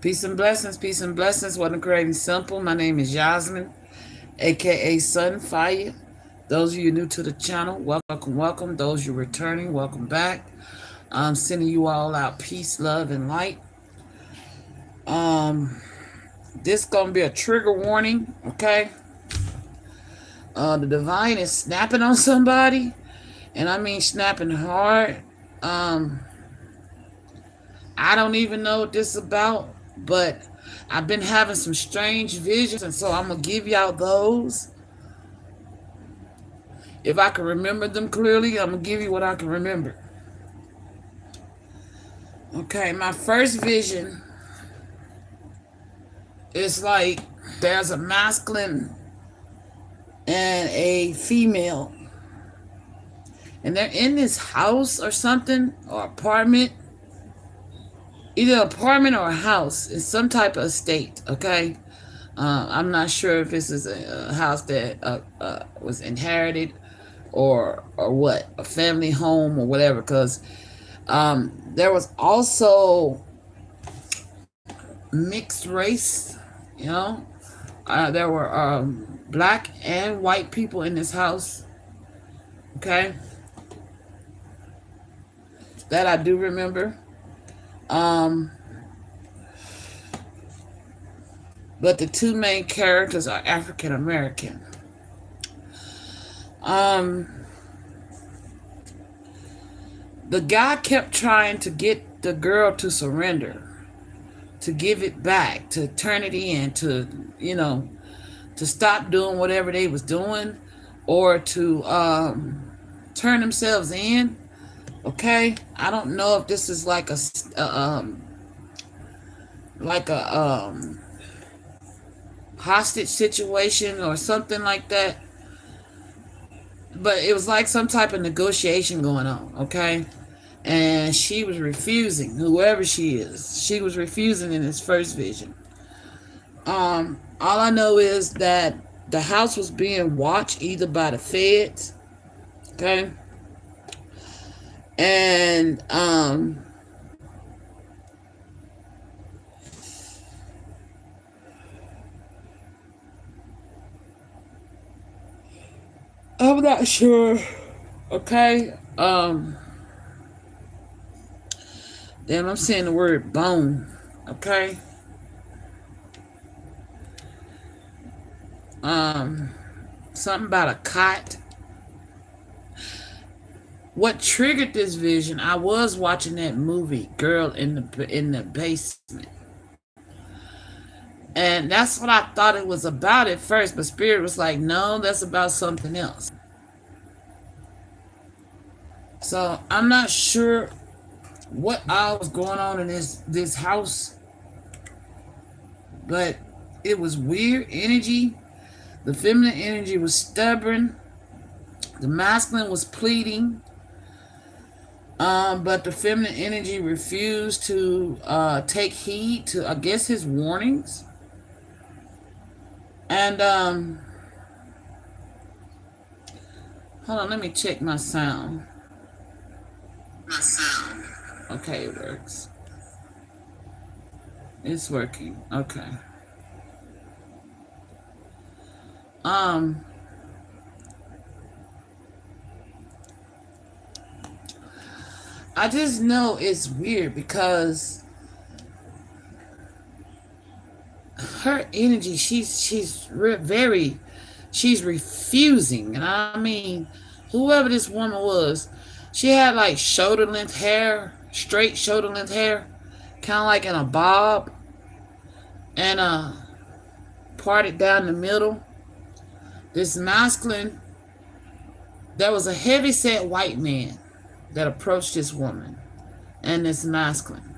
Peace and blessings, peace and blessings. Wasn't creating simple. My name is Yasmin, aka Sunfire. Those of you new to the channel, welcome, welcome. Those you returning, welcome back. I'm sending you all out peace, love, and light. Um, this gonna be a trigger warning, okay? The divine is snapping on somebody, and I mean snapping hard. Um, I don't even know what this is about, but I've been having some strange visions, and so I'm gonna give y'all those. If I can remember them clearly, I'm gonna give you what I can remember. Okay, my first vision is like there's a masculine and a female, and they're in this house or something, or apartment, either apartment or a house. It's some type of estate, okay? I'm not sure if this is a house that was inherited or what, a family home or whatever, because there was also mixed race, you know. There were black and white people in this house, okay? That I do remember. But the two main characters are African American. The guy kept trying to get the girl to surrender, to give it back, to turn it in, to, you know, to stop doing whatever they was doing, or to turn themselves in. Okay, I don't know if this is like a hostage situation or something like that, but it was like some type of negotiation going on. Okay, and she was refusing, whoever she was refusing in his first vision. All I know is that the house was being watched either by the feds, okay, and I'm not sure, okay. Damn, I'm saying the word bone, okay. um Something about a cot. What triggered this vision, I was watching that movie Girl in the Basement, and that's what I thought it was about at first, but Spirit was like, no, that's about something else. So I'm not sure what all was going on in this house, but it was weird energy. The feminine energy was stubborn, the masculine was pleading, but the feminine energy refused to take heed to, I guess, his warnings. And hold on, let me check my sound. Okay, it works. It's working. Okay. Um I just know it's weird because her energy, very, she's refusing. And I mean, whoever this woman was, she had like shoulder length hair, straight shoulder length hair, kind of like in a bob, and parted down the middle. This masculine, there was a heavy set white man that approached this woman and this masculine.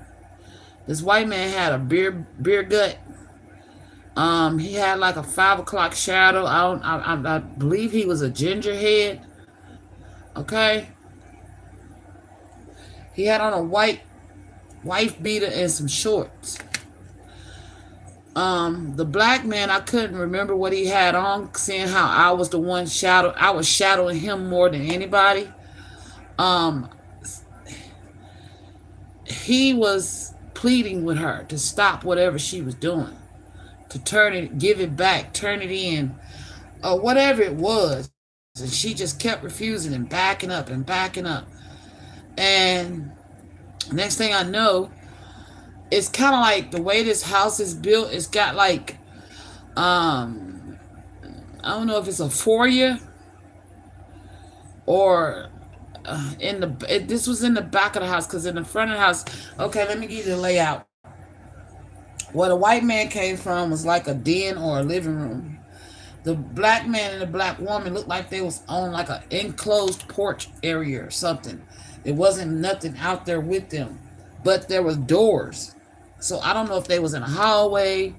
This white man had a beer gut. He had like a 5 o'clock shadow. I believe he was a gingerhead. Okay. He had on a white wife beater and some shorts. The black man, I couldn't remember what he had on, seeing how I was the one I was shadowing him more than anybody. Um, he was pleading with her to stop whatever she was doing, to turn it, give it back, turn it in, or whatever it was. And she just kept refusing and backing up. And next thing I know, it's kind of like the way this house is built. It's got like, um, I don't know if it's a foyer or this was in the back of the house, because in the front of the house, okay, let me give you the layout. Where the white man came from was like a den or a living room. The black man and the black woman looked like they was on like an enclosed porch area or something. It wasn't nothing out there with them, but there was doors. So I don't know if they was in a hallway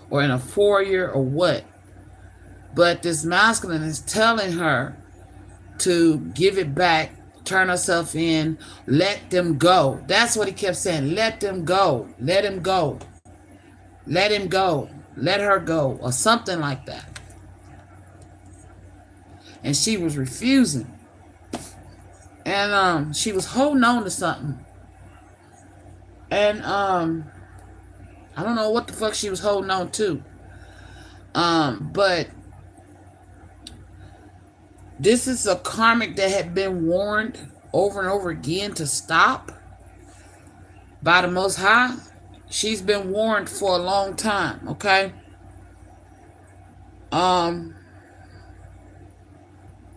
or in a foyer or what. But this masculine is telling her to give it back, turn herself in, let them go. That's what he kept saying. Let them go. Let him go. Let him go. Let her go. Or something like that. And she was refusing. And she was holding on to something. And I don't know what the fuck she was holding on to. But this is a karmic that had been warned over and over again to stop by the Most High. She's been warned for a long time, okay? For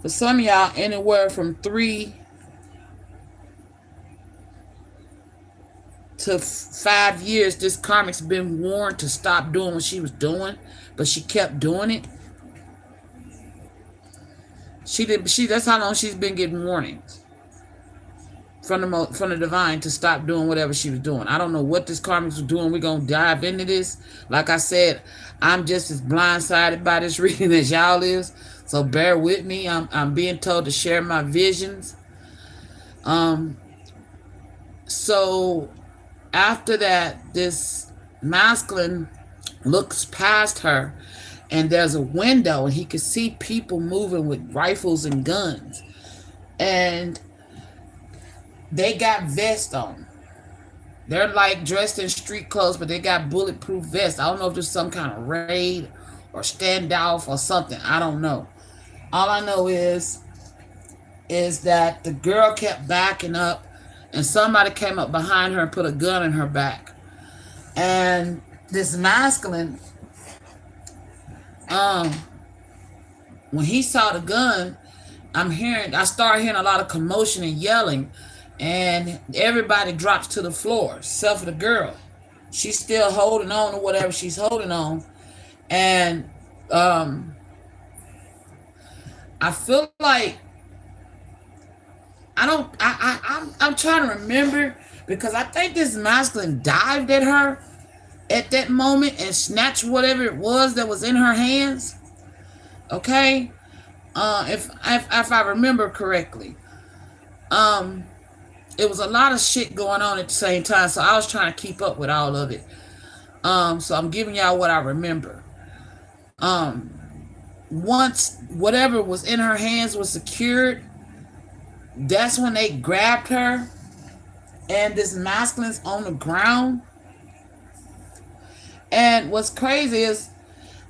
some of y'all, anywhere from 3 to 5 years, this karmic's been warned to stop doing what she was doing, but she kept doing it. That's how long she's been getting warnings from the divine to stop doing whatever she was doing. I don't know what this karmic was doing. We're gonna dive into this. Like I said, I'm just as blindsided by this reading as y'all is. So bear with me. I'm being told to share my visions. So after that, this masculine looks past her, and there's a window, and he could see people moving with rifles and guns. And they got vests on. They're like dressed in street clothes, but they got bulletproof vests. I don't know if there's some kind of raid or standoff or something. I don't know. All I know is that the girl kept backing up, and somebody came up behind her and put a gun in her back. And this masculine, when he saw the gun, I started hearing a lot of commotion and yelling, and everybody drops to the floor, except for the girl. She's still holding on to whatever she's holding on. And I feel like I'm trying to remember, because I think this masculine dived at her at that moment and snatched whatever it was that was in her hands. Okay? If I remember correctly. It was a lot of shit going on at the same time, so I was trying to keep up with all of it. So I'm giving y'all what I remember. Once whatever was in her hands was secured, that's when they grabbed her, and this masculine's on the ground. And what's crazy is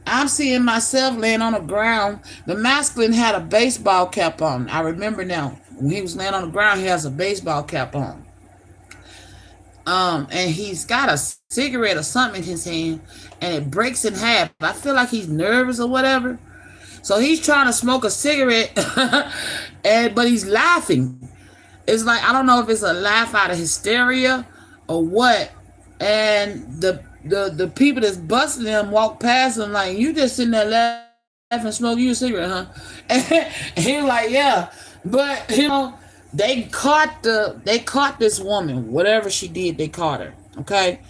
I'm seeing myself laying on the ground. The masculine had a baseball cap on. I remember now. When he was laying on the ground, he has a baseball cap on. And he's got a cigarette or something in his hand, and it breaks in half. I feel like he's nervous or whatever. So he's trying to smoke a cigarette, but he's laughing. It's like, I don't know if it's a laugh out of hysteria or what. And the people that's busting him walk past him like, you just sitting there laughing, smoking you a cigarette, huh? And he was like, yeah. But they caught this woman. Whatever she did, they caught her. Okay.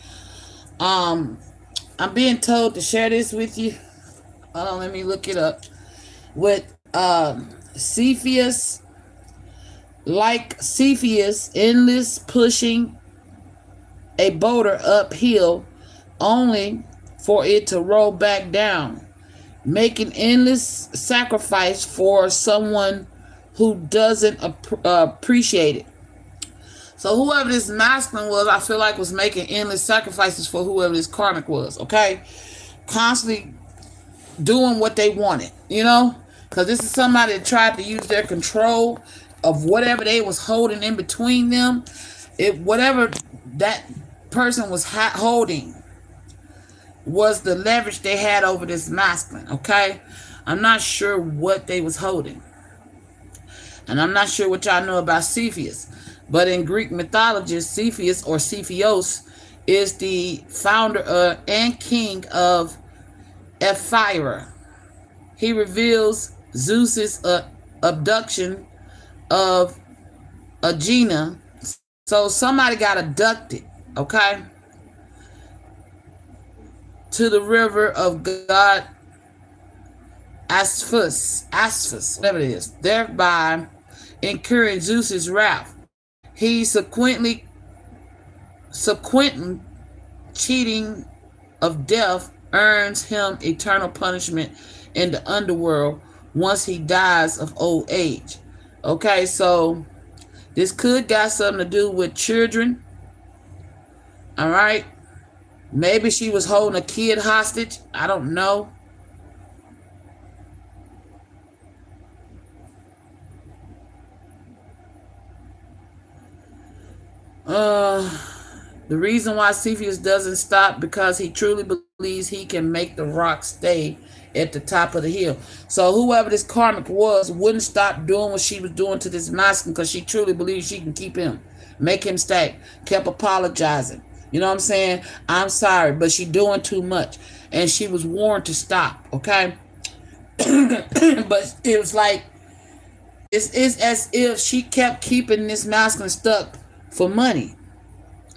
I'm being told to share this with you. Let me look it up. With Cepheus, endless pushing a boulder uphill only for it to roll back down, making endless sacrifice for someone who doesn't appreciate it. So whoever this masculine was, I feel like was making endless sacrifices for whoever this karmic was, okay? Constantly doing what they wanted, you know? Because this is somebody that tried to use their control of whatever they was holding in between them. Whatever that person was holding was the leverage they had over this masculine, okay? I'm not sure what they was holding. And I'm not sure what y'all know about Cepheus. But in Greek mythology, Cepheus or Cepheus is the founder and king of Ephyra. He reveals Zeus's abduction of Aegina. So somebody got abducted, okay, to the river of God Asphus, whatever it is, thereby incurring Zeus's wrath. He subsequently cheating of death earns him eternal punishment in the underworld once he dies of old age. Okay, so this could got something to do with children. All right. Maybe she was holding a kid hostage. I don't know. The reason why Cepheus doesn't stop because he truly believes he can make the rock stay at the top of the hill. So whoever this karmic was wouldn't stop doing what she was doing to this masculine because she truly believes she can keep him, make him stay. Kept apologizing. You know what I'm saying? I'm sorry, but she doing too much. And she was warned to stop, okay? But it was like, it's as if she kept keeping this masculine stuck for money.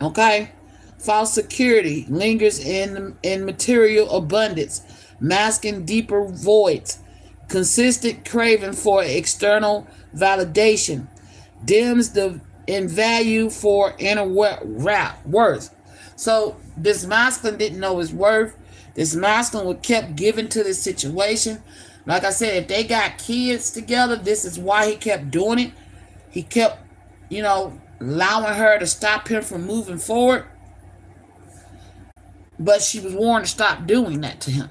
Okay? False security lingers in material abundance, masking deeper voids. Consistent craving for external validation dims the in value for inner worth. So this masculine didn't know his worth. This masculine was kept giving to this situation. Like I said, if they got kids together, this is why he kept doing it. He kept, allowing her to stop him from moving forward. But she was warned to stop doing that to him.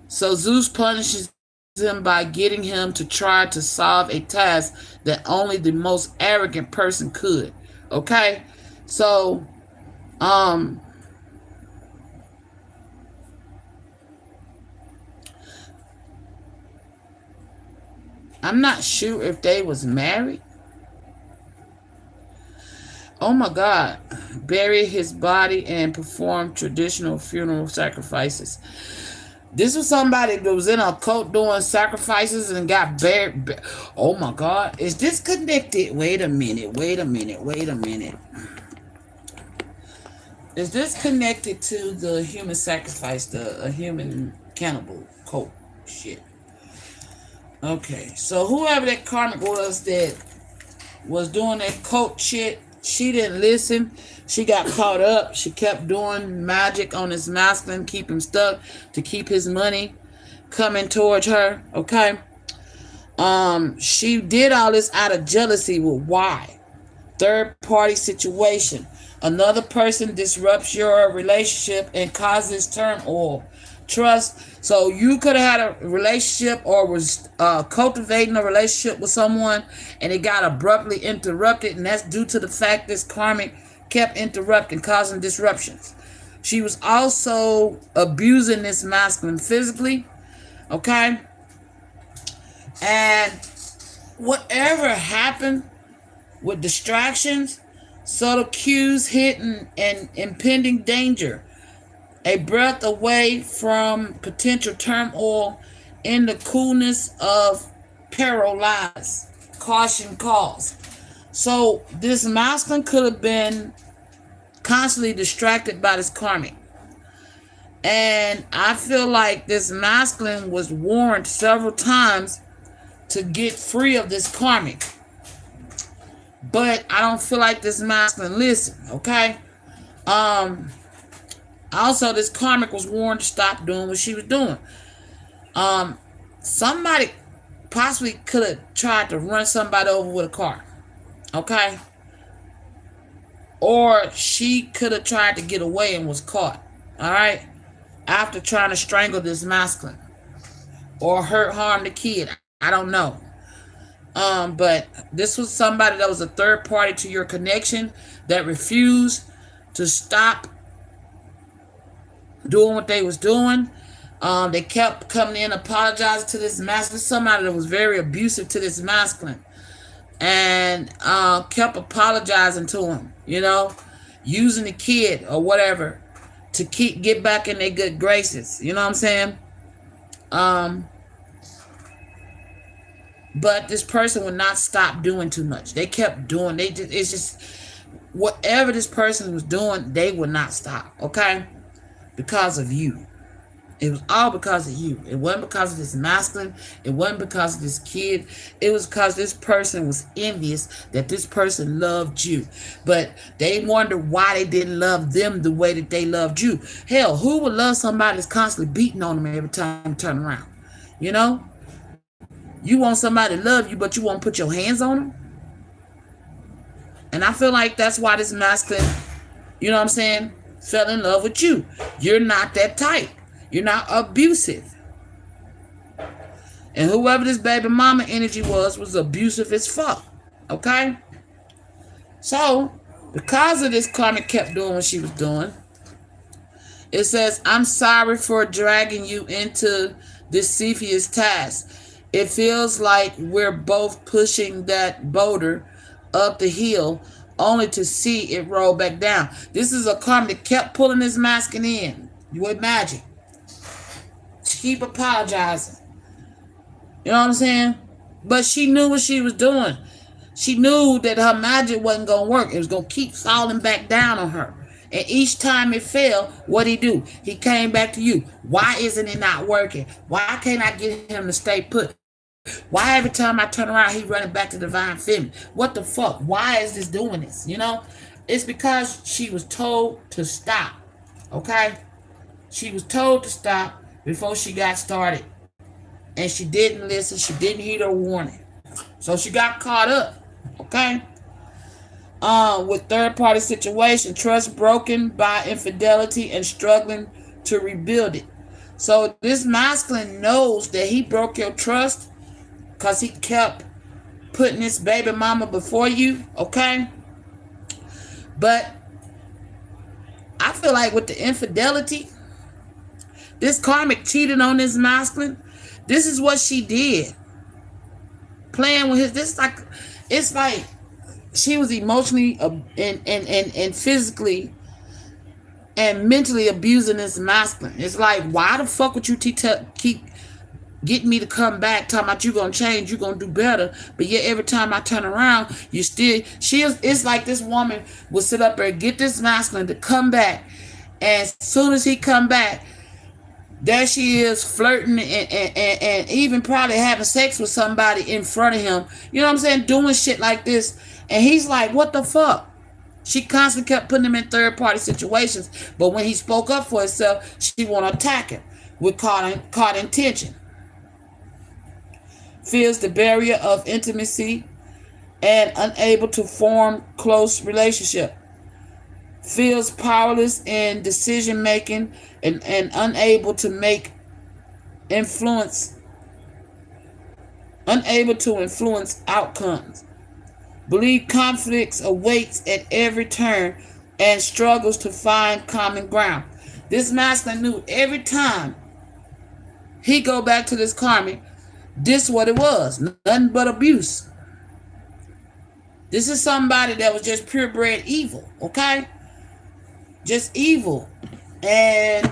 So Zeus punishes him by getting him to try to solve a task that only the most arrogant person could. Okay? So, I'm not sure if they was married. Oh my God. Bury his body and perform traditional funeral sacrifices. This was somebody that was in a cult doing sacrifices and got buried. Oh my God. Is this connected? Wait a minute. Is this connected to the human sacrifice, the human cannibal cult shit? Okay, so whoever that karmic was that was doing that cult shit, she didn't listen. She got caught up. She kept doing magic on his masculine, keep him stuck, to keep his money coming towards her. Okay. She did all this out of jealousy with why? Third party situation. Another person disrupts your relationship and causes turmoil. Trust. So you could have had a relationship or was cultivating a relationship with someone and it got abruptly interrupted, and that's due to the fact this karmic kept interrupting, causing disruptions. She was also abusing this masculine physically, okay? And whatever happened with distractions, subtle cues, hidden and impending danger, a breath away from potential turmoil in the coolness of peril lies. Caution calls. So this masculine could have been constantly distracted by this karmic. And I feel like this masculine was warned several times to get free of this karmic. But I don't feel like this masculine listened, okay? Also, this karmic was warned to stop doing what she was doing. Somebody possibly could have tried to run somebody over with a car. Okay? Or she could have tried to get away and was caught. All right? After trying to strangle this masculine or hurt, harm the kid. I don't know. But this was somebody that was a third party to your connection that refused to stop doing what they was doing. They kept coming in apologizing to this masculine. Somebody that was very abusive to this masculine, and kept apologizing to him. Using the kid or whatever to get back in their good graces. You know what I'm saying? Um, but this person would not stop doing too much. They kept doing. It's just whatever this person was doing, they would not stop. Okay, because of you. It was all because of you. It wasn't because of this masculine. It wasn't because of this kid. It was because this person was envious that this person loved you. But they wondered why they didn't love them the way that they loved you. Hell, who would love somebody that's constantly beating on them every time you turn around? You know? You want somebody to love you, but you won't put your hands on them? And I feel like that's why this masculine, you know what I'm saying, fell in love with you. You're not that type. You're not abusive. And whoever this baby mama energy was abusive as fuck. Okay? So, because of this, Carmen kept doing what she was doing. It says, I'm sorry for dragging you into this Cepheus task. It feels like we're both pushing that boulder up the hill only to see it roll back down. This is a Carmen that kept pulling this masculine in. You imagine. Keep apologizing. You know what I'm saying? But she knew what she was doing. She knew that her magic wasn't going to work. It was going to keep falling back down on her. And each time it fell, what'd he do? He came back to you. Why isn't it not working? Why can't I get him to stay put? Why every time I turn around, he running back to divine feminine? What the fuck? Why is this doing this? It's because she was told to stop. Okay? She was told to stop before she got started. And she didn't listen. She didn't heed her warning. So she got caught up. Okay? With third-party situation, trust broken by infidelity and struggling to rebuild it. So this masculine knows that he broke your trust because he kept putting this baby mama before you. Okay? But I feel like with the infidelity, this karmic cheated on this masculine. This is what she did. Playing with his, it's like she was emotionally and physically and mentally abusing this masculine. It's like, why the fuck would you keep getting me to come back, talking about you gonna change, you gonna do better, but yet every time I turn around, it's like this woman will sit up there and get this masculine to come back, and as soon as he come back, there she is flirting and even probably having sex with somebody in front of him. You know what I'm saying? Doing shit like this. And he's like, what the fuck? She constantly kept putting him in third-party situations. But when he spoke up for himself, she want to attack him with caught intention. Feels the barrier of intimacy and unable to form close relationship. Feels powerless in decision making and unable to influence outcomes. Believe conflicts awaits at every turn and struggles to find common ground. This masculine knew every time he go back to this karmic, this is what it was. Nothing but abuse. This is somebody that was just purebred evil, okay? Just evil. And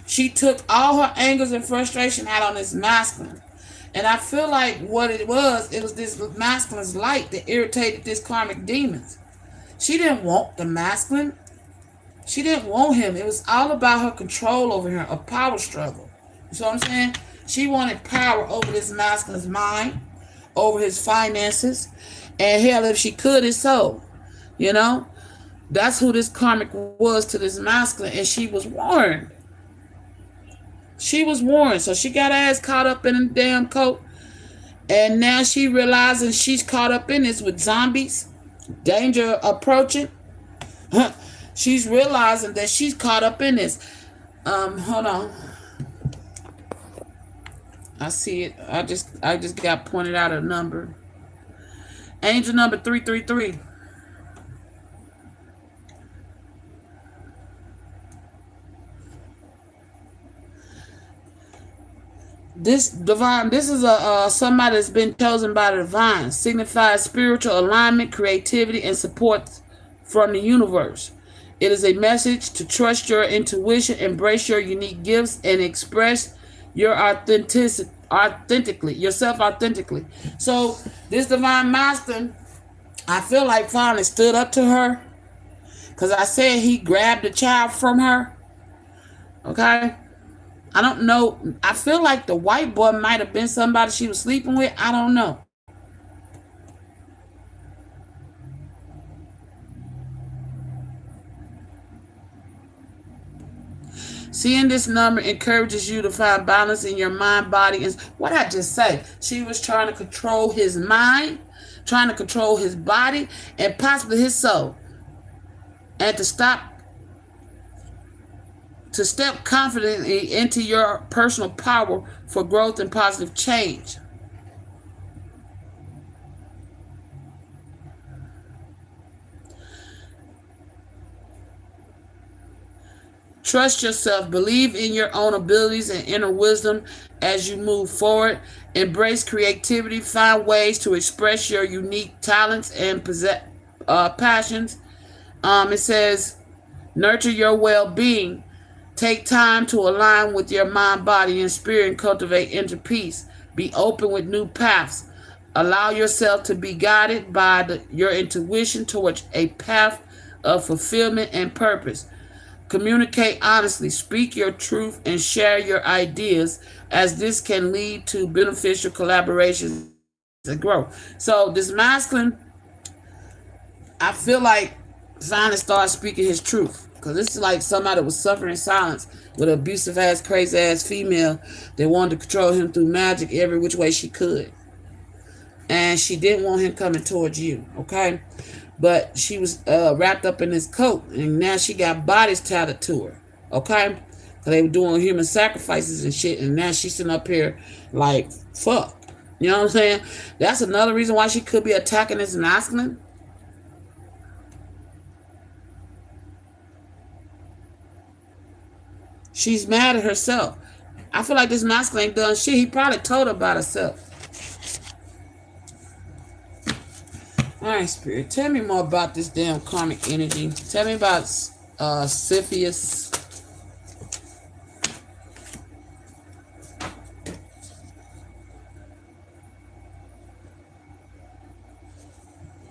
she took all her angers and frustration out on this masculine. And I feel like what it was this masculine's light that irritated this karmic demons. She didn't want the masculine. She didn't want him. It was all about her control over him, a power struggle. You see what I'm saying? She wanted power over this masculine's mind, over his finances, and hell, if she could, his soul. That's who this karmic was to this masculine, and she was warned. She was warned, so she got her ass caught up in a damn coat, and now she realizing she's caught up in this with zombies, Danger approaching. She's realizing that she's caught up in this. Hold on. I see it. I just got pointed out a number. Angel number 333. This is a somebody that's been chosen by the divine. Signifies spiritual alignment, creativity, and support from the universe. It is a message to trust your intuition, embrace your unique gifts, and express your yourself authentically. So this divine master, I feel like finally stood up to her, because I said he grabbed the child from her. Okay. I don't know. I feel like the white boy might have been somebody she was sleeping with. I don't know. Seeing this number encourages you to find balance in your mind, body, and what I just say. She was trying to control his mind, trying to control his body, and possibly his soul. And to step confidently into your personal power for growth and positive change. Trust yourself. Believe in your own abilities and inner wisdom as you move forward. Embrace creativity. Find ways to express your unique talents and passions. It says, nurture your well-being. Take time to align with your mind, body, and spirit and cultivate inner peace. Be open with new paths. Allow yourself to be guided by your intuition towards a path of fulfillment and purpose. Communicate honestly, speak your truth, and share your ideas, as this can lead to beneficial collaborations and growth. So this masculine, I feel like finally started speaking his truth. Because this is like somebody that was suffering in silence with an abusive ass, crazy ass female that wanted to control him through magic every which way she could. And she didn't want him coming towards you, okay? But she was wrapped up in this coat, and now she got bodies tatted to her, okay? Because they were doing human sacrifices and shit, and now she's sitting up here like, fuck. You know what I'm saying? That's another reason why she could be attacking this masculine. She's mad at herself. I feel like this masculine ain't done shit. He probably told her about herself. All right, Spirit. Tell me more about this damn karmic energy. Tell me about Cepheus.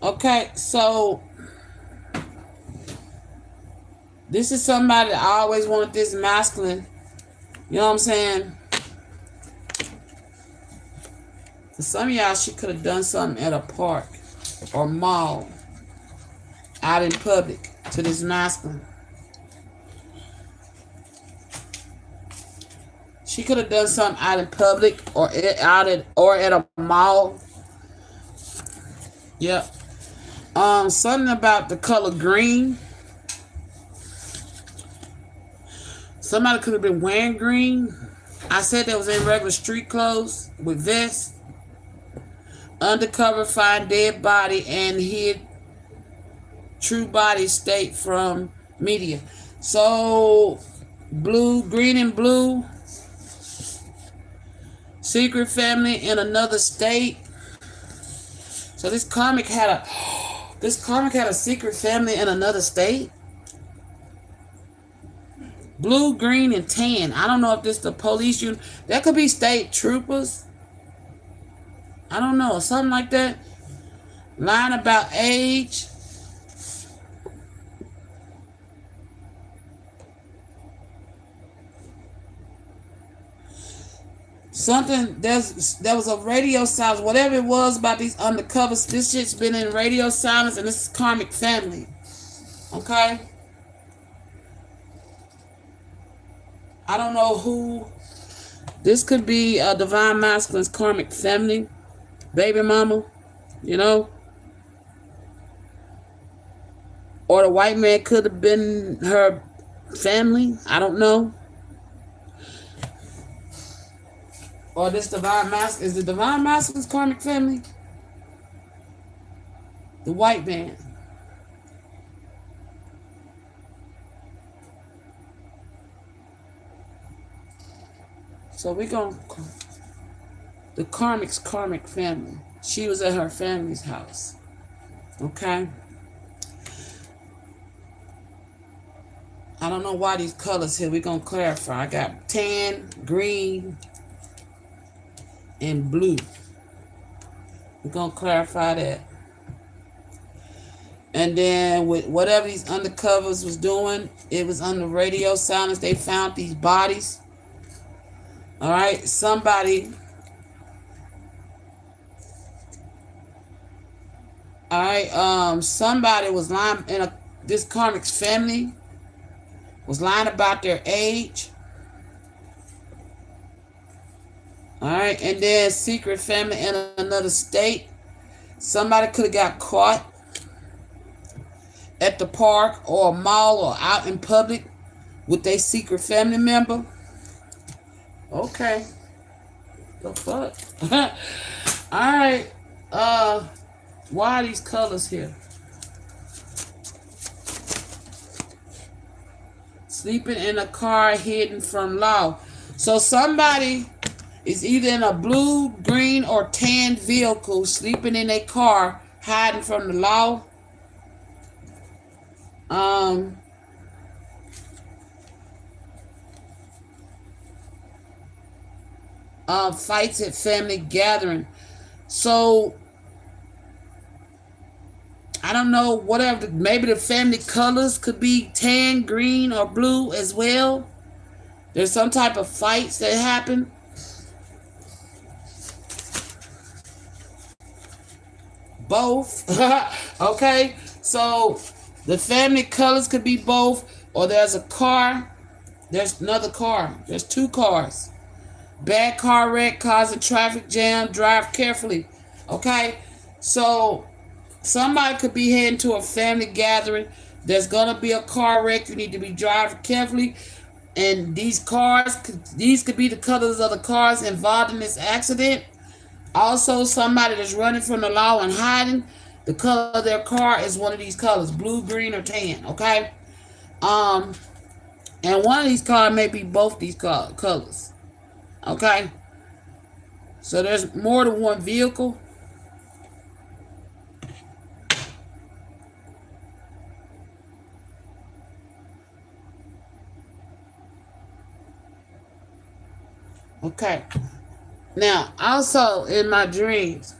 Okay, so this is somebody that I always wanted this masculine. You know what I'm saying? For some of y'all, she could have done something at a park or mall, out in public, to this masculine. She could have done something out in public or at a mall. Yep. Something about the color green. Somebody could have been wearing green. I said that was in regular street clothes with vests. Undercover, find dead body and hid true body state from media. So blue, green and blue. Secret family in another state. So this karmic had a secret family in another state. Blue, green, and tan. I don't know if this is the police unit. That could be state troopers. I don't know. Something like that. Line about age. Something, there was a radio silence. Whatever it was about these undercovers, this shit's been in radio silence, and this is karmic family. Okay? I don't know who. This could be a divine masculine's karmic family. Baby mama. You know? Or the white man could have been her family. I don't know. Or this divine mask. Is the divine masculine's karmic family? The white man. So we're going to... The karmic's karmic family. She was at her family's house. Okay? I don't know why these colors here. We're going to clarify. I got tan, green, and blue. We're going to clarify that. And then with whatever these undercovers was doing, it was on the radio silence. They found these bodies. All right? Somebody... All right, somebody was lying in this karmic's family was lying about their age. All right, and then secret family in another state. Somebody could have got caught at the park or a mall or out in public with their secret family member. Okay. The fuck? All right. Why are these colors here? Sleeping in a car hidden from law. So somebody is either in a blue, green, or tan vehicle, sleeping in a car, hiding from the law. Fights at family gathering. So I don't know, whatever, maybe the family colors could be tan, green, or blue as well. There's some type of fights that happen. Both. Okay, so the family colors could be both, or there's a car. There's another car. There's two cars. Bad car wreck, cause a traffic jam, drive carefully. Okay, so somebody could be heading to a family gathering. There's going to be a car wreck. You need to be driving carefully. And these could be the colors of the cars involved in this accident. Also, somebody that's running from the law and hiding, the color of their car is one of these colors, blue, green, or tan, okay? And one of these cars may be both these colors, okay? So there's more than one vehicle. Okay. Now, also in my dreams,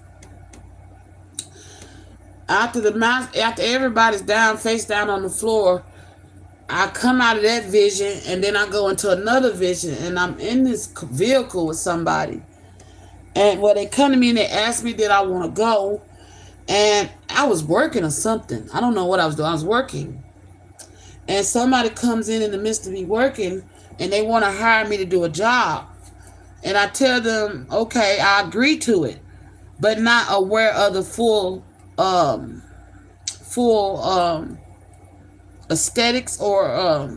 after everybody's down, face down on the floor, I come out of that vision and then I go into another vision and I'm in this vehicle with somebody. And they come to me and they ask me did I want to go. And I was working or something. I don't know what I was doing. I was working. And somebody comes in the midst of me working and they want to hire me to do a job. And I tell them, okay, I agree to it, but not aware of the full aesthetics or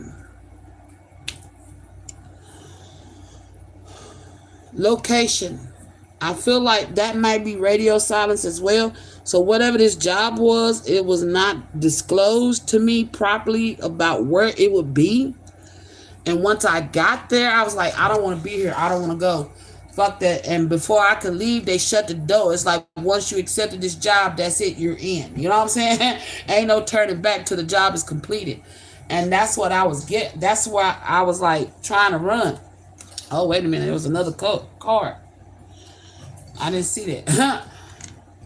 location. I feel like that might be radio silence as well. So whatever this job was, it was not disclosed to me properly about where it would be. And once I got there, I was like, I don't want to be here. I don't want to go. Fuck that. And before I could leave, they shut the door. It's like once you accepted this job, that's it. You're in. You know what I'm saying? Ain't no turning back till the job is completed. And that's what I was getting. That's why I was like trying to run. Oh, wait a minute. There was another card. I didn't see that.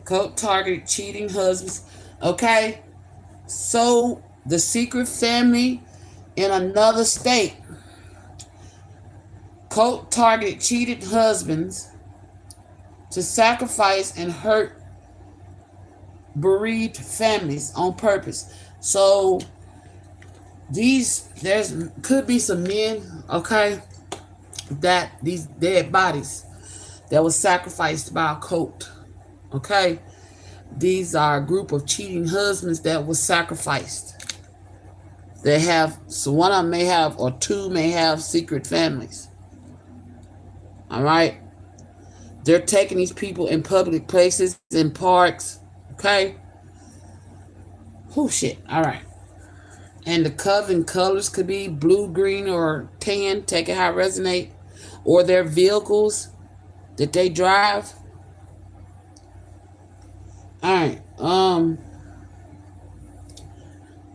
Coat targeted cheating husbands. Okay. So the secret family in another state. Cult targeted cheated husbands to sacrifice and hurt bereaved families on purpose. So could be some men, okay, that these dead bodies that was sacrificed by a cult. Okay. These are a group of cheating husbands that was sacrificed. They have, so one of them may have, or two may have secret families. All right. They're taking these people in public places, in parks. Okay. Oh shit. All right. And the coven colors could be blue, green, or tan. Take it how it resonate. Or their vehicles that they drive. All right.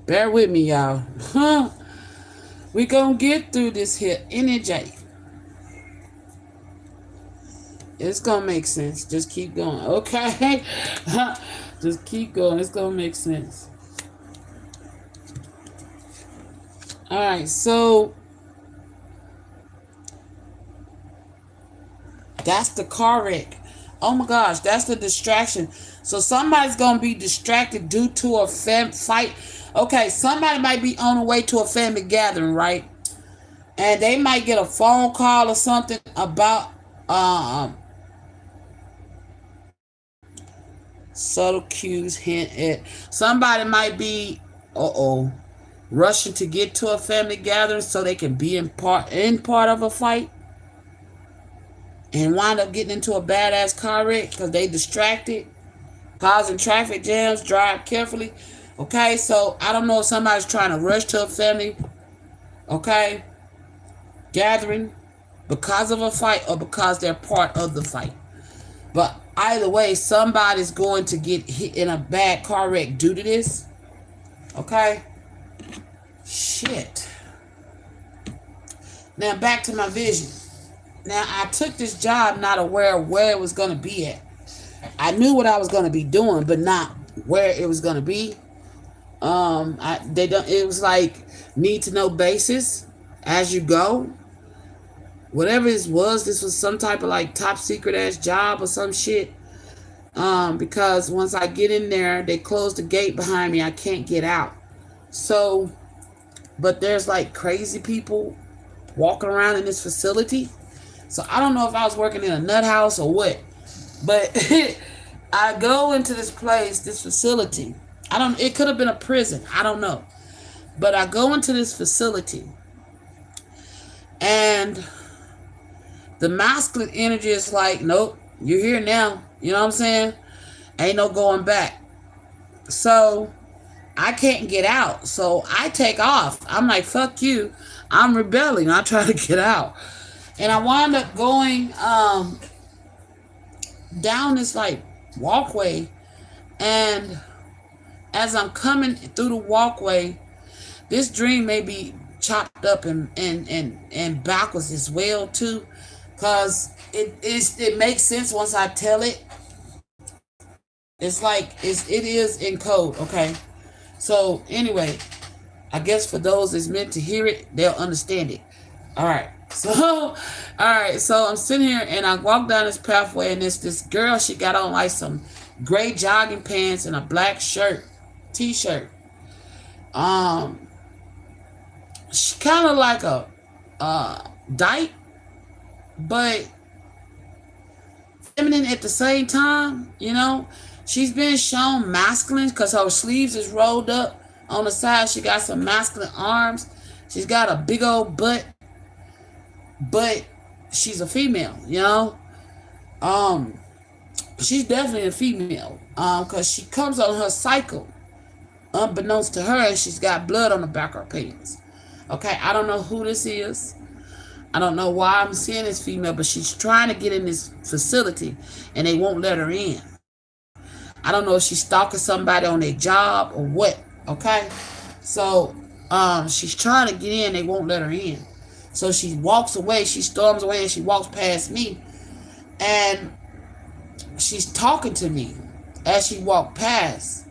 Bear with me, y'all. We gonna get through this here energy. It's gonna make sense. Just keep going, okay? Just keep going. It's gonna make sense. All right, so that's the car wreck. Oh my gosh, that's the distraction. So somebody's gonna be distracted due to a fight. Okay, somebody might be on the way to a family gathering, right? And they might get a phone call or something about subtle cues hint at somebody might be rushing to get to a family gathering so they can be in part of a fight and wind up getting into a badass car wreck because they distracted, causing traffic jams. Drive carefully. Okay, so I don't know if somebody's trying to rush to a family, okay, gathering because of a fight or because they're part of the fight. But either way, somebody's going to get hit in a bad car wreck due to this. Okay? Shit. Now back to my vision. Now I took this job not aware of where it was going to be at. I knew what I was going to be doing, but not where it was going to be. It was like need to know basis as you go. Whatever this was some type of like top secret ass job or some shit. Because once I get in there, they close the gate behind me. I can't get out. So, but there's like crazy people walking around in this facility. So I don't know if I was working in a nut house or what. But I go into this place, this facility. It could have been a prison. I don't know. But I go into this facility and the masculine energy is like, nope, you're here now. You know what I'm saying? Ain't no going back. So I can't get out. So I take off. I'm like, fuck you. I'm rebelling. I try to get out. And I wind up going down this like walkway. And as I'm coming through the walkway, this dream may be chopped up and backwards as well too. Cause it makes sense once I tell it. It's like it is in code, okay? So anyway, I guess for those that's meant to hear it, they'll understand it. Alright. So I'm sitting here and I walk down this pathway and this girl, she got on like some gray jogging pants and a black t-shirt. She kinda like a dyke, but feminine at the same time, you know. She's been shown masculine because her sleeves is rolled up on the side. She got some masculine arms. She's got a big old butt, but she's a female, you know. She's definitely a female because she comes on her cycle unbeknownst to her, and she's got blood on the back of her pants. Okay, I don't know who this is. I don't know why I'm seeing this female, but she's trying to get in this facility and they won't let her in. I don't know if she's stalking somebody on their job or what. Okay, so she's trying to get in, they won't let her in. So she walks away, she storms away, and she walks past me, and she's talking to me as she walked past.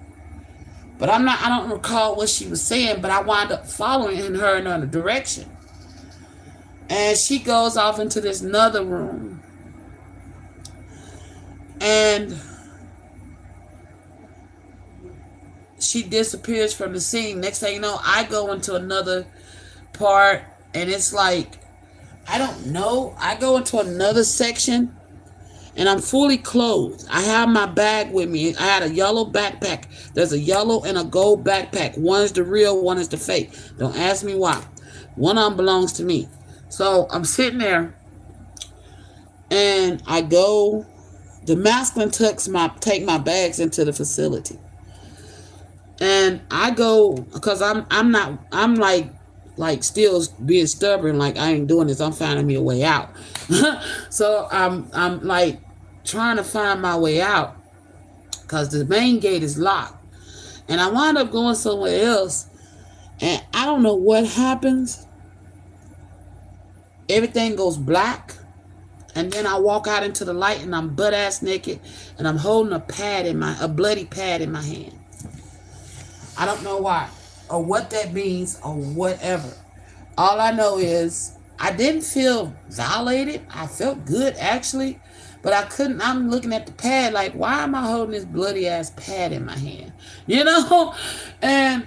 But I don't recall what she was saying, but I wound up following her in another direction. And she goes off into this another room. And she disappears from the scene. Next thing you know, I go into another part, and it's like, I don't know. I go into another section, and I'm fully clothed. I have my bag with me. I had a yellow backpack. There's a yellow and a gold backpack. One is the real, one is the fake. Don't ask me why. One of them belongs to me. So I'm sitting there, and I go. The masculine take my bags into the facility, and I go because I'm like still being stubborn, like I ain't doing this. I'm finding me a way out. So I'm like trying to find my way out because the main gate is locked, and I wind up going somewhere else, and I don't know what happens. Everything goes black, and then I walk out into the light, and I'm butt ass naked, and I'm holding a bloody pad in my hand. I don't know why or what that means or whatever. All I know is I didn't feel violated. I felt good actually, but I couldn't. I'm looking at the pad like, why am I holding this bloody ass pad in my hand? You know? And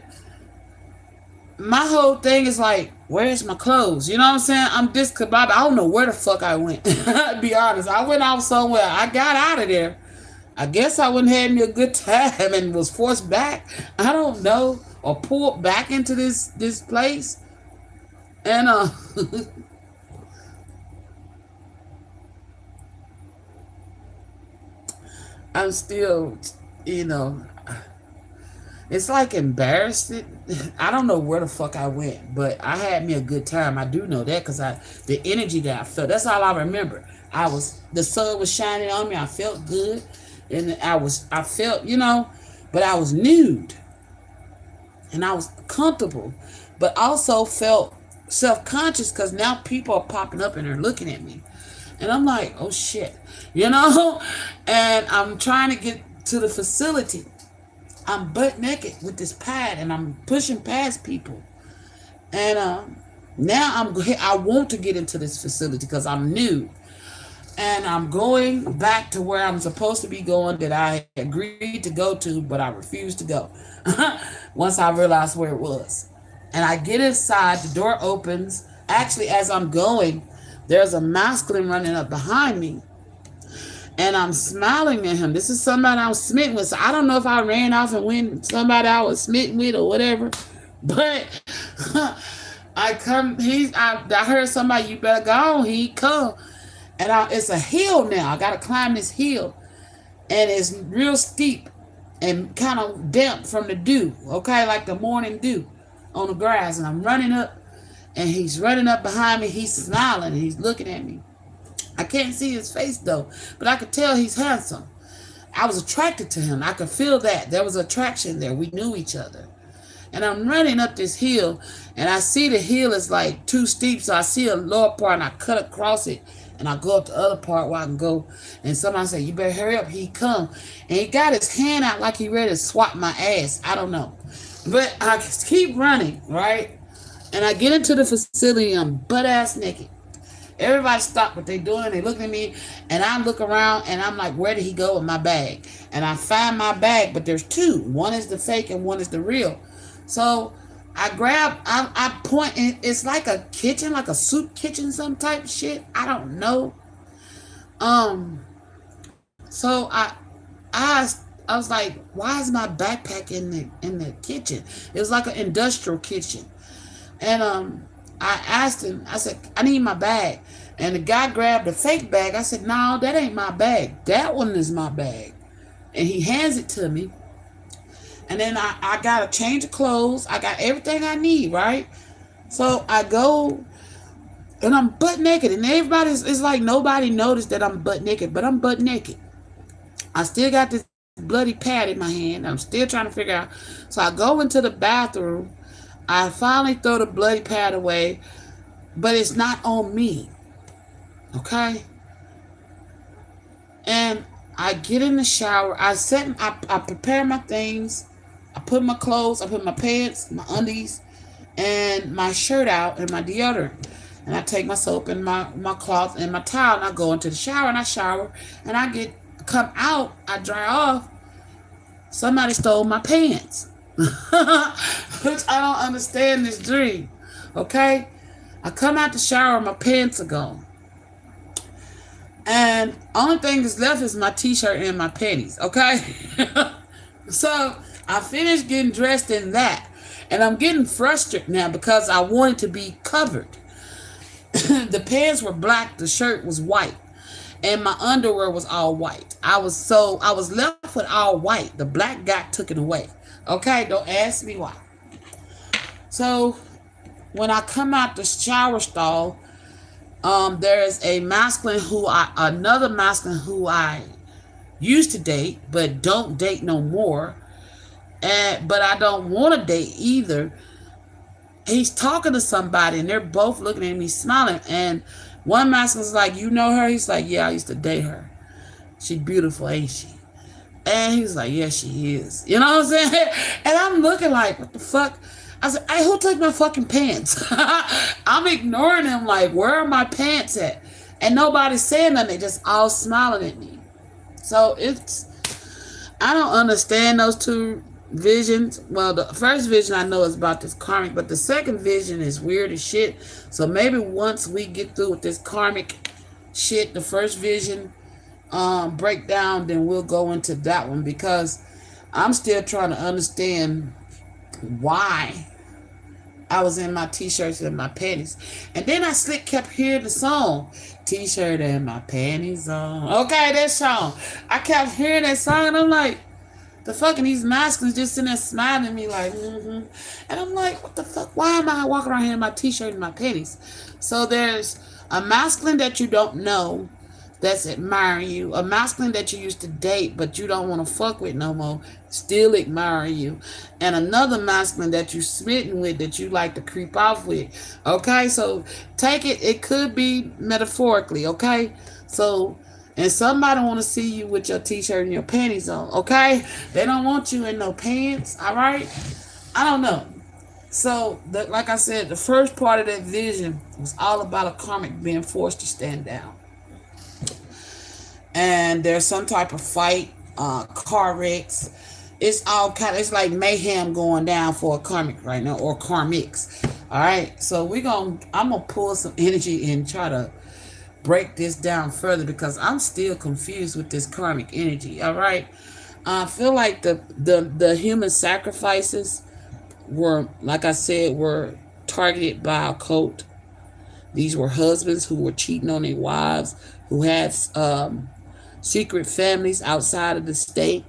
my whole thing is like, where's my clothes? You know what I'm saying? I'm discombobulated. I don't know where the fuck I went. To be honest, I went out somewhere. I got out of there. I guess I wouldn't have me a good time and was forced back. I don't know, or pulled back into this place. And I'm still, you know, it's like embarrassed. I don't know where the fuck I went, but I had me a good time. I do know that because the energy that I felt. That's all I remember. The sun was shining on me. I felt good, and I felt, but I was nude, and I was comfortable, but also felt self-conscious because now people are popping up and they're looking at me, and I'm like, oh shit, and I'm trying to get to the facility. I'm butt naked with this pad, and I'm pushing past people. And now I want to get into this facility because I'm new. And I'm going back to where I'm supposed to be going that I agreed to go to, but I refused to go once I realized where it was. And I get inside, the door opens. Actually, as I'm going, there's a masculine running up behind me. And I'm smiling at him. This is somebody I was smitten with. So I don't know if I ran off and went somebody I was smitten with or whatever. But I heard somebody, you better go on. He come. And it's a hill now. I got to climb this hill. And it's real steep and kind of damp from the dew. Okay, like the morning dew on the grass. And I'm running up. And he's running up behind me. He's smiling. And he's looking at me. I can't see his face though, but I could tell he's handsome. I was attracted to him. I could feel that. There was attraction there. We knew each other. And I'm running up this hill, and I see the hill is like too steep, so I see a lower part, and I cut across it, and I go up the other part where I can go. And somebody said, you better hurry up. He come. And he got his hand out like he ready to swat my ass. I don't know. But I keep running, right? And I get into the facility, and I'm butt-ass naked. Everybody stopped what they're doing. They look at me, and I look around, and I'm like, where did he go with my bag? And I find my bag, but there's two. One is the fake, and one is the real. So I point, and it's like a kitchen, like a soup kitchen, some type of shit. I don't know. So I was like, why is my backpack in the kitchen? It was like an industrial kitchen, and I asked him, I said, I need my bag. And the guy grabbed the fake bag. I said, no, that ain't my bag. That one is my bag. And he hands it to me. And then I got a change of clothes. I got everything I need, right? So I go, and I'm butt naked. And it's like nobody noticed that I'm butt naked, but I'm butt naked. I still got this bloody pad in my hand. I'm still trying to figure out. So I go into the bathroom. I finally throw the bloody pad away, but it's not on me. Okay? And I get in the shower. I prepare my things. I put my clothes, I put my pants, my undies, and my shirt out and my deodorant. And I take my soap and my cloth and my towel, and I go into the shower, and I shower, and come out, I dry off. Somebody stole my pants. Which I don't understand this dream. Okay? I come out the shower, my pants are gone. And only thing that's left is my t-shirt and my panties, okay? So I finished getting dressed in that. And I'm getting frustrated now because I wanted to be covered. The pants were black, the shirt was white, and my underwear was all white. I was left with all white. The black guy took it away. Okay, don't ask me why. So when I come out the shower stall, there's a masculine another masculine who I used to date, but don't date no more. And but I don't want to date either. He's talking to somebody, and they're both looking at me, smiling. And one masculine's like, "You know her?" He's like, "Yeah, I used to date her. She's beautiful, ain't she?" And he's like, "Yeah, she is." You know what I'm saying? And I'm looking like, "What the fuck?" I said, "Hey, who took my fucking pants?" I'm ignoring him like, "Where are my pants at?" And nobody's saying nothing. They just all smiling at me. So I don't understand those two visions. Well, the first vision I know is about this karmic, but the second vision is weird as shit. So maybe once we get through with this karmic shit, the first vision breakdown, then we'll go into that one, because I'm still trying to understand why I was in my t-shirts and my panties. And then I kept hearing the song, "T-shirt and my panties on." Okay, that song. I kept hearing that song, and I'm like, the fucking these masculines just sitting there smiling at me like, mm-hmm. And I'm like, what the fuck? Why am I walking around here in my t-shirt and my panties? So there's a masculine that you don't know that's admiring you, a masculine that you used to date but you don't want to fuck with no more, still admiring you, and another masculine that you smitten with that you like to creep off with. Okay, so take it could be metaphorically, okay? So, and somebody want to see you with your t-shirt and your panties on, okay? They don't want you in no pants, all right? I don't know. So, like I said, the first part of that vision was all about a karmic being forced to stand down. And there's some type of fight, car wrecks. It's all kind of, it's like mayhem going down for a karmic right now, or karmics. All right, so I'm gonna pull some energy and try to break this down further, because I'm still confused with this karmic energy. All right, I feel like the human sacrifices were, like I said, were targeted by a cult. These were husbands who were cheating on their wives, who had secret families outside of the state.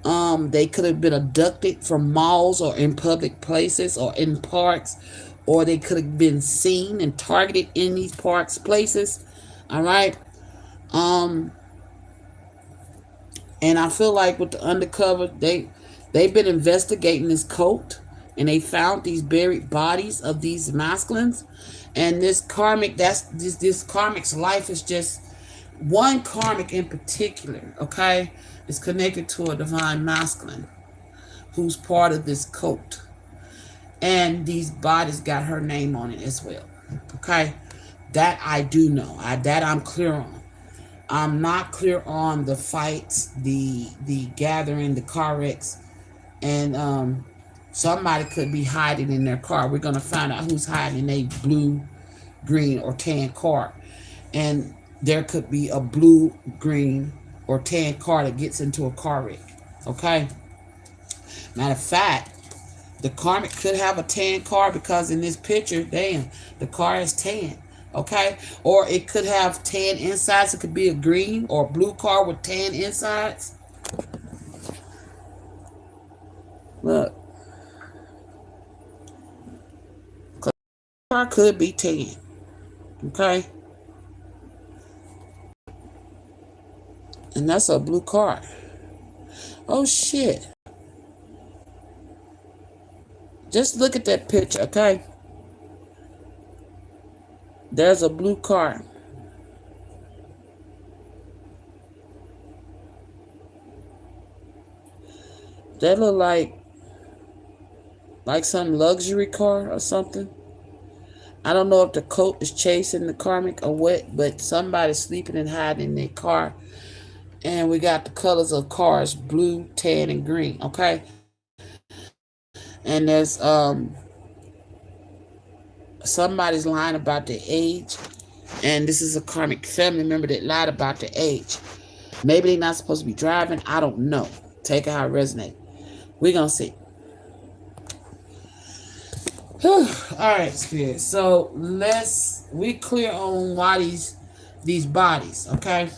They could have been abducted from malls or in public places or in parks, or they could have been seen and targeted in these parks, places. All right. And I feel like with the undercover, they've been investigating this cult, and they found these buried bodies of these masculines. And this karmic, this karmic's life is just one karmic in particular, okay, is connected to a divine masculine who's part of this cult. And these bodies got her name on it as well. Okay? That I do know. That I'm clear on. I'm not clear on the fights, the gathering, the car wrecks, and somebody could be hiding in their car. We're gonna find out who's hiding in a blue, green, or tan car. And there could be a blue, green, or tan car that gets into a car wreck. Okay? Matter of fact, the karmic could have a tan car, because in this picture, damn, the car is tan. Okay? Or it could have tan insides. It could be a green or blue car with tan insides. Look. The car could be tan. Okay? And that's a blue car. Oh, shit. Just look at that picture, okay? There's a blue car. That look like some luxury car or something. I don't know if the cult is chasing the karmic or what, but somebody's sleeping and hiding in their car. And we got the colors of cars, blue, tan, and green, okay? And there's somebody's lying about their age. And this is a karmic family member that lied about the age. Maybe they're not supposed to be driving. I don't know. Take it how it resonates. We're going to see. All right, Spirit. So we clear on why these bodies, okay?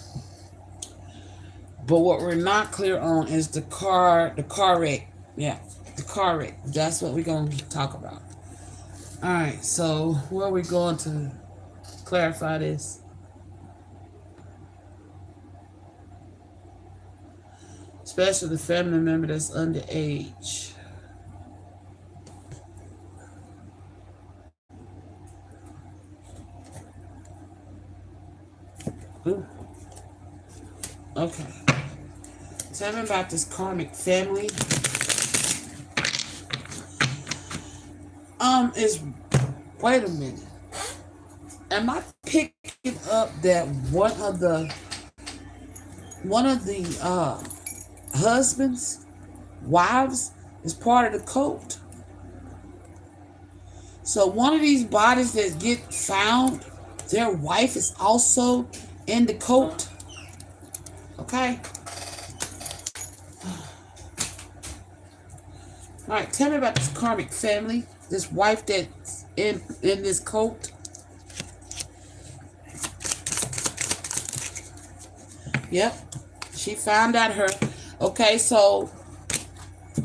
But what we're not clear on is the car wreck. Yeah, the car wreck. That's what we're going to talk about. All right, so where are we going to clarify this? Especially the family member that's underage. Ooh. Okay. Tell me about this karmic family. Is wait a minute. Am I picking up that one of the husbands, wives, is part of the cult? So one of these bodies that get found, their wife is also in the cult. Okay. All right, tell me about this karmic family, this wife that's in this cult. Yep, she found out her. Okay, so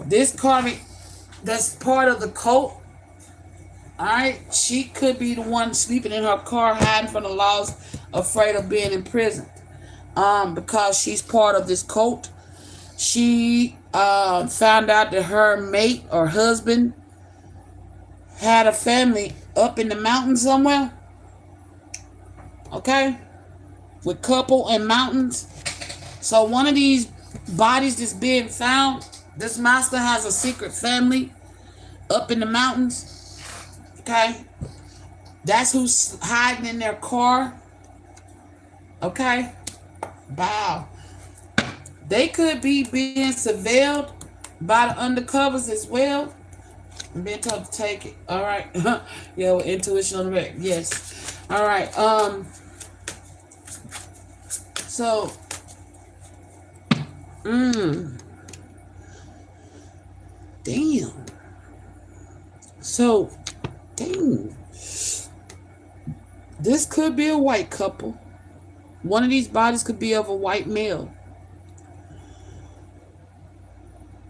this karmic that's part of the cult. All right, she could be the one sleeping in her car, hiding from the laws, afraid of being imprisoned. Because she's part of this cult. She found out that her mate or husband had a family up in the mountains somewhere. Okay? With couple and mountains. So one of these bodies that's being found, this master has a secret family up in the mountains. Okay? That's who's hiding in their car. Okay? Wow. They could be being surveilled by the undercovers as well. I'm being told to take it. All right. Yeah, with intuition on the back. Yes. All right. So. Damn. So, dang. This could be a white couple. One of these bodies could be of a white male.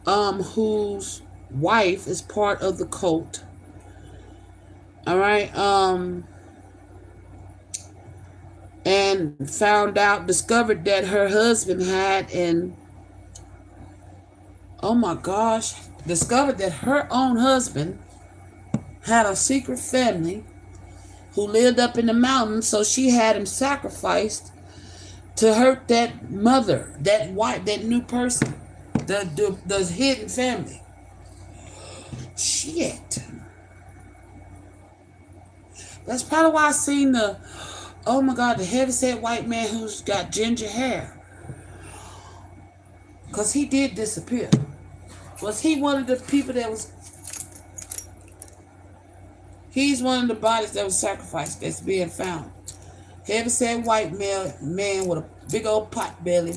Whose wife is part of the cult. All right. And discovered that her husband had discovered that her own husband had a secret family who lived up in the mountains, so she had him sacrificed to hurt that mother, that wife, that new person, the hidden family. Shit. That's probably why I seen the heavyset white man who's got ginger hair. Because he did disappear. Was he one of the people that was... He's one of the bodies that was sacrificed that's being found. Heavyset white man with a big old pot belly.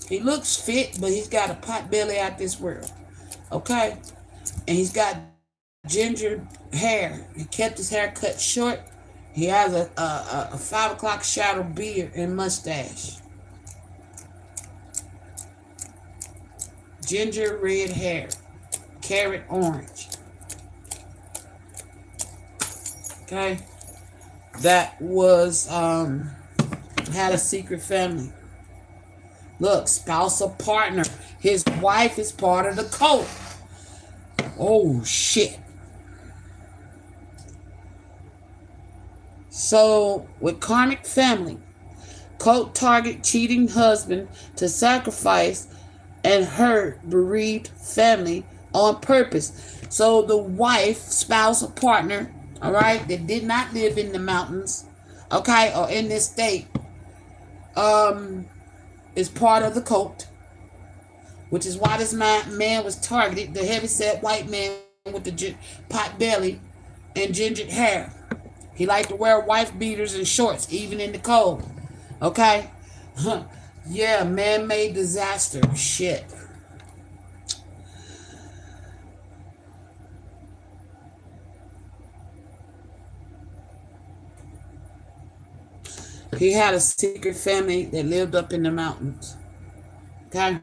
He looks fit, but he's got a pot belly out this world. Okay? And he's got ginger hair. He kept his hair cut short. He has a 5 o'clock shadow beard and mustache. Ginger red hair. Carrot orange. Okay? That was, had a secret family. Look, spousal partner. His wife is part of the cult. Oh, shit. So, with karmic family, cult target cheating husband to sacrifice and hurt bereaved family on purpose. So, the wife, spousal partner, all right, that did not live in the mountains, okay, or in this state, is part of the cult, which is why this man was targeted, the heavyset white man with the pot belly and gingered hair. He liked to wear wife beaters and shorts, even in the cold. Okay? Yeah, man-made disaster. Shit. He had a secret family that lived up in the mountains. Okay?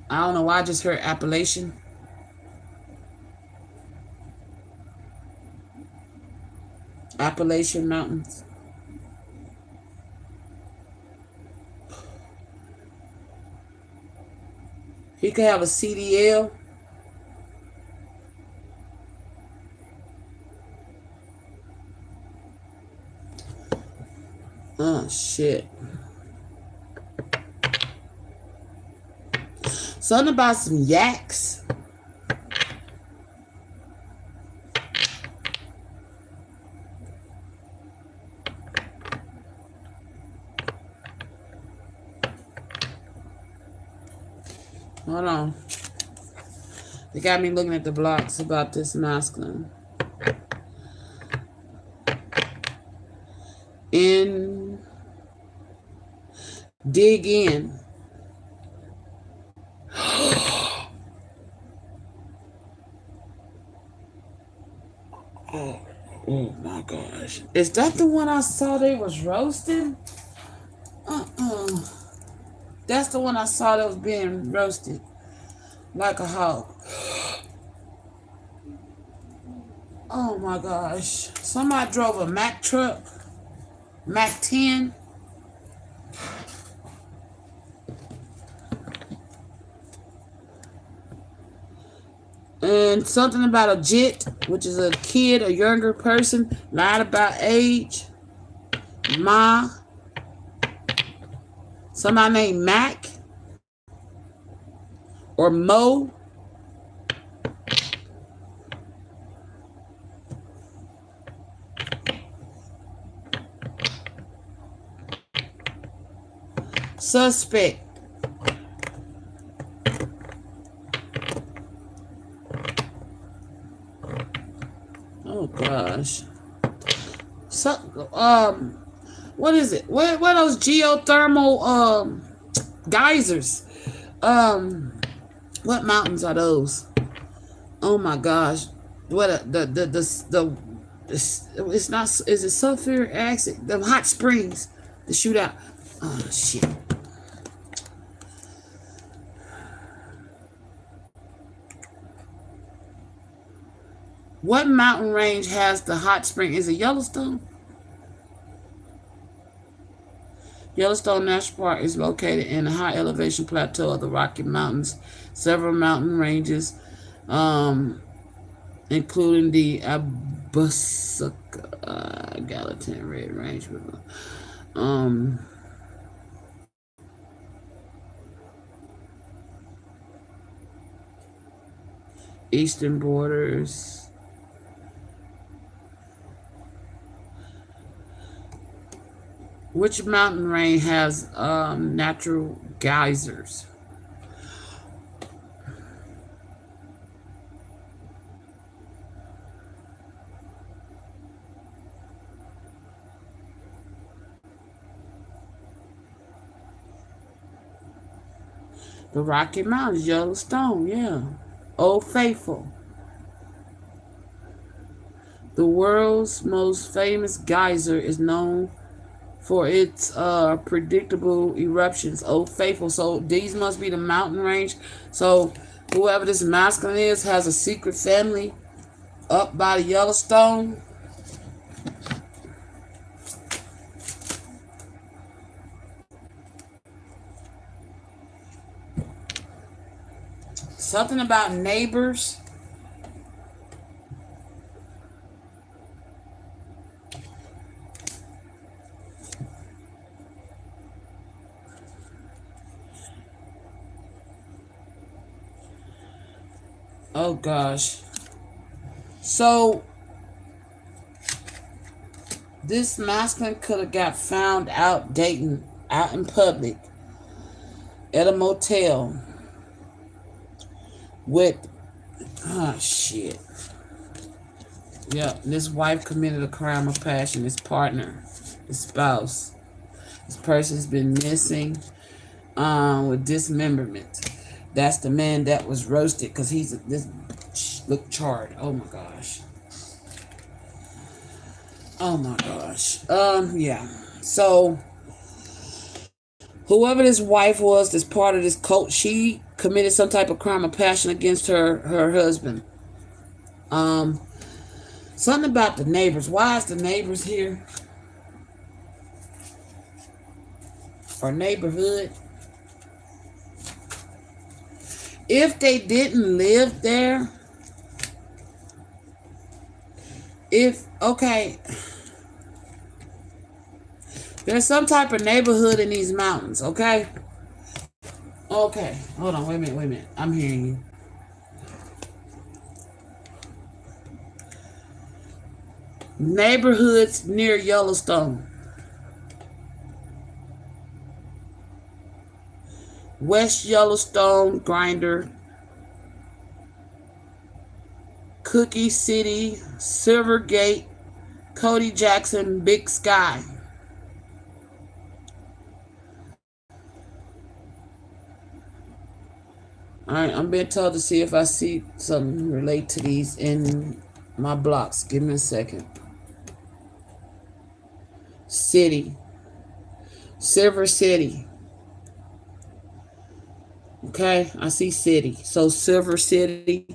I don't know why I just heard Appalachian. Appalachian Mountains. He could have a CDL. Oh, shit. Something about some yaks. Hold on. They got me looking at the blocks about this masculine. Dig in. Oh my gosh. Is that the one I saw they was roasting? That's the one I saw that was being roasted like a hog. Oh my gosh. Somebody drove a Mack truck. Mack 10. And something about a jit, which is a kid, a younger person, lied about age. Ma. Somebody named Mac. Or Mo. Suspect. Oh gosh. So, what is it? What are those geothermal geysers? What mountains are those? Oh my gosh. What it's not, is it sulfuric acid? The hot springs to shoot out. Oh shit. What mountain range has the hot spring? Is it Yellowstone? Yellowstone National Park is located in a high elevation plateau of the Rocky Mountains. Several mountain ranges, including the Abusaka Gallatin Red Range River. Eastern borders. Which mountain range has natural geysers? The Rocky Mountains, Yellowstone, yeah. Old Faithful. The world's most famous geyser is known for its predictable eruptions. Old Faithful. So these must be the mountain range. So whoever this masculine is has a secret family up by the Yellowstone. Something about neighbors. Oh gosh. So this masculine could have got found out dating out in public at a motel with Oh, shit. Yep, this wife committed a crime of passion. His partner, his spouse. This person's been missing with dismemberment. That's the man that was roasted because this look charred. Oh my gosh. Oh my gosh. Yeah. So whoever this wife was that's part of this cult, she committed some type of crime of passion against her husband. Something about the neighbors. Why is the neighbors here? Or neighborhood? If they didn't live there, okay, there's some type of neighborhood in these mountains, okay? Okay, hold on, wait a minute. I'm hearing you. Neighborhoods near Yellowstone. West Yellowstone, Grinder, Cookie City, Silvergate, Cody Jackson, Big Sky. Alright, I'm being told to see if I see something relate to these in my blocks. Give me a second. City. Silver City. Okay, I see city. So Silver City.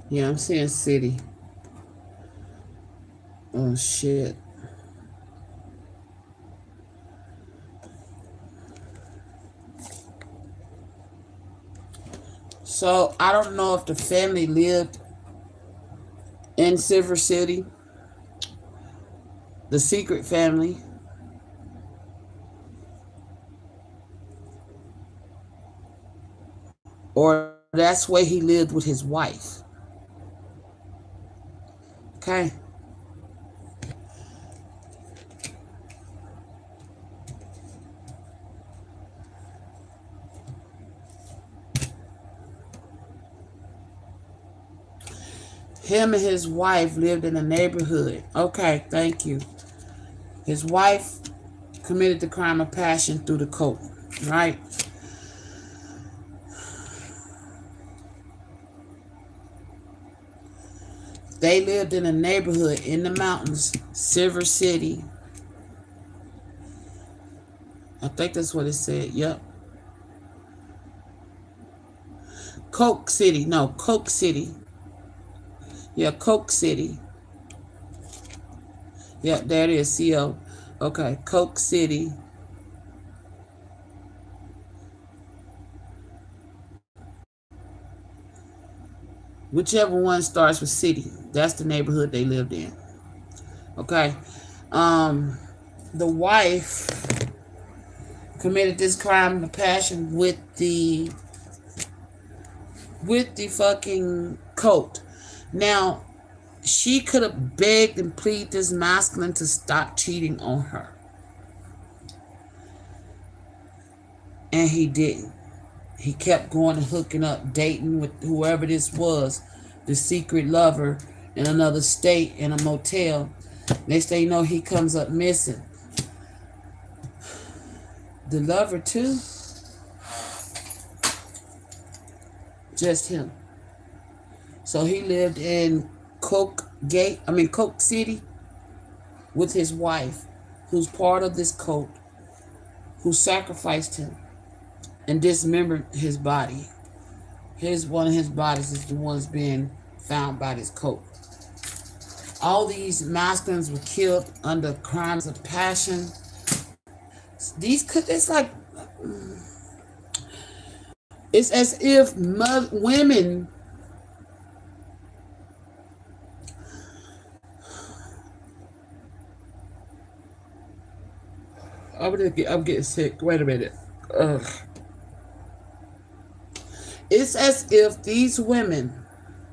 Yeah, I'm seeing city. Oh shit. So I don't know if the family lived in Silver City, the secret family, or that's where he lived with his wife. Okay. Him and his wife lived in a neighborhood. Okay, thank you. His wife committed the crime of passion through the cult, right? They lived in a neighborhood in the mountains, Silver City. I think that's what it said. Yep. Coke City. No, Coke City. Yeah, Coke City. Yep, there it is. CO. Okay, Coke City. Whichever one starts with city, that's the neighborhood they lived in. Okay. The wife committed this crime of passion with the fucking cult. Now, she could have begged and pleaded this masculine to stop cheating on her. And he didn't. He kept going and hooking up, dating with whoever this was, the secret lover in another state in a motel. Next thing you know, he comes up missing. The lover too? Just him. So he lived in Coke City with his wife, who's part of this cult, who sacrificed him and dismembered his body. One of his bodies is the ones being found by this cult. All these masculines were killed under crimes of passion. It's like, it's as if women I'm getting sick. Wait a minute. Ugh. It's as if these women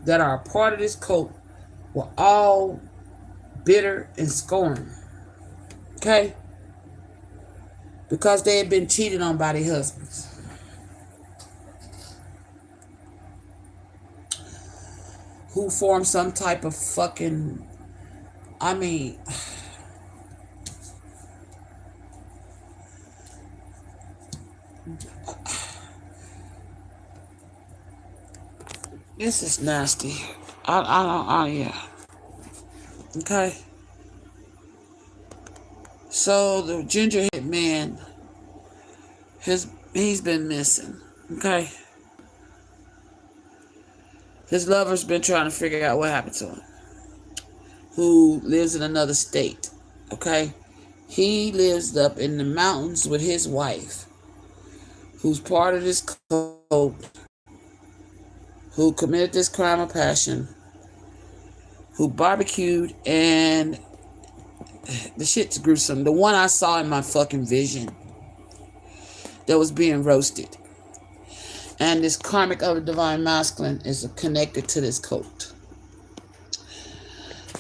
that are a part of this cult were all bitter and scorned. Okay? Because they had been cheated on by their husbands. Who formed some type of fucking, I mean, this is nasty. Yeah. Okay. So the gingerhead man, he's been missing. Okay. His lover's been trying to figure out what happened to him. Who lives in another state. Okay. He lives up in the mountains with his wife, who's part of this cult, who committed this crime of passion, who barbecued, and the shit's gruesome. The one I saw in my fucking vision that was being roasted. And this karmic of the divine masculine is connected to this cult.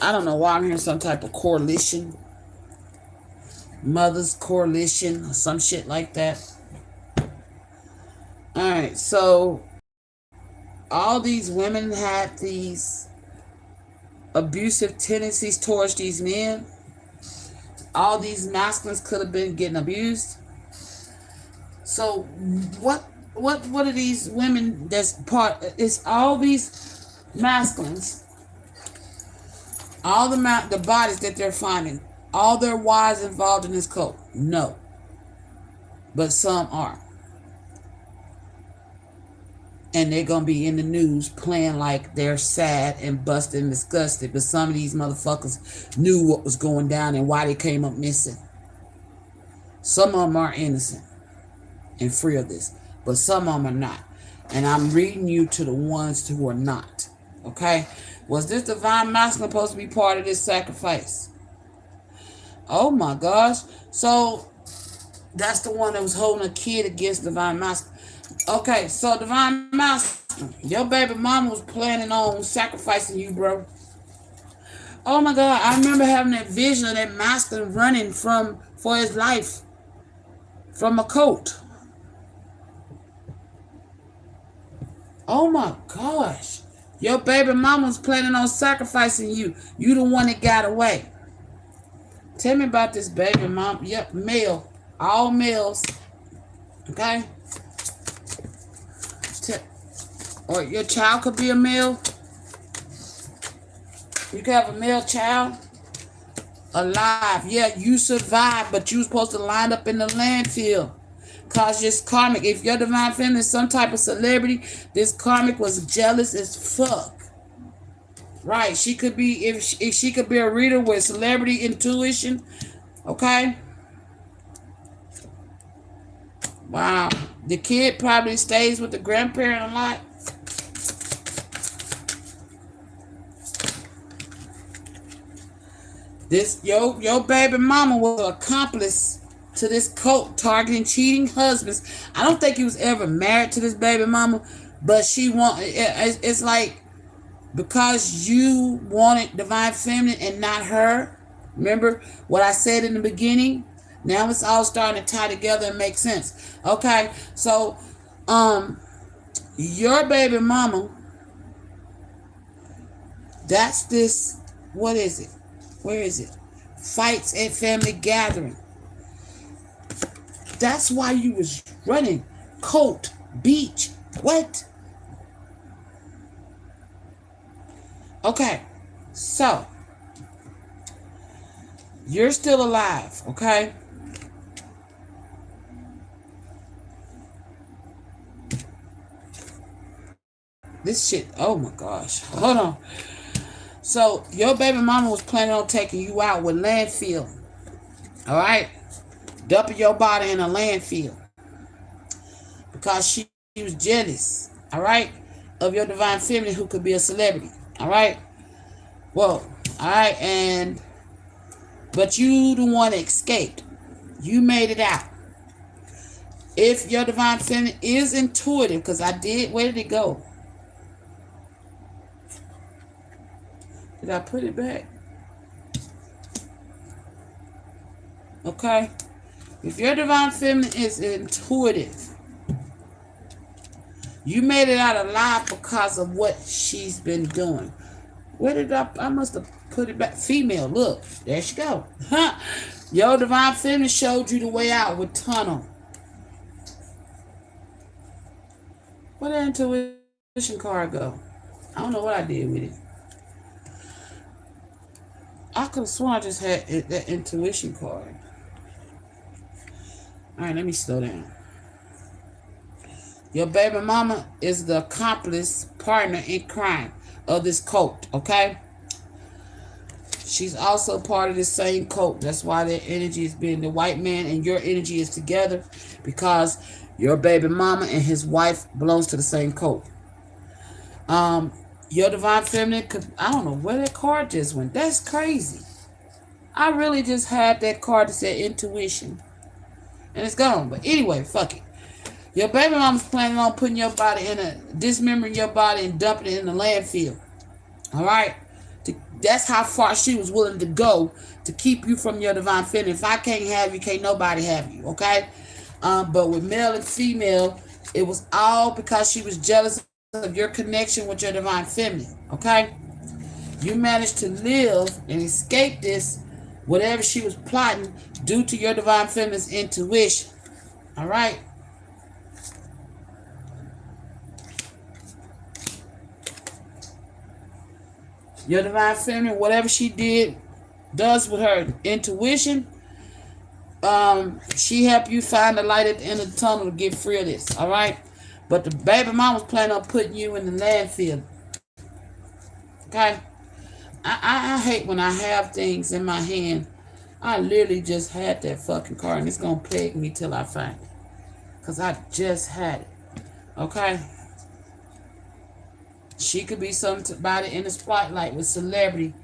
I don't know why I'm hearing some type of coalition. Mothers coalition or some shit like that. Alright, so all these women had these abusive tendencies towards these men. All these masculines could have been getting abused. So what are these women that's part? It's all these masculines, all the bodies that they're finding, all their wives involved in this cult? No, but some are. And they're going to be in the news playing like they're sad and busted and disgusted. But some of these motherfuckers knew what was going down and why they came up missing. Some of them are innocent and free of this. But some of them are not. And I'm reading you to the ones who are not. Okay? Was this divine masculine supposed to be part of this sacrifice? Oh my gosh. So that's the one that was holding a kid against divine masculine. Okay, so divine masculine, your baby mama was planning on sacrificing you, bro. Oh my God, I remember having that vision of that masculine running for his life from a cult. Oh my gosh, your baby mama was planning on sacrificing you. You the one that got away. Tell me about this baby mom. Yep, male, all males. Okay. Or your child could be a male. You could have a male child alive. Yeah, you survived, but you were supposed to line up in the landfill. Cause this karmic, if your divine feminine is some type of celebrity, this karmic was jealous as fuck. Right, she could be, if she could be a reader with celebrity intuition. Okay. Wow. The kid probably stays with the grandparent a lot. This your baby mama was an accomplice to this cult targeting cheating husbands. I don't think he was ever married to this baby mama, but it's like because you wanted divine feminine and not her. Remember what I said in the beginning? Now it's all starting to tie together and make sense. Okay, so your baby mama, that's this, what is it? Where is it? Fights at family gathering. That's why you was running. Coat, beach, what? Okay, so you're still alive, okay? This shit, oh my gosh, hold on. So your baby mama was planning on taking you out with landfill. All right? Dumping your body in a landfill. Because she was jealous. All right? Of your divine feminine who could be a celebrity. All right? Well, all right, but you the one that escaped. You made it out. If your divine feminine is intuitive, because where did it go? Did I put it back? Okay? If your divine feminine is intuitive, you made it out alive because of what she's been doing. Where did I must have put it back. Female, look. There she go. Your divine feminine showed you the way out with tunnel. Where did that intuition card go? I don't know what I did with it. I could have sworn I just had that intuition card. All right, let me slow down. Your baby mama is the accomplice partner in crime of this cult, okay? She's also part of the same cult. That's why their energy is being the white man and your energy is together, because your baby mama and his wife belongs to the same cult. Your divine feminine could, I don't know where that card just went. That's crazy. I really just had that card that said intuition. And it's gone. But anyway, fuck it. Your baby mama's planning on putting your body dismembering your body and dumping it in the landfill. Alright? That's how far she was willing to go to keep you from your divine feminine. If I can't have you, can't nobody have you. Okay? But with male and female, it was all because she was jealous of your connection with your divine feminine. Okay? You managed to live and escape this, whatever she was plotting, due to your divine feminine's intuition. Alright? Your divine feminine, whatever she does with her intuition, she helped you find the light at the end of the tunnel to get free of this. All right? But the baby mom was planning on putting you in the landfill. Okay? I hate when I have things in my hand. I literally just had that fucking card, and it's going to plague me till I find it. Because I just had it. Okay? She could be somebody in the spotlight with celebrity,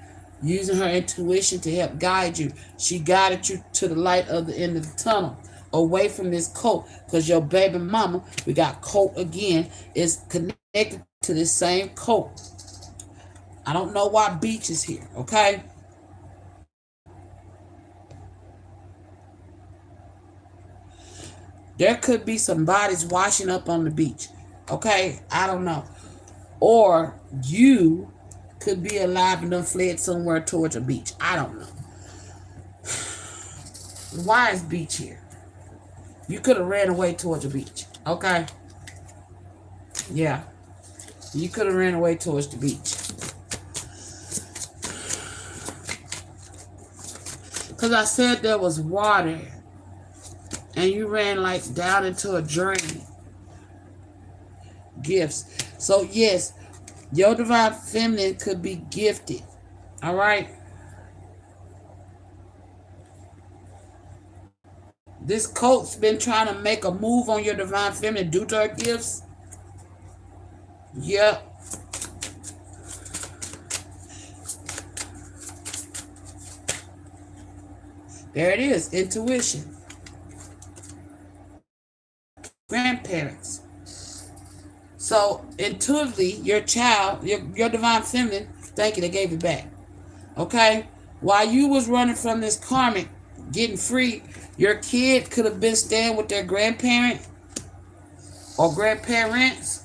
using her intuition to help guide you. She guided you to the light of the end of the tunnel, away from this cult, because your baby mama, we got cult again, is connected to this same cult. I don't know why Beach is here, okay? There could be some bodies washing up on the beach, okay? I don't know. Or you could be alive and done fled somewhere towards a beach. I don't know. Why is Beach here? You could have ran away towards a beach. Okay? Yeah. You could have ran away towards the beach. Because I said there was water. And you ran like down into a drain. Gifts. So yes, your divine feminine could be gifted. All right? This cult's been trying to make a move on your divine feminine due to her gifts. Yep. There it is. Intuition. Grandparents. So intuitively, your child, your divine feminine, thank you, they gave it back. Okay? While you was running from this karmic, getting free, your kid could have been staying with their grandparent or grandparents.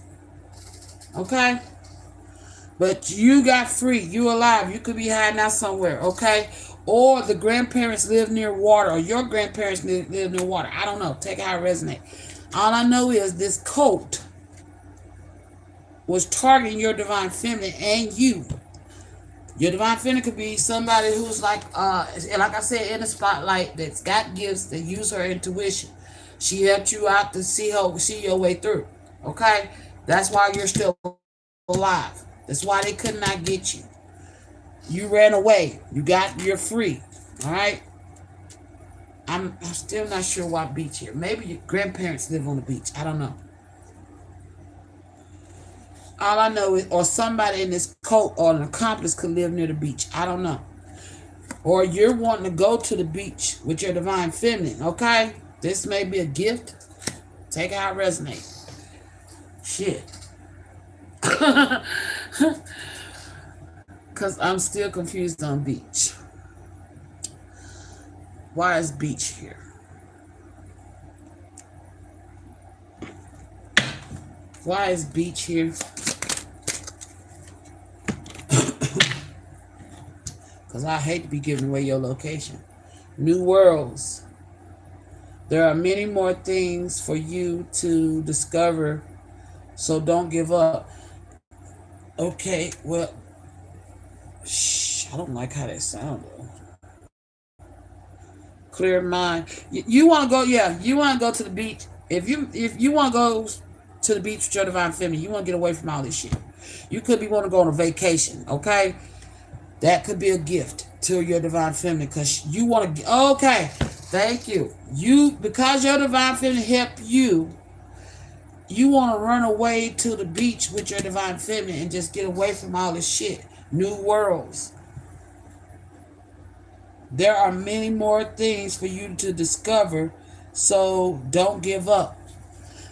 Okay? But you got free. You alive. You could be hiding out somewhere. Okay? Or the grandparents live near water, or your grandparents live near water. I don't know. Take it how it resonates. All I know is this cult was targeting your divine feminine and you. Your divine feminine could be somebody who's like I said, in the spotlight, that's got gifts, that use her intuition. She helped you out to see your way through. Okay? That's why you're still alive. That's why they could not get you. You ran away. You're free. Alright? I'm still not sure why Beach here. Maybe your grandparents live on the beach. I don't know. All I know is, or somebody in this cult or an accomplice could live near the beach. I don't know. Or you're wanting to go to the beach with your divine feminine, okay? This may be a gift. Take it how it resonates. Shit. Because I'm still confused on Beach. Why is beach here? Why is beach here? Because I hate to be giving away your location. New worlds. There are many more things for you to discover, so don't give up. Okay, well, I don't like how that sounds though. Clear mind. You want to go? Yeah, you want to go to the beach. If you want to go to the beach with your divine feminine, you want to get away from all this shit. You could be want to go on a vacation. Okay, that could be a gift to your divine feminine because you want to. Okay, thank you. Because your divine feminine help you. You want to run away to the beach with your divine feminine and just get away from all this shit. New worlds. There are many more things for you to discover, so don't give up.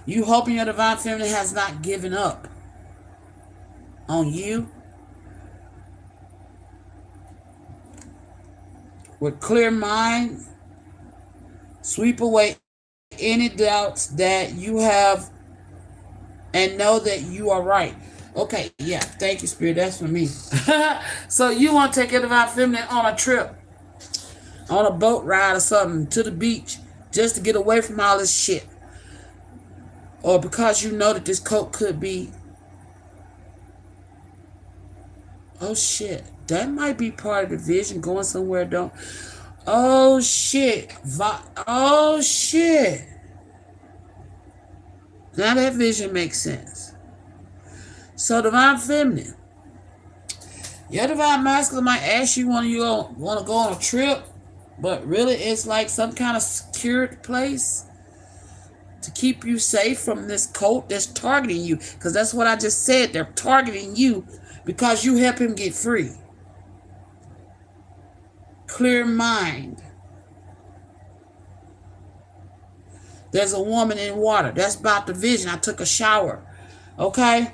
You hoping your divine feminine has not given up on you. With clear mind, sweep away any doubts that you have and know that you are right. Okay, yeah, thank you, Spirit. That's for me. So you want to take your divine feminine on a trip, on a boat ride or something, to the beach, just to get away from all this shit. Or because you know that this coat could be... Oh, shit. That might be part of the vision, going somewhere don't... Oh, shit. Oh, shit. Now that vision makes sense. So, divine feminine. Your divine masculine might ask you when you want to go on a trip, but really it's like some kind of secured place to keep you safe from this cult that's targeting you. Because that's what I just said. They're targeting you because you help him get free. Clear mind. There's a woman in water. That's about the vision. I took a shower. Okay?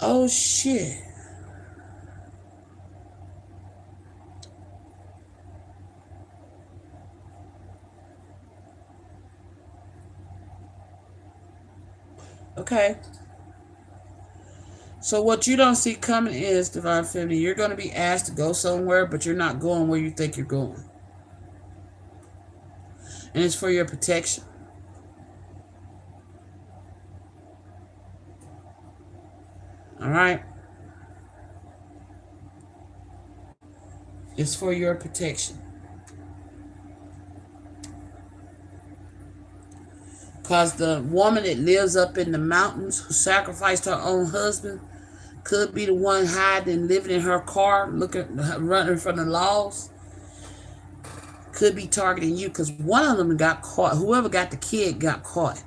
Oh, shit. Okay. So what you don't see coming is, divine feminine, you're going to be asked to go somewhere, but you're not going where you think you're going. And it's for your protection. All right? It's for your protection. Because the woman that lives up in the mountains who sacrificed her own husband could be the one hiding and living in her car, running from the laws. Could be targeting you because one of them got caught. Whoever got the kid got caught.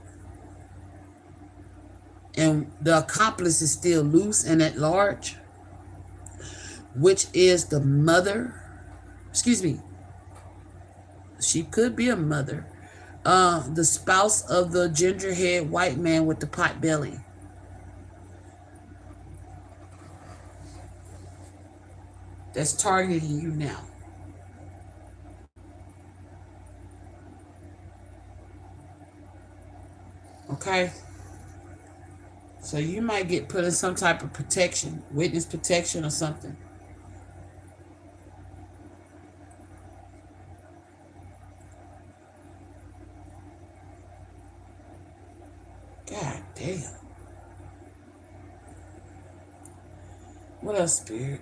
And the accomplice is still loose and at large, which is the mother. Excuse me. She could be a mother. The spouse of the gingerhead white man with the pot belly. That's targeting you now. Okay? So you might get put in some type of protection, witness protection or something. God damn. What else, Spirit?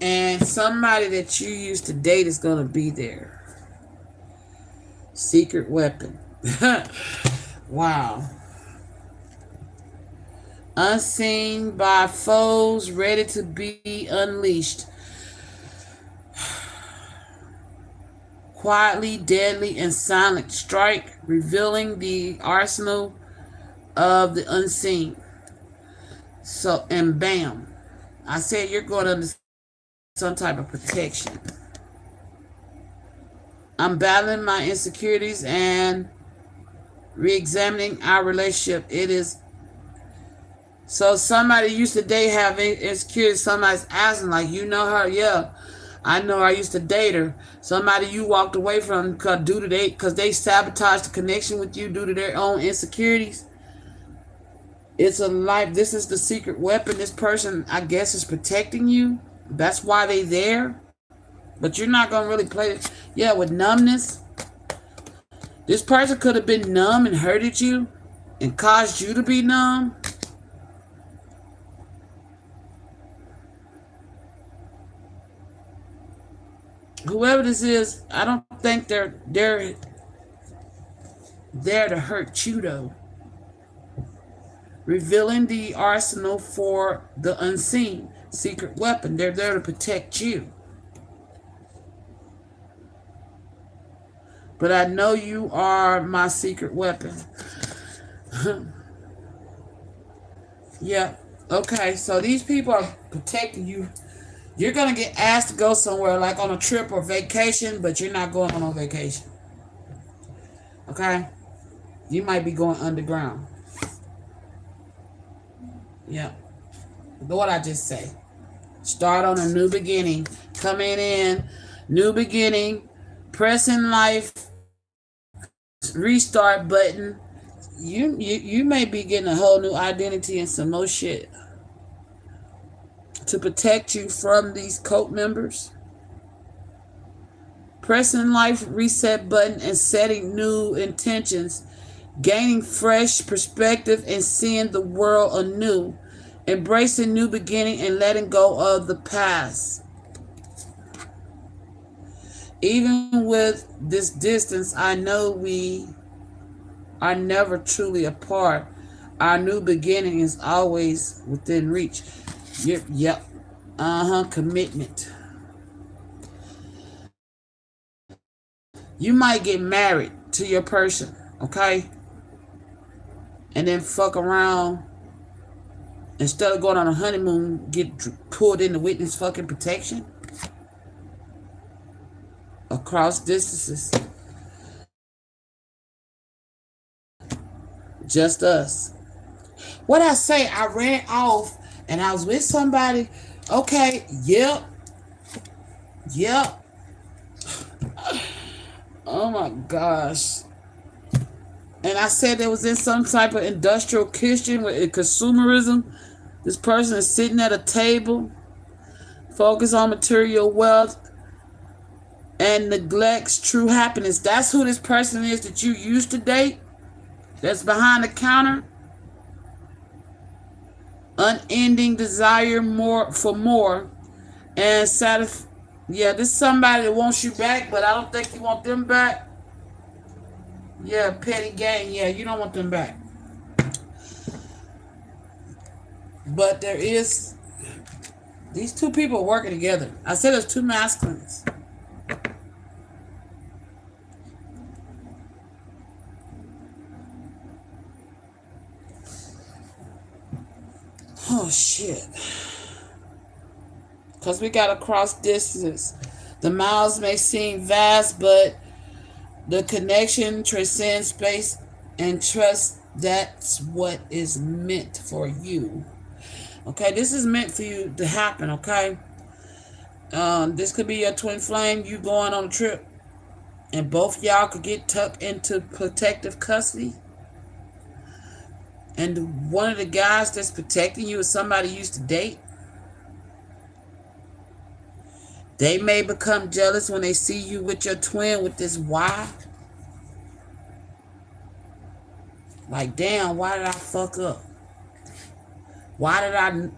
And somebody that you used to date is going to be there. Secret weapon. Wow. Unseen by foes, ready to be unleashed. Quietly, deadly, and silent strike, revealing the arsenal of the unseen. So, and bam. I said you're going under some type of protection. I'm battling my insecurities and re-examining our relationship. It is So somebody used to date have insecurity. Somebody's asking, like, you know her? Yeah, I know her. I used to date her. Somebody you walked away from because they sabotaged the connection with you due to their own insecurities. It's a life. This is the secret weapon. This person, I guess, is protecting you. That's why they there. But you're not gonna really play it. Yeah, with numbness. This person could have been numb and hurted you and caused you to be numb. Whoever this is, I don't think they're there to hurt you though. Revealing the arsenal for the unseen secret weapon. They're there to protect you. But I know you are my secret weapon. Yeah. Okay, so these people are protecting you. You're going to get asked to go somewhere like on a trip or vacation, but you're not going on a vacation. Okay? You might be going underground. Yeah. What I just say. Start on a new beginning. Coming in. New beginning. Pressing life. Restart button. You may be getting a whole new identity and some more shit to protect you from these cult members. Pressing life reset button and setting new intentions, gaining fresh perspective and seeing the world anew, embracing new beginning and letting go of the past. Even with this distance, I know we are never truly apart. Our new beginning is always within reach. Yep. Commitment. You might get married to your person, okay? And then fuck around. Instead of going on a honeymoon, get pulled into witness fucking protection. Across distances. Just us. What I say, I ran off and I was with somebody. Okay, yep. Oh my gosh. And I said there was in some type of industrial kitchen with consumerism. This person is sitting at a table, focused on material wealth, and neglects true happiness. That's who this person is that you used to date. That's behind the counter. Unending desire for more and yeah, this is somebody that wants you back, but I don't think you want them back. Yeah, petty gang. Yeah, you don't want them back. But there is these two people working together. I said there's two masculines. Oh shit. Because we got to cross distance. The miles may seem vast, but the connection transcends space and trust. That's what is meant for you. Okay, this is meant for you to happen, okay? This could be your twin flame, you going on a trip, and both y'all could get tucked into protective custody. And one of the guys that's protecting you is somebody you used to date. They may become jealous when they see you with your twin with this why. Like, damn, why did I fuck up? Why did I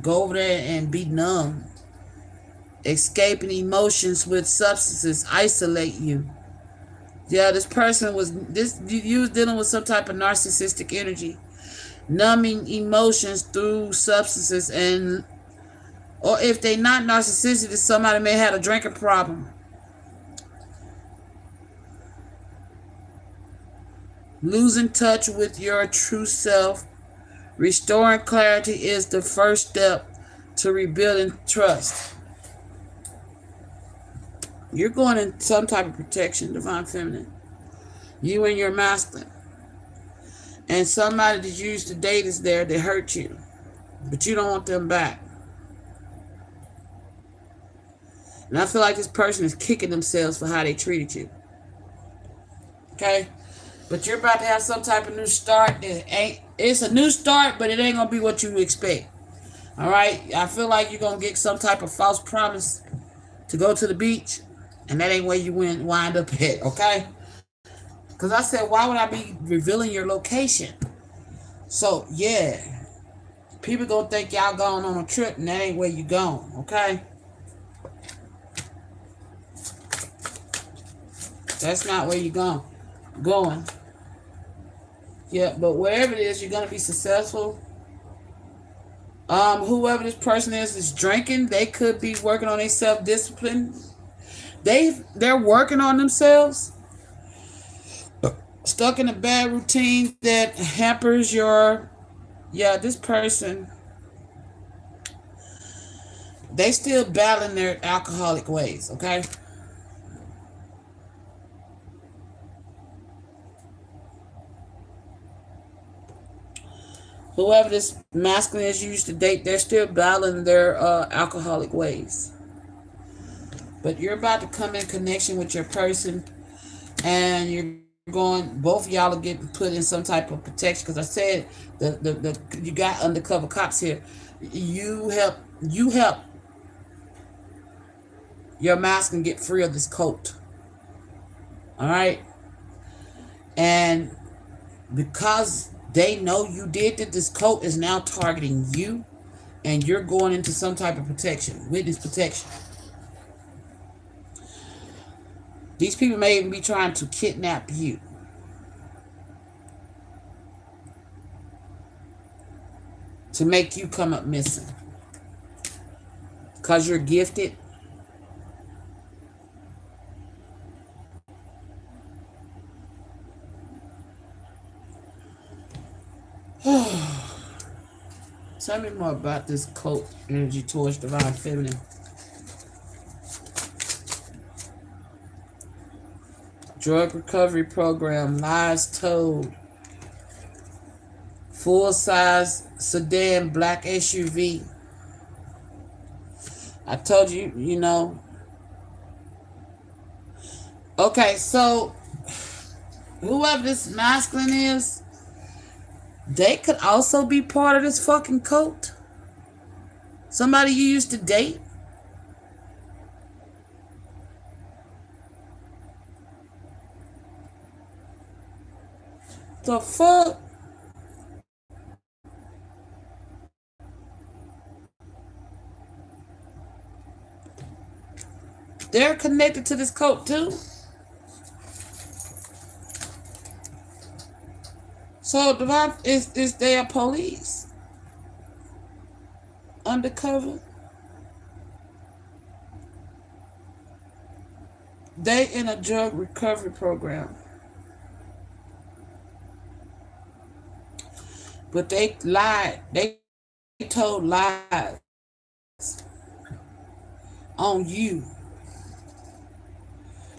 go over there and be numb? Escaping emotions with substances isolate you. Yeah, this person was you was dealing with some type of narcissistic energy. Numbing emotions through substances, and or if they're not narcissistic, somebody may have a drinking problem. Losing touch with your true self. Restoring clarity is the first step to rebuilding trust. You're going in some type of protection, divine feminine. You and your masculine. And somebody that you used to date is there that hurt you. but you don't want them back. And I feel like this person is kicking themselves for how they treated you. Okay? But you're about to have some type of new start. It's a new start, but it ain't gonna be what you expect. Alright? I feel like you're gonna get some type of false promise to go to the beach, and that ain't where you wind up at, okay? Because I said, why would I be revealing your location? So, yeah. People gonna think y'all going on a trip, and that ain't where you going, okay? That's not where you going. Yeah, but wherever it is, you're gonna be successful. Whoever this person is drinking, they could be working on their self-discipline. They're working on themselves. Stuck in a bad routine that hampers your, yeah, this person, they still battling their alcoholic ways, okay? Whoever this masculine is you used to date, they're still battling their alcoholic ways. But you're about to come in connection with your person, and you're going. Both of y'all are getting put in some type of protection. Because I said the you got undercover cops here. You help your masculine get free of this coat. All right, and because they know you did that, this coat is now targeting you, and you're going into some type of protection, witness protection. These people may even be trying to kidnap you. To make you come up missing. Because you're gifted. Tell me more about this cult energy towards divine feminine. Drug recovery program, lies told. Full-size sedan black SUV. I told you, you know. Okay, so whoever this masculine is, they could also be part of this fucking cult. Somebody you used to date. The fuck? They're connected to this cult too. So is there police? Undercover? They in a drug recovery program. But they lied. They told lies on you.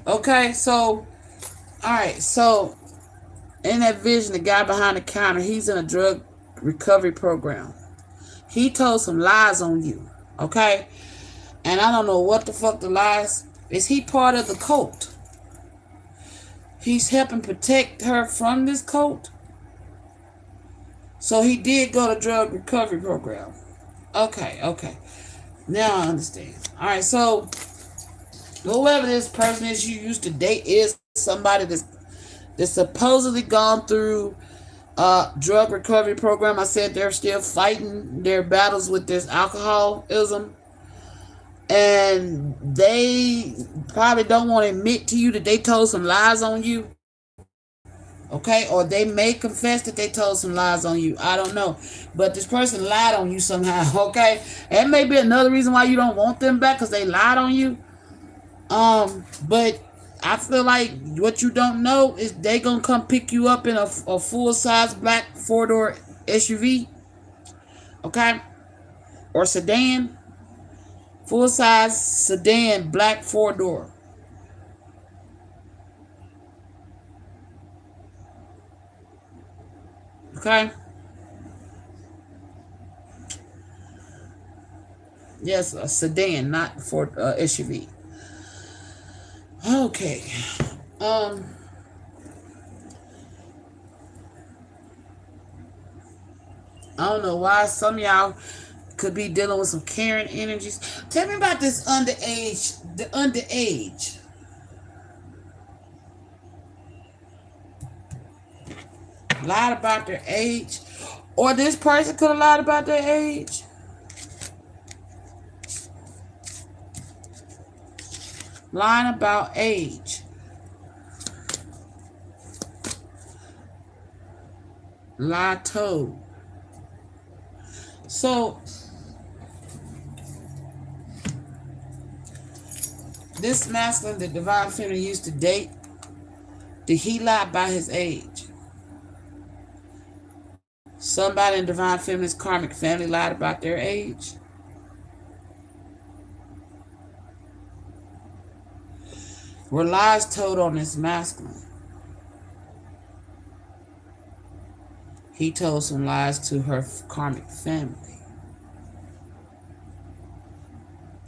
Okay, so alright, so in that vision, the guy behind the counter, he's in a drug recovery program. He told some lies on you. Okay? And I don't know what the fuck the lies. Is he part of the cult? He's helping protect her from this cult? So he did go to drug recovery program. Okay. Now I understand. Alright, so whoever this person is you used to date is somebody that's supposedly gone through drug recovery program. I said they're still fighting their battles with this alcoholism. And they probably don't want to admit to you that they told some lies on you. Okay? Or they may confess that they told some lies on you. I don't know. But this person lied on you somehow. Okay? That may be another reason why you don't want them back, because they lied on you. But I feel like what you don't know is they gonna come pick you up in a full-size black 4-door SUV. Okay? Or sedan. Full-size sedan, black 4-door. Okay? Yes, a sedan, not for SUV. Okay. Um, I don't know why some of y'all could be dealing with some Karen energies. Tell me about this underage. The underage. Lied about their age. Or this person could have lied about their age. Lying about age. Lie told. So this masculine that Divine Feminine used to date, did he lie about his age? Somebody in Divine Feminine's karmic family lied about their age. Were lies told on this masculine? He told some lies to her karmic family.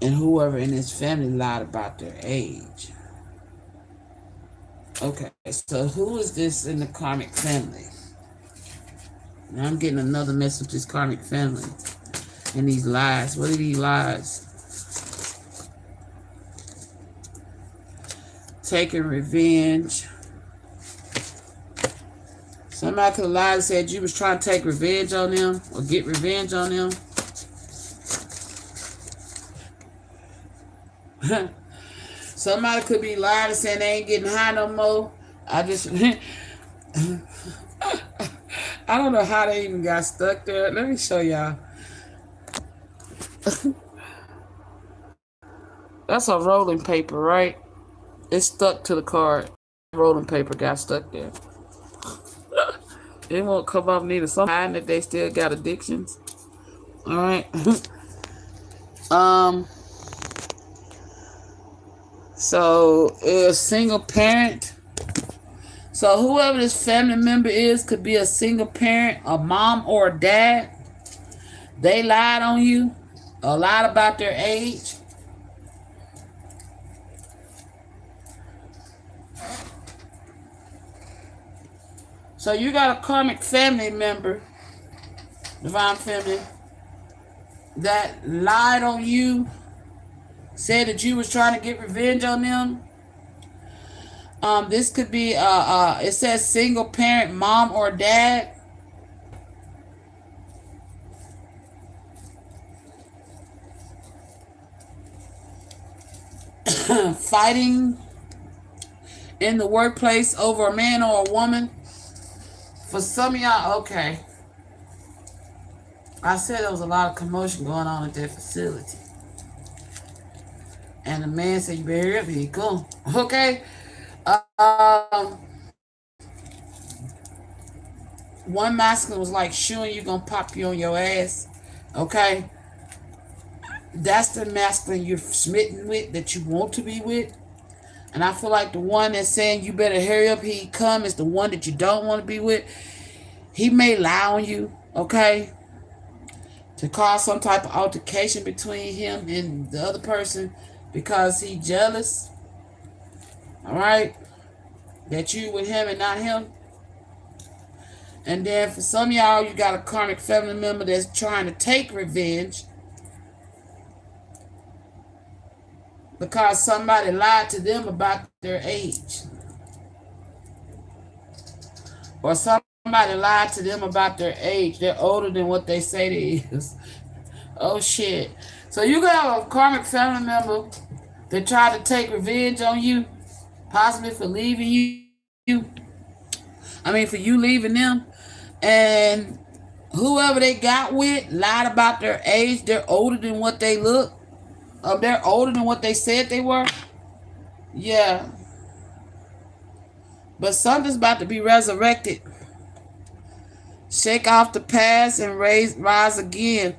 And whoever in his family lied about their age. Okay, so who is this in the karmic family? Now I'm getting another message with this karmic family and these lies. What are these lies? Taking revenge. Somebody could have lied and said you was trying to take revenge on them or get revenge on them. Somebody could be lying and saying they ain't getting high no more. I don't know how they even got stuck there. Let me show y'all. That's a rolling paper, right? It's stuck to the card. Rolling paper got stuck there. It won't come off neither. Some hiding that they still got addictions. All right. So a single parent. So whoever this family member is could be a single parent, a mom or a dad. They lied on you, or lied about their age. So you got a karmic family member, Divine Feminine, that lied on you, said that you was trying to get revenge on them. This could be it says single parent, mom or dad. Fighting in the workplace over a man or a woman. For some of y'all, okay. I said there was a lot of commotion going on at that facility. And the man said, you better hurry up, here you come. Okay. One masculine was like, shooing you gonna pop you on your ass. Okay. That's the masculine you're smitten with, that you want to be with. And I feel like the one that's saying you better hurry up, he come, is the one that you don't want to be with. He may lie on you, okay, to cause some type of altercation between him and the other person because he jealous. All right, that you with him and not him. And then for some of y'all, you got a karmic family member that's trying to take revenge because somebody lied to them about their age. Or somebody lied to them about their age. They're older than what they say they is. Oh, shit. So you got a karmic family member that tried to take revenge on you, possibly for leaving you. For you leaving them. And whoever they got with lied about their age. They're older than what they look. They're older than what they said they were. Yeah. But something's about to be resurrected. Shake off the past and rise again.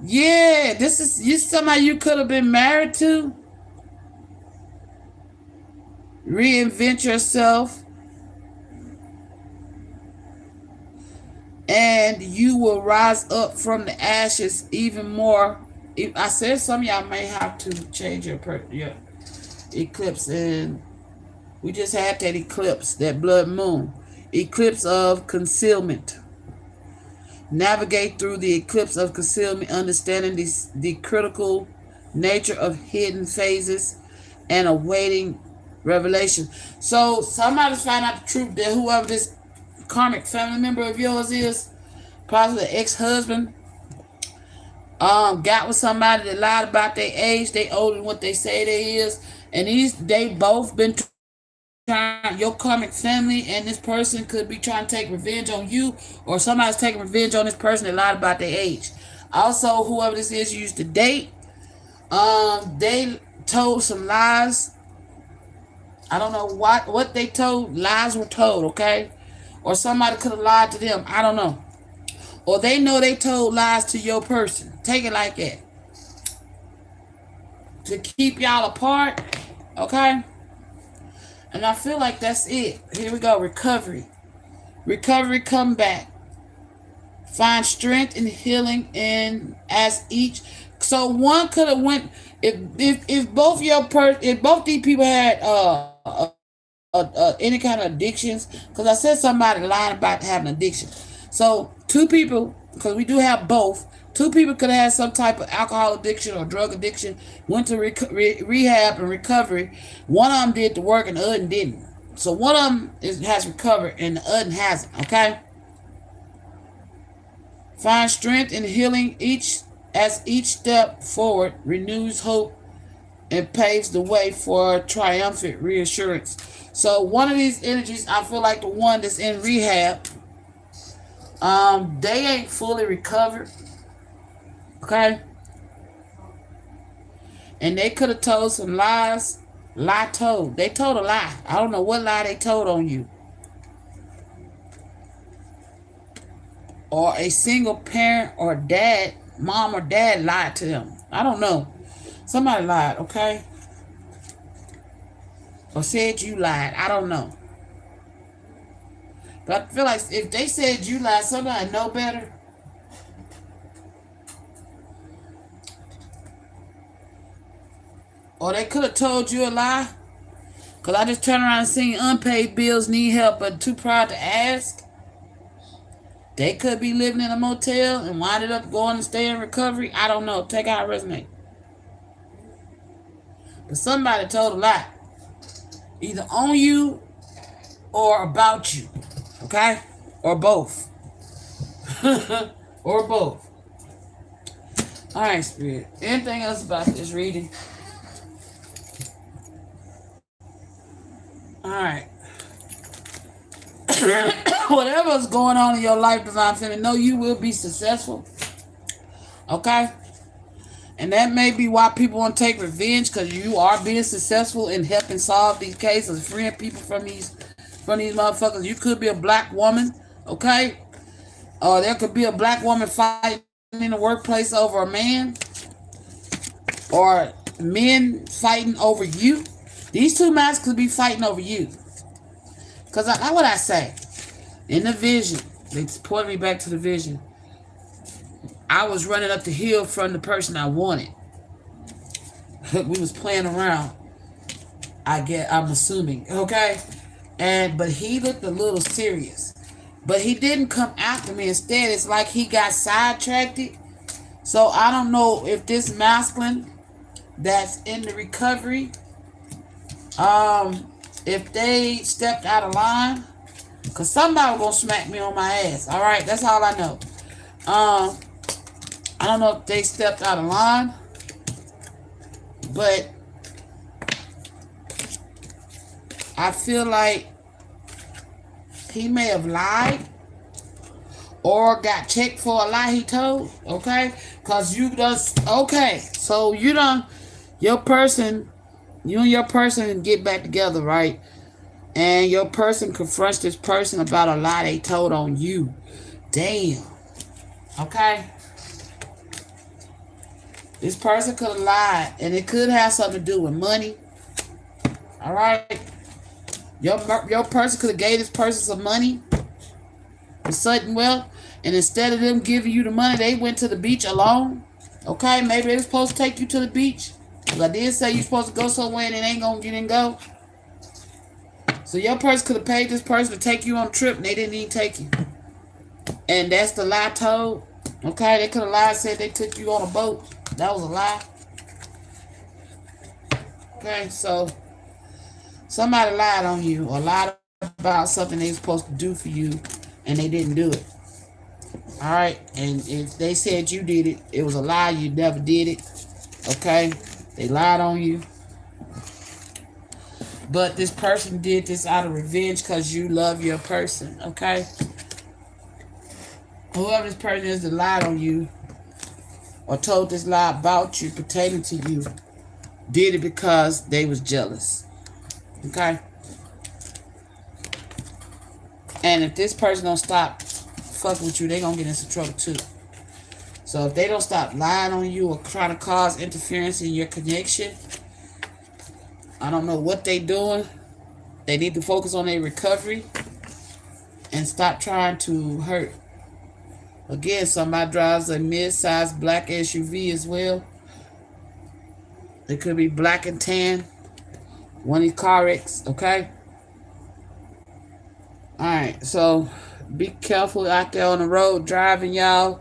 Yeah, this is somebody you could have been married to. Reinvent yourself. And you will rise up from the ashes even more I said some of y'all may have to change your eclipse, and we just had that eclipse, that blood moon. Eclipse of concealment. Navigate through the eclipse of concealment, understanding the critical nature of hidden phases and awaiting revelation. So somebody's find out the truth that whoever this karmic family member of yours is, probably the ex-husband, got with somebody that lied about their age, they older than what they say they is, and they both been trying, your karmic family and this person could be trying to take revenge on you, or somebody's taking revenge on this person that lied about their age. Also, whoever this is you used to date, they told some lies. I don't know what they told. Lies were told, okay? Or somebody could have lied to them. I don't know. Or they know they told lies to your person. Take it like that. To keep y'all apart, okay? And I feel like that's it. Here we go. Recovery. Recovery, come back. Find strength and healing in as each. So one could have went if both if both these people had any kind of addictions, because I said somebody lying about having addiction. So two people, because we do have both, two people could have had some type of alcohol addiction or drug addiction, went to rehab and recovery. One of them did the work and the other didn't. So one of them has recovered and the other hasn't, okay? Find strength in healing each step forward renews hope and paves the way for triumphant reassurance. So one of these energies, I feel like the one that's in rehab, they ain't fully recovered. Okay? And they could have told some lies. They told a lie. I don't know what lie they told on you. Or a single parent or dad, mom or dad lied to them. I don't know. Somebody lied, okay? Or said you lied. I don't know. But I feel like if they said you lied, somebody know better. Or they could have told you a lie. Because I just turned around and seen unpaid bills need help but too proud to ask. They could be living in a motel and winded up going to stay in recovery. I don't know. Take out a resume. But somebody told a lie. Either on you or about you. Okay? Or both. Or both. Alright, Spirit. Anything else about this reading? Alright. Whatever's going on in your life, Divine Feminine, know you will be successful. Okay? And that may be why people want to take revenge, because you are being successful in helping solve these cases, freeing people from these motherfuckers. You could be a black woman, okay? Or there could be a black woman fighting in the workplace over a man. Or men fighting over you. These two masters could be fighting over you. Because that's what I say. In the vision, they pointed me back to the vision. I was running up the hill from the person I wanted. We was playing around. I'm assuming, okay? But he looked a little serious. But he didn't come after me. Instead, it's like he got sidetracked. So I don't know if this masculine that's in the recovery, if they stepped out of line, because somebody was going to smack me on my ass. All right, that's all I know. I don't know if they stepped out of line, but I feel like he may have lied or got checked for a lie he told, okay? Because you just, okay, so you and your person get back together, right? And your person confronts this person about a lie they told on you. Damn. Okay? This person could have lied, and it could have something to do with money. All right? Your person could have gave this person some money for sudden wealth, and instead of them giving you the money, they went to the beach alone. Okay, maybe they're supposed to take you to the beach. But I did say you're supposed to go somewhere and it ain't gonna get and go. So your person could have paid this person to take you on a trip and they didn't even take you. And that's the lie told. Okay, they could have lied, said they took you on a boat. That was a lie. Okay, so somebody lied on you or lied about something they were supposed to do for you and they didn't do it. All right, and if they said you did it, it was a lie. You never did it. Okay, they lied on you. But this person did this out of revenge because you love your person. Okay, whoever this person is that lied on you or told this lie about you pertaining to you did it because they was jealous. Okay, and if this person don't stop fucking with you, they gonna get into trouble too. So if they don't stop lying on you or try to cause interference in your connection, I don't know what they doing. They need to focus on their recovery and stop trying to hurt. Again, somebody drives a mid-sized black SUV as well. It could be black and tan. One of these car wrecks, okay? Alright, so be careful out there on the road driving, y'all.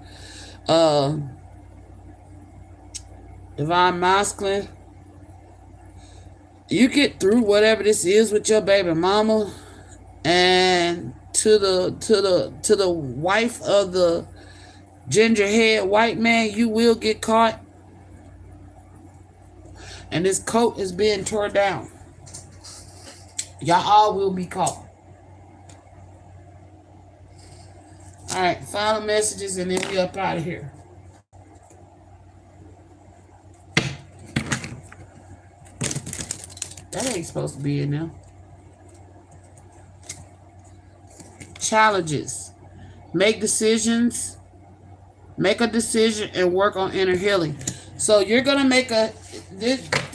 Divine Masculine, you get through whatever this is with your baby mama, and to the wife of the ginger-haired white man, you will get caught. And this coat is being torn down. Y'all all will be caught. Alright, final messages and then we up out of here. That ain't supposed to be in there. Challenges. Make decisions. Make a decision and work on inner healing. So you're going to make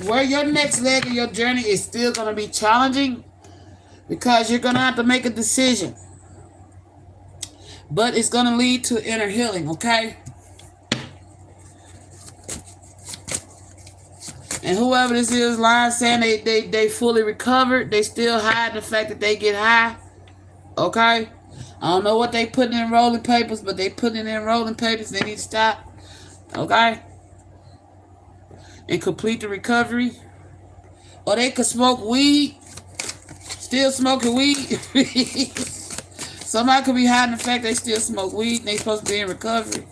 where your next leg of your journey is still going to be challenging because you're going to have to make a decision. But it's going to lead to inner healing, okay? And whoever this is lying, saying they fully recovered, they still hide the fact that they get high. Okay? I don't know what they putting in rolling papers, but they putting it in rolling papers. They need to stop. Okay? And complete the recovery. Or they could smoke weed. Still smoking weed. Somebody could be hiding the fact they still smoke weed and they supposed to be in recovery.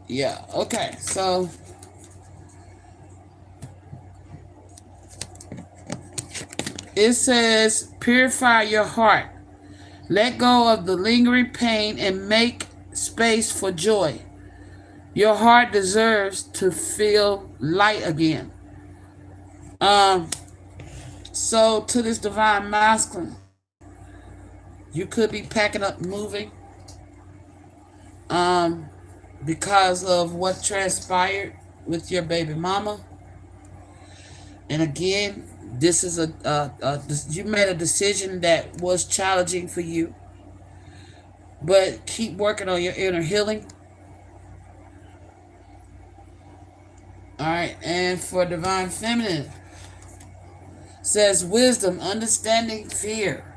Yeah, okay. So it says, purify your heart. Let go of the lingering pain and make space for joy. Your heart deserves to feel light again. So to this divine masculine, you could be packing up, moving, because of what transpired with your baby mama. And again, this is you made a decision that was challenging for you, but keep working on your inner healing. All right, and for divine feminine, says wisdom, understanding, fear.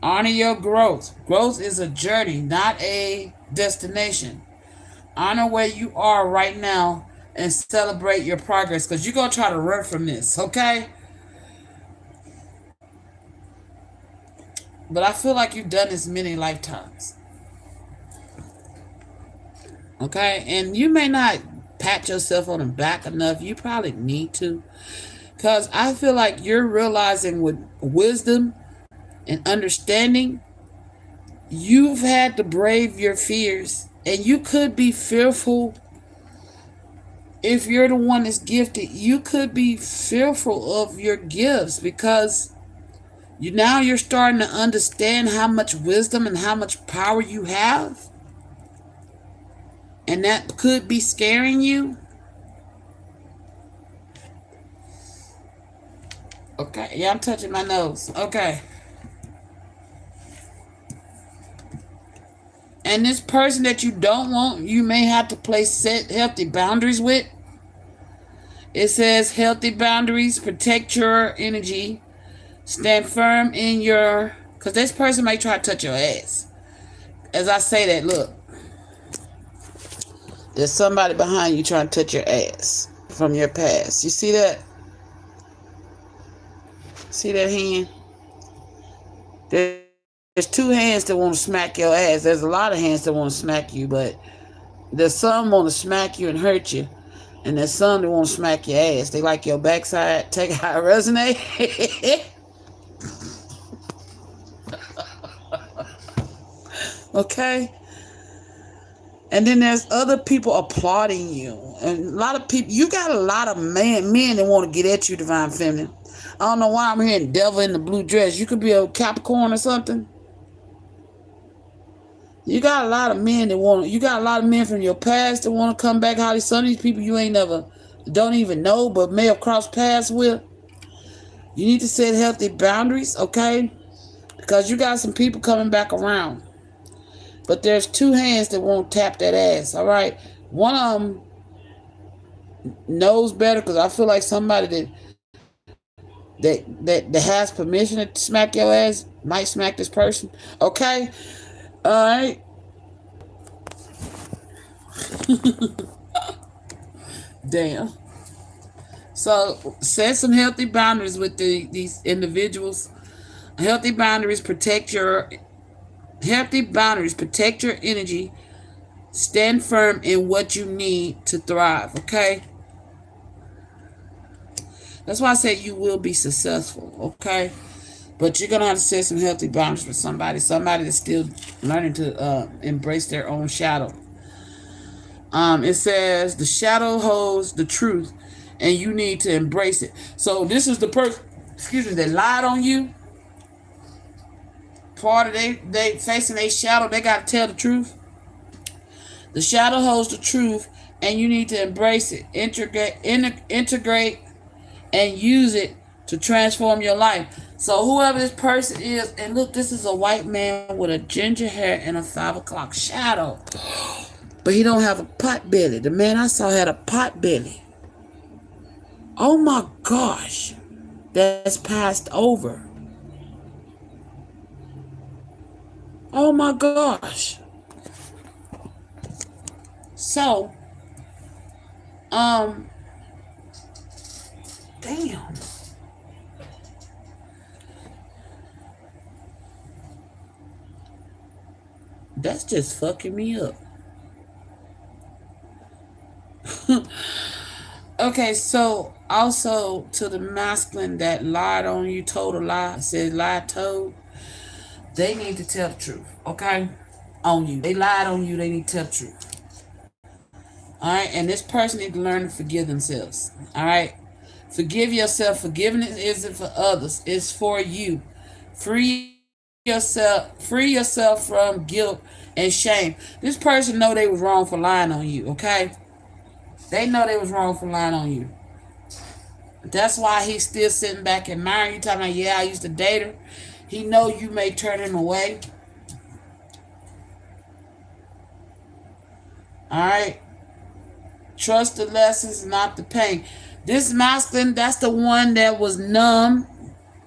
Honor your growth. Growth is a journey, not a destination. Honor where you are right now and celebrate your progress, because you're going to try to run from this, okay? But I feel like you've done this many lifetimes. Okay? And you may not pat yourself on the back enough. You probably need to. Because I feel like you're realizing with wisdom and understanding, you've had to brave your fears. And you could be fearful. If you're the one that's gifted, you could be fearful of your gifts because you're starting to understand how much wisdom and how much power you have. And that could be scaring you. Okay, yeah, I'm touching my nose. Okay. And this person that you don't want, you may have to place set healthy boundaries with. It says healthy boundaries, protect your energy, stand firm in your, because this person may try to touch your ass. As I say that, look, there's somebody behind you trying to touch your ass from your past. You see that? See that hand? There's two hands that want to smack your ass. There's a lot of hands that want to smack you, but there's some want to smack you and hurt you. And there's some that want to smack your ass. They like your backside. Take how it resonate. Okay? And then there's other people applauding you. And a lot of people, you got a lot of men that want to get at you, Divine Feminine. I don't know why I'm hearing devil in the blue dress. You could be a Capricorn or something. You got a lot of men that want. You got a lot of men from your past that want to come back. Holly, some of these people you ain't never, don't even know, but may have crossed paths with. You need to set healthy boundaries, okay? Because you got some people coming back around. But there's two hands that won't tap that ass, all right? One of them knows better, because I feel like somebody that has permission to smack your ass might smack this person, okay? All right. Damn. So set some healthy boundaries with these individuals. Healthy boundaries protect your energy. Stand firm in what you need to thrive, okay? That's why I said you will be successful, okay? But you're going to have to set some healthy boundaries with somebody that's still learning to embrace their own shadow. It says the shadow holds the truth and you need to embrace it. So this is the person, that lied on you. Part of they facing their shadow, they got to tell the truth. The shadow holds the truth and you need to embrace it. Integrate and use it to transform your life. So whoever this person is, and look, this is a white man with a ginger hair and a 5 o'clock shadow. But he don't have a pot belly. The man I saw had a pot belly. Oh my gosh. That's passed over. Oh my gosh. So, damn. That's just fucking me up. Okay, so also to the masculine that lied on you, told a lie, said lie told, they need to tell the truth, okay? On you. They lied on you, they need to tell the truth. Alright, and this person needs to learn to forgive themselves. Alright? Forgive yourself. Forgiveness isn't for others, it's for you. Free yourself from guilt and shame. This person know they was wrong for lying on you, okay? They know they was wrong for lying on you. That's why he's still sitting back admiring you, talking about, yeah, I used to date her. He know you may turn him away. Alright? Trust the lessons, not the pain. This masculine, that's the one that was numb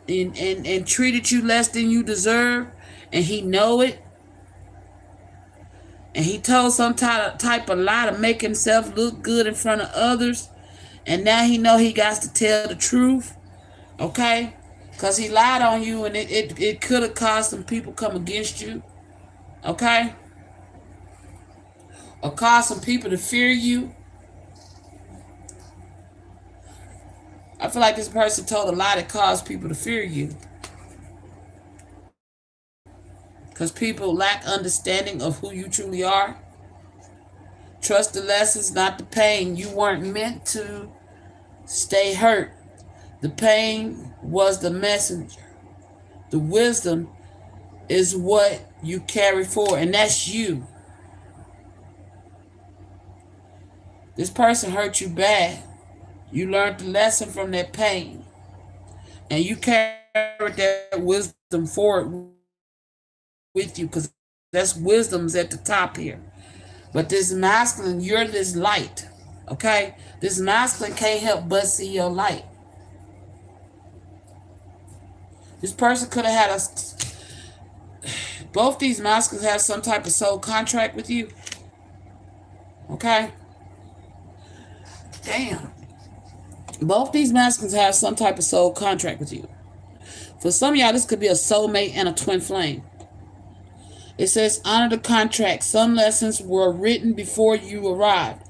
and treated you less than you deserve. And he know it. And he told some type of lie to make himself look good in front of others. And now he know he got to tell the truth. Okay? Because he lied on you and it could have caused some people come against you. Okay? Or caused some people to fear you. I feel like this person told a lie that caused people to fear you. Because people lack understanding of who you truly are. Trust the lessons, not the pain. You weren't meant to stay hurt. The pain was the messenger. The wisdom is what you carry forward, and that's you. This person hurt you bad. You learned the lesson from that pain. And you carried that wisdom forward with you because That's wisdom's at the top here. But this masculine, you're this light. Okay? This masculine can't help but see your light. This person could have had both these masculines have some type of soul contract with you. Okay? Damn. Both these masculines have some type of soul contract with you. For some of y'all, this could be a soulmate and a twin flame. It says, honor the contract. Some lessons were written before you arrived.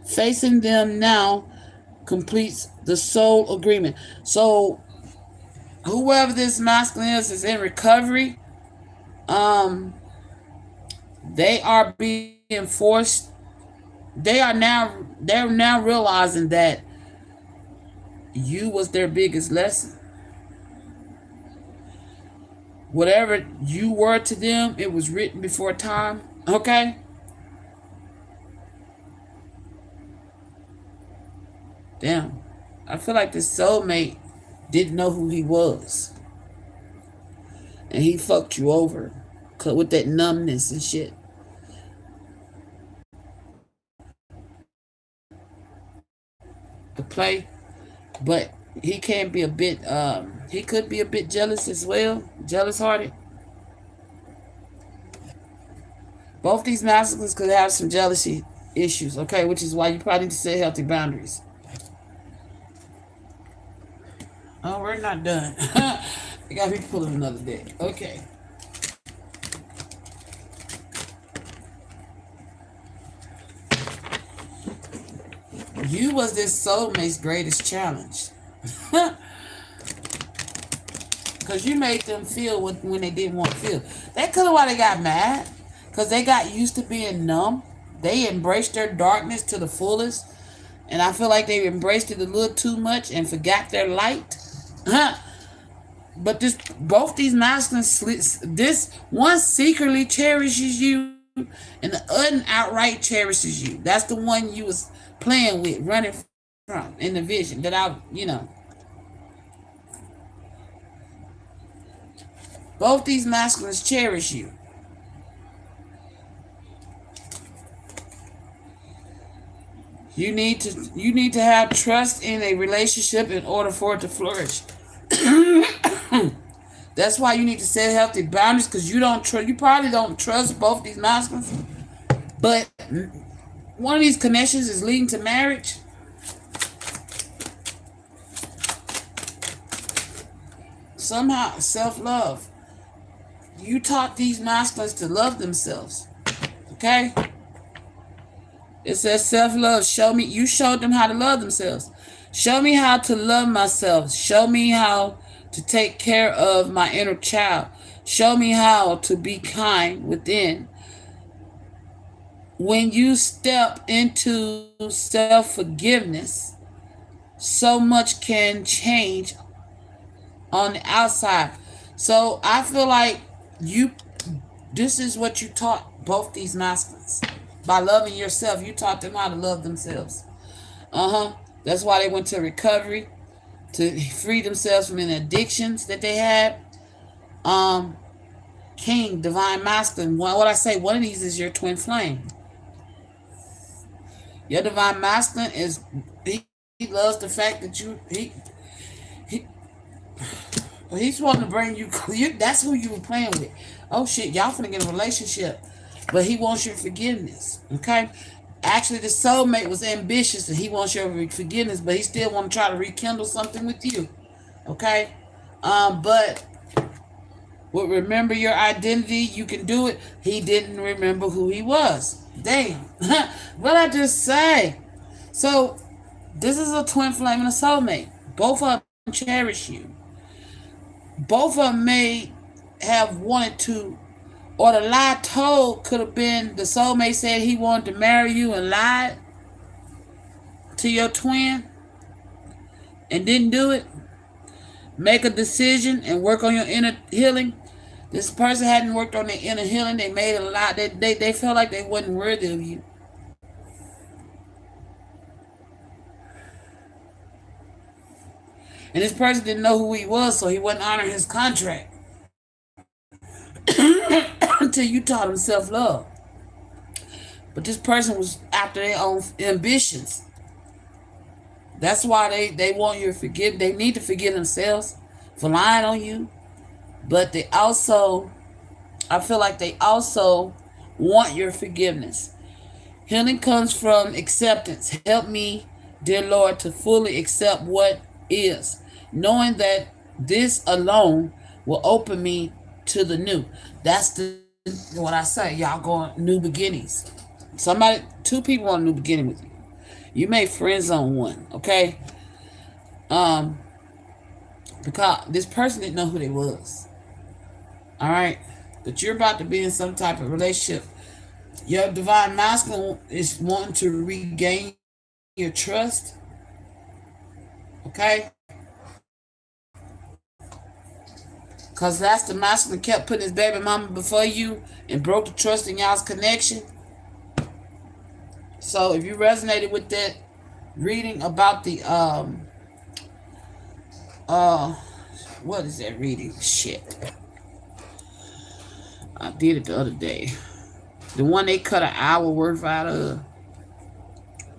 Facing them now completes the soul agreement. So, whoever this masculine is in recovery. They are being forced. They're now realizing that you was their biggest lesson. Whatever you were to them, it was written before time. Okay? Damn. I feel like this soulmate didn't know who he was. And he fucked you over with that numbness and shit. To play. But he can be a bit, he could be a bit jealous as well. Jealous hearted. Both these masculines could have some jealousy issues, okay? Which is why you probably need to set healthy boundaries. Oh, we're not done. I got me pulling another deck. Okay. You was this soulmate's greatest challenge. Because you made them feel when they didn't want to feel. That could have why they got mad. Because they got used to being numb. They embraced their darkness to the fullest. And I feel like they embraced it a little too much and forgot their light. But both these masculines, this one secretly cherishes you and the other outright cherishes you. That's the one you was playing with, running from in the vision that both these masculines cherish you. You need to have trust in a relationship in order for it to flourish. That's why you need to set healthy boundaries, because you probably don't trust both these masculines. But one of these connections is leading to marriage. Somehow, self-love. You taught these masculines to love themselves. Okay? It says self-love. You showed them how to love themselves. Show me how to love myself. Show me how to take care of my inner child. Show me how to be kind within. When you step into self-forgiveness, so much can change on the outside. So I feel like this is what you taught both these masculines. By loving yourself, you taught them how to love themselves. That's why they went to recovery, to free themselves from any addictions that they had. King, divine masculine. What I say, one of these is your twin flame. Your divine masculine he loves the fact that he's wanting to bring you. That's who you were playing with. Oh shit, y'all finna get a relationship, but he wants your forgiveness. Okay. Actually, the soulmate was ambitious and he wants your forgiveness, but he still want to try to rekindle something with you. Okay? But remember your identity, you can do it. He didn't remember who he was. Damn. What I just say? So, this is a twin flame and a soulmate. Both of them cherish you. Both of them may have wanted to, or the lie told could have been the soulmate said he wanted to marry you and lied to your twin and didn't do it. Make a decision and work on your inner healing. This person hadn't worked on their inner healing. They made a lie. They felt like they wasn't worthy of you. And this person didn't know who he was, so he wasn't honoring his contract. until you taught them self-love. But this person was after their own ambitions. That's why they want you to forgive. They need to forgive themselves for lying on you. But they also, I feel like they also want your forgiveness. Healing comes from acceptance. Help me, dear Lord, to fully accept what is, knowing that this alone will open me to the new. That's what I say. Y'all going new beginnings. Somebody, two people want a new beginning with you. You made friends on one, okay? Because this person didn't know who they was. All right? But you're about to be in some type of relationship. Your divine masculine is wanting to regain your trust. Okay? Because that's the masculine kept putting his baby mama before you and broke the trust in y'all's connection. So if you resonated with that reading about the what is that reading? Shit. I did it the other day. The one they cut an hour worth out of.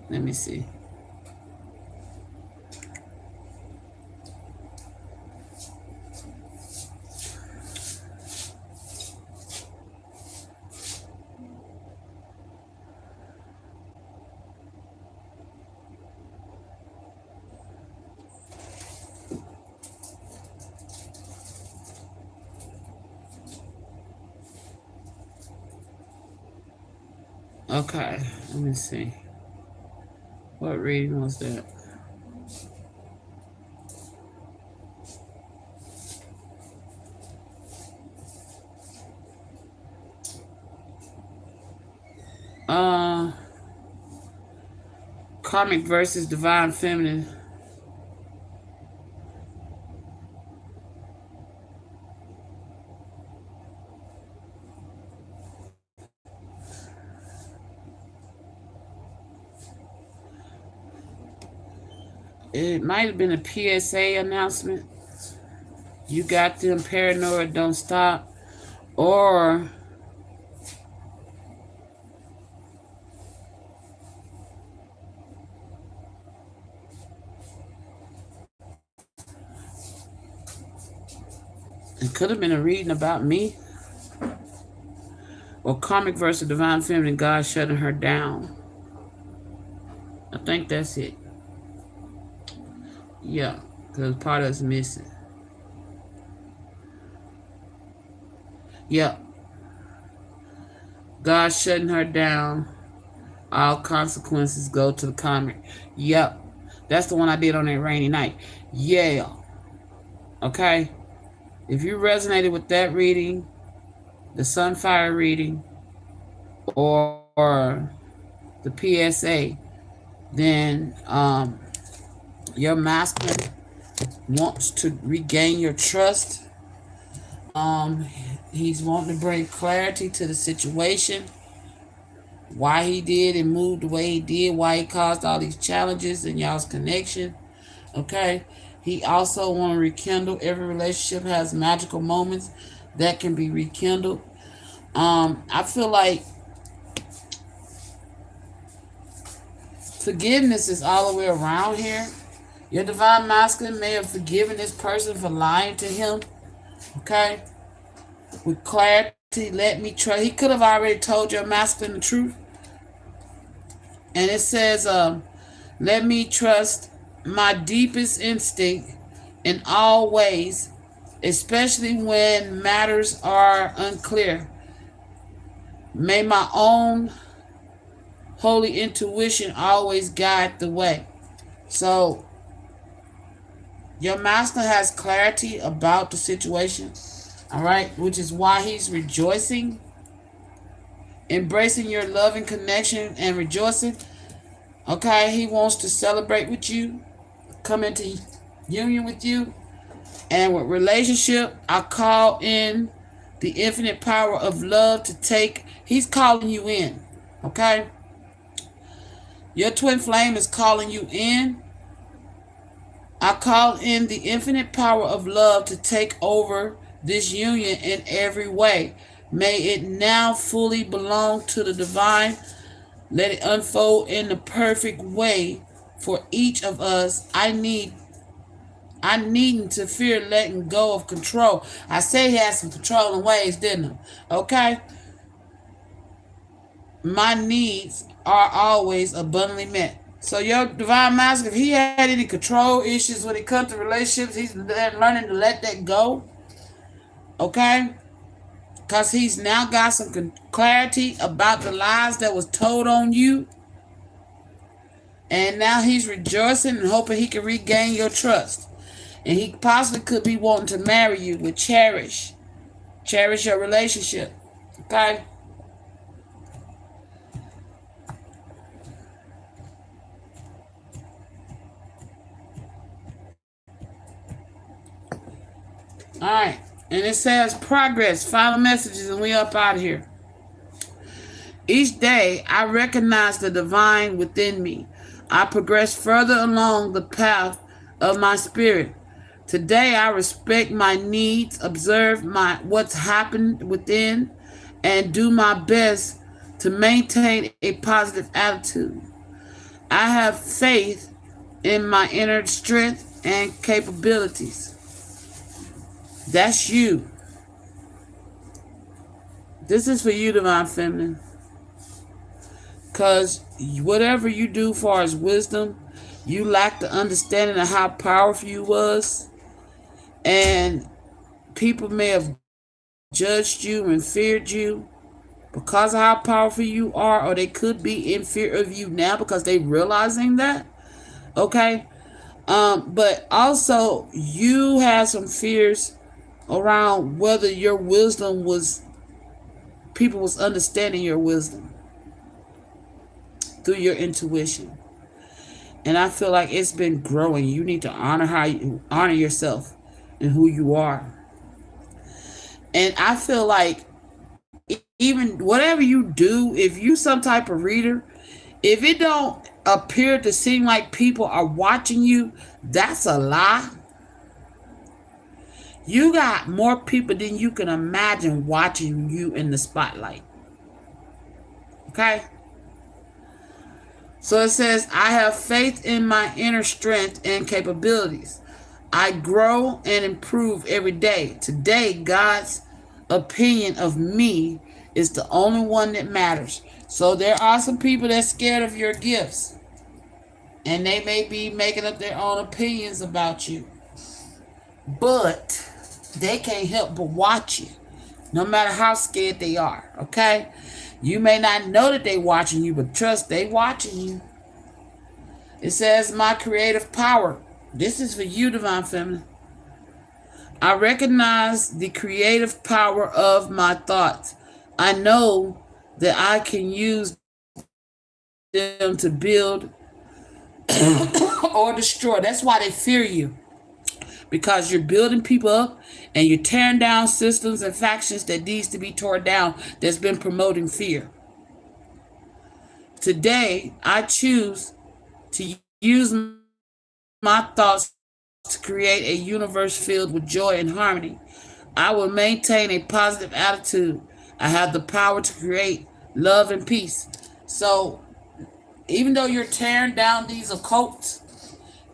Let me see. Okay, let me see. What reading was that? Karmic versus Divine Feminine. It might have been a PSA announcement. You got them, paranoid, don't stop. Or it could have been a reading about me. Or Karmic versus Divine Feminine, God shutting her down. I think that's it. Yeah, because part of it's missing. Yep. God shutting her down. All consequences go to the karmic. Yep. That's the one I did on that rainy night. Yeah. Okay. If you resonated with that reading, the Sunfire reading, or the PSA, then your masculine wants to regain your trust. He's wanting to bring clarity to the situation, why he did and moved the way he did, why he caused all these challenges in y'all's connection. Okay. He also want to rekindle. Every relationship has magical moments that can be rekindled. I feel like forgiveness is all the way around here. Your divine masculine may have forgiven this person for lying to him. Okay? With clarity, let me try. He could have already told your masculine the truth. And it says, let me trust my deepest instinct in all ways, especially when matters are unclear. May my own holy intuition always guide the way. So, your masculine has clarity about the situation, all right, which is why he's rejoicing, embracing your loving connection and rejoicing. Okay, he wants to celebrate with you, come into union with you. And with relationship, I call in the infinite power of love to take. He's calling you in, okay? Your twin flame is calling you in. I call in the infinite power of love to take over this union in every way. May it now fully belong to the divine. Let it unfold in the perfect way for each of us. I needn't to fear letting go of control. I say he has some controlling ways, didn't I? Okay? My needs are always abundantly met. So your divine master, if he had any control issues when it comes to relationships, he's learning to let that go. Okay? Because he's now got some clarity about the lies that was told on you. And now he's rejoicing and hoping he can regain your trust. And he possibly could be wanting to marry you with cherish. Cherish your relationship. Okay? Alright. And it says progress, final messages, and we up out of here. Each day I recognize the divine within me. I progress further along the path of my spirit. Today I respect my needs, observe what's happened within, and do my best to maintain a positive attitude. I have faith in my inner strength and capabilities. That's you. This is for you, Divine Feminine. Because whatever you do as far as wisdom, you lack the understanding of how powerful you was. And people may have judged you and feared you because of how powerful you are, or they could be in fear of you now because they realizing that. Okay? But also, you had some fears around whether your wisdom was, people was understanding your wisdom through your intuition. And I feel like it's been growing. You need to honor yourself and who you are. And I feel like even whatever you do, if you some type of reader, if it don't appear to seem like people are watching you, that's a lie. You got more people than you can imagine watching you in the spotlight. Okay? So it says, I have faith in my inner strength and capabilities. I grow and improve every day. Today, God's opinion of me is the only one that matters. So there are some people that's scared of your gifts. And they may be making up their own opinions about you. But they can't help but watch you, no matter how scared they are, okay? You may not know that they watching you, but trust, they watching you. It says, my creative power. This is for you, Divine Feminine. I recognize the creative power of my thoughts. I know that I can use them to build or destroy. That's why they fear you. Because you're building people up and you're tearing down systems and factions that needs to be torn down, that's been promoting fear. Today, I choose to use my thoughts to create a universe filled with joy and harmony. I will maintain a positive attitude. I have the power to create love and peace. So, even though you're tearing down these occults,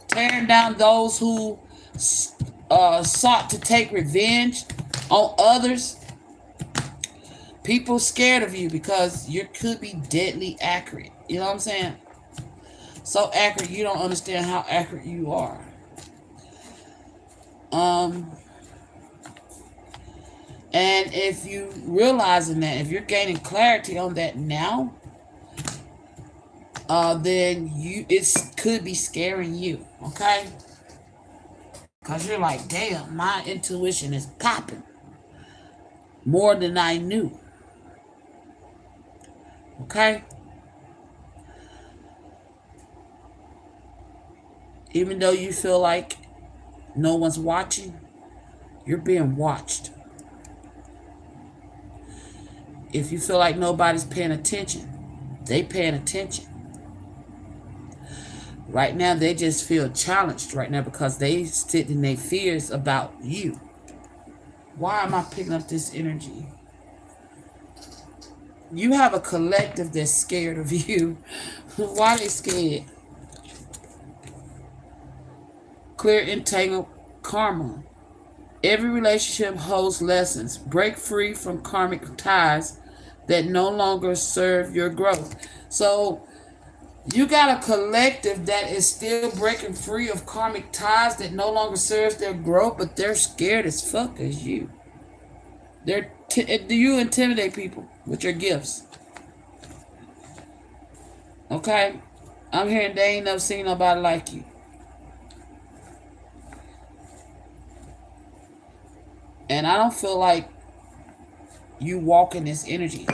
tearing down those who sought to take revenge on others, people scared of you because you could be deadly accurate. You know what I'm saying? So accurate, you don't understand how accurate you are. And if you realizing that, if you're gaining clarity on that now, then it could be scaring you, okay? Because you're like, damn, my intuition is popping more than I knew. Okay? Even though you feel like no one's watching, you're being watched. If you feel like nobody's paying attention, they paying attention. Right now, they just feel challenged right now because they sit in their fears about you. Why am I picking up this energy? You have a collective that's scared of you. Why they scared? Clear entangled karma. Every relationship holds lessons. Break free from karmic ties that no longer serve your growth. So you got a collective that is still breaking free of karmic ties that no longer serves their growth, but they're scared as fuck as you. Do you intimidate people with your gifts? Okay? I'm hearing they ain't never seen nobody like you. And I don't feel like you walk in this energy.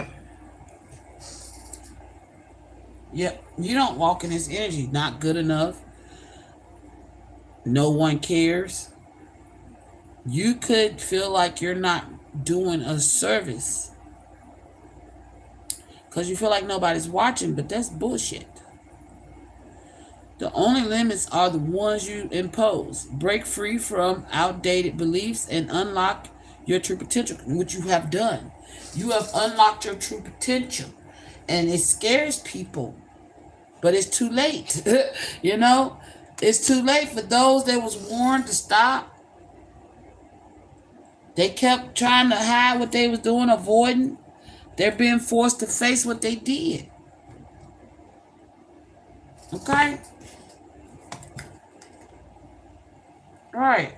Yep, you don't walk in this energy. Not good enough. No one cares. You could feel like you're not doing a service because you feel like nobody's watching, but that's bullshit. The only limits are the ones you impose. Break free from outdated beliefs and unlock your true potential, which you have done. You have unlocked your true potential. And it scares people, but it's too late. You know, it's too late for those that was warned to stop. They kept trying to hide what they was doing, avoiding. They're being forced to face what they did. Okay? All right.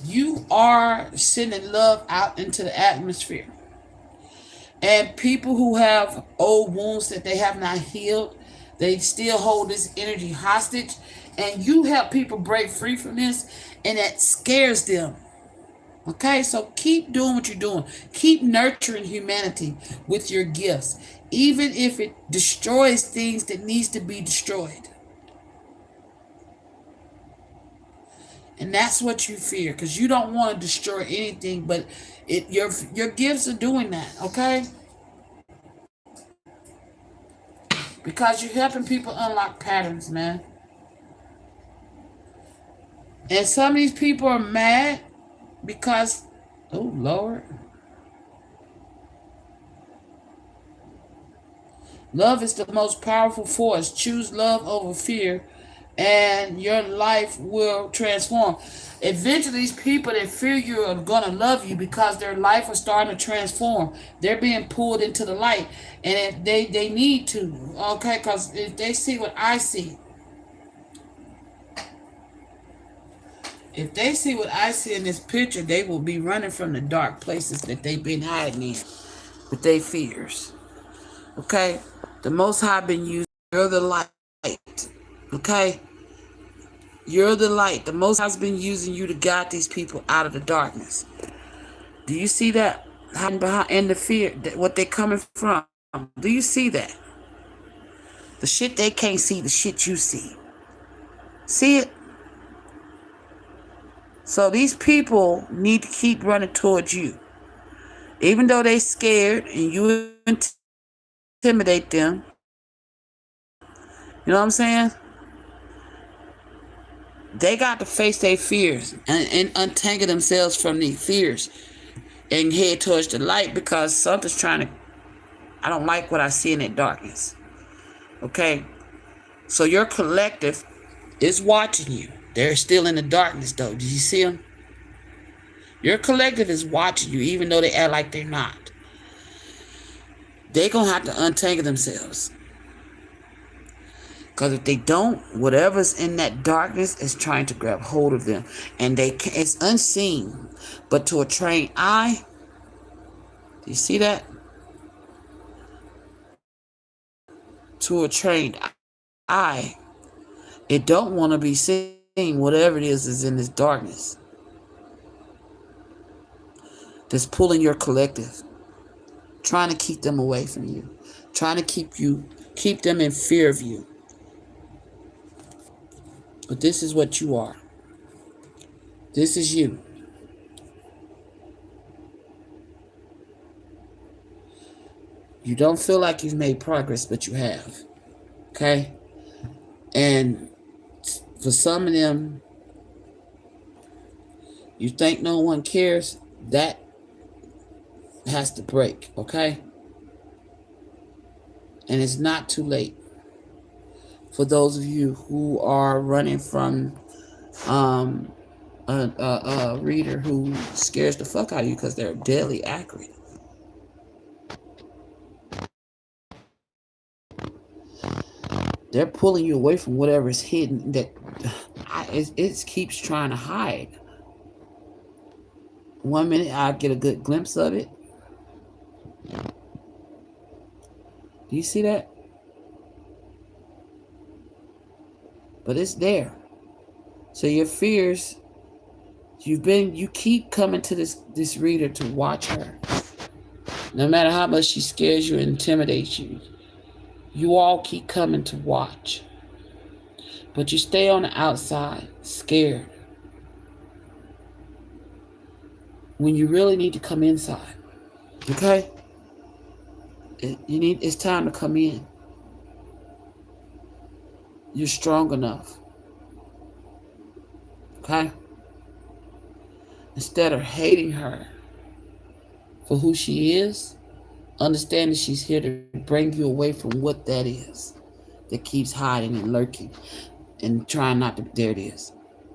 You are sending love out into the atmosphere. And people who have old wounds that they have not healed, they still hold this energy hostage. And you help people break free from this, and that scares them. Okay, so keep doing what you're doing. Keep nurturing humanity with your gifts, even if it destroys things that needs to be destroyed. And that's what you fear, because you don't want to destroy anything, but your gifts are doing that, okay? Because you're helping people unlock patterns, man. And some of these people are mad because, oh Lord, love is the most powerful force. Choose love over fear, and your life will transform. Eventually, these people that fear you are going to love you because their life is starting to transform. They're being pulled into the light, and they need to, okay, because if they see what I see, if they see what I see in this picture, they will be running from the dark places that they've been hiding in with their fears. Okay? The Most High been using, you're the light. Okay? You're the light. The Most High's been using you to guide these people out of the darkness. Do you see that? Hiding behind and the fear, what they're coming from. Do you see that? The shit they can't see, the shit you see. See it? So these people need to keep running towards you. Even though they scared and you intimidate them. You know what I'm saying? They got to face their fears and untangle themselves from these fears and head towards the light, because something's trying to, I don't like what I see in that darkness. Okay? So your collective is watching you. They're still in the darkness though. Did you see them? Your collective is watching you even though they act like they're not. They're going to have to untangle themselves. Because if they don't, whatever's in that darkness is trying to grab hold of them. And it's unseen. But to a trained eye, do you see that? To a trained eye, it don't want to be seen. Whatever it is in this darkness that's pulling your collective, trying to keep them away from you, trying to keep them in fear of you. But this is what you are. This is you. You don't feel like you've made progress, but you have. Okay? And for some of them, you think no one cares. That has to break, okay? And it's not too late. For those of you who are running from a reader who scares the fuck out of you because they're deadly accurate. They're pulling you away from whatever's hidden that it keeps trying to hide. One minute I get a good glimpse of it. Do you see that? But it's there. So your fears, you keep coming to this reader to watch her. No matter how much she scares you and intimidates you, you all keep coming to watch. But you stay on the outside, scared. When you really need to come inside. Okay? It's time to come in. You're strong enough. Okay? Instead of hating her for who she is, understand that she's here to bring you away from what that is that keeps hiding and lurking and trying not to, there it is,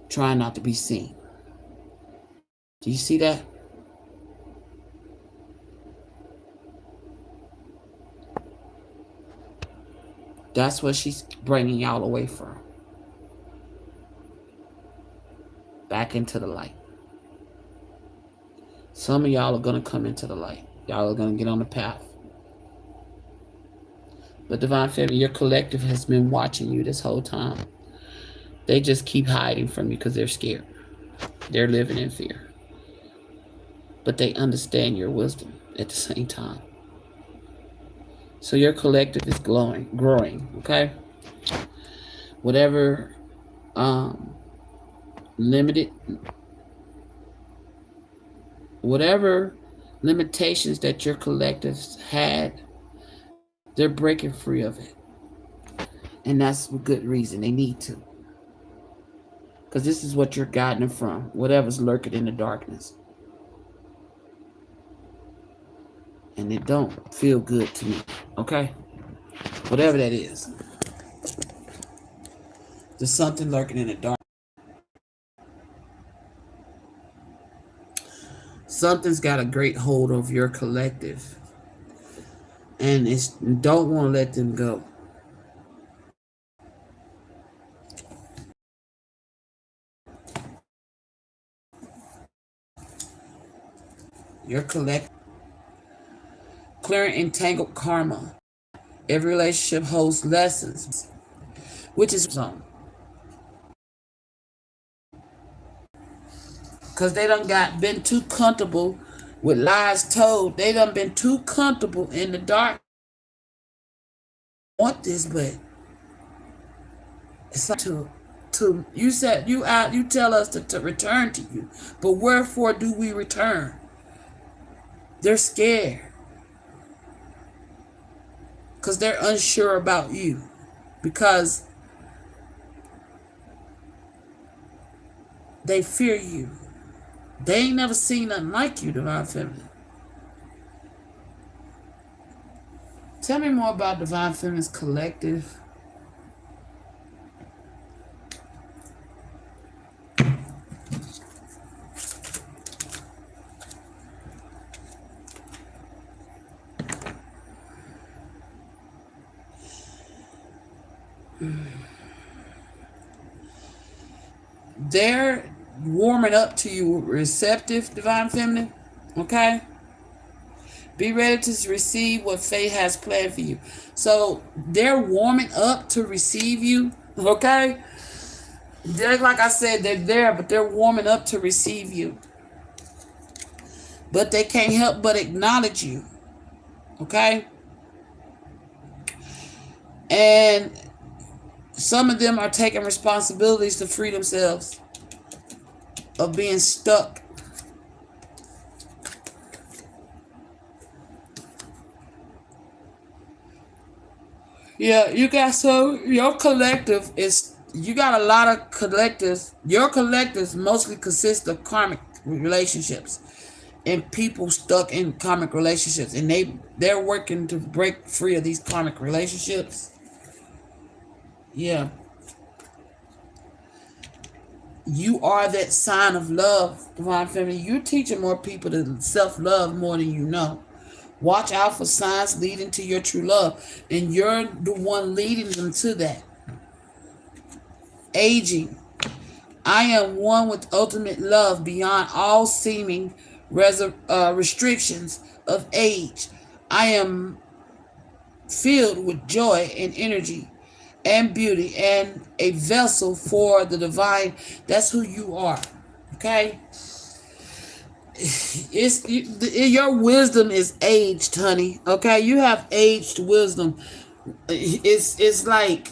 trying not to be seen. Do you see that? That's what she's bringing y'all away from. Back into the light. Some of y'all are going to come into the light. Y'all are going to get on the path. But Divine Feminine, your collective has been watching you this whole time. They just keep hiding from you because they're scared. They're living in fear. But they understand your wisdom at the same time. So your collective is growing, okay? Whatever whatever limitations that your collectives had, they're breaking free of it. And that's for good reason. They need to. Because this is what you're guiding them from. Whatever's lurking in the darkness. And it don't feel good to me. Okay? Whatever that is. There's something lurking in the dark. Something's got a great hold of your collective. And don't want to let them go. Your collective. Clearing entangled karma. Every relationship holds lessons, which is zone. Because they done been too comfortable with lies told. They done been too comfortable in the dark. I want this, but it's like you said you tell us to return to you, but wherefore do we return? They're scared because they're unsure about you, because they fear you. They ain't never seen nothing like you, Divine Feminine. Tell me more about Divine Feminine's collective. They're warming up to you, receptive, Divine Feminine. Okay? Be ready to receive what fate has planned for you. So they're warming up to receive you. Okay? They're, like I said, they're there, but they're warming up to receive you. But they can't help but acknowledge you. Okay? And some of them are taking responsibilities to free themselves of being stuck. Yeah, you got a lot of collectives. Your collectives mostly consist of karmic relationships. and people stuck in karmic relationships, and they're working to break free of these karmic relationships. Yeah. You are that sign of love, divine feminine. You're teaching more people to self-love more than you know. Watch out for signs leading to your true love, and you're the one leading them to that. Aging. I am one with ultimate love beyond all seeming restrictions of age. I am filled with joy and energy and beauty and a vessel for the divine. That's who you are. Okay? Your wisdom is aged, honey. Okay? You have aged wisdom. It's like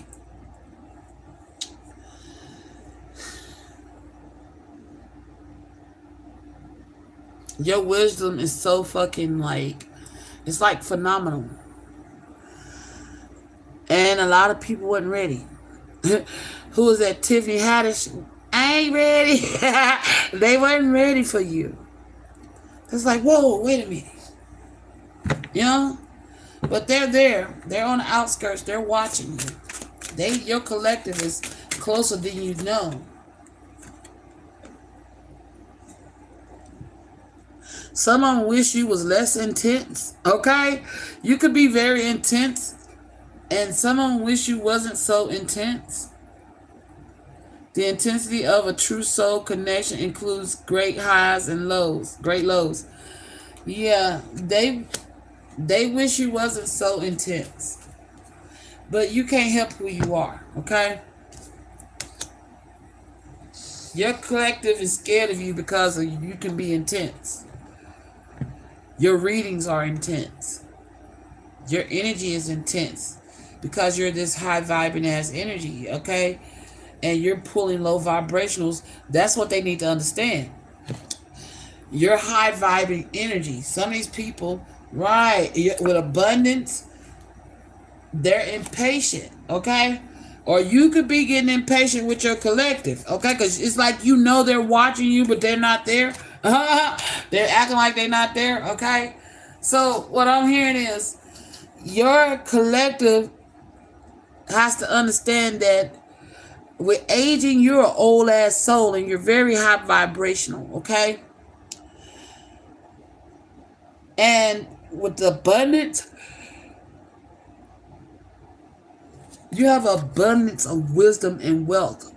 your wisdom is so fucking like, it's like phenomenal. And a lot of people wasn't ready. Who was that? Tiffany Haddish? I ain't ready. They wasn't ready for you. It's like, whoa, wait a minute. You know? But they're there. They're on the outskirts. They're watching you. Your collective is closer than you know. Some of them wish you was less intense. Okay? You could be very intense. And some of them wish you wasn't so intense. The intensity of a true soul connection includes great highs and lows, great lows. Yeah, they wish you wasn't so intense. But you can't help who you are, okay? Your collective is scared of you because you can be intense. Your readings are intense. Your energy is intense because you're this high vibing ass energy, okay? And you're pulling low vibrationals. That's what they need to understand. You're high vibing energy. Some of these people, right, with abundance, they're impatient, okay? Or you could be getting impatient with your collective, okay? Because it's like you know they're watching you, but they're not there. They're acting like they're not there, okay? So what I'm hearing is your collective has to understand that with aging, you're an old ass soul and you're very high vibrational, okay? And with the abundance, you have abundance of wisdom and wealth.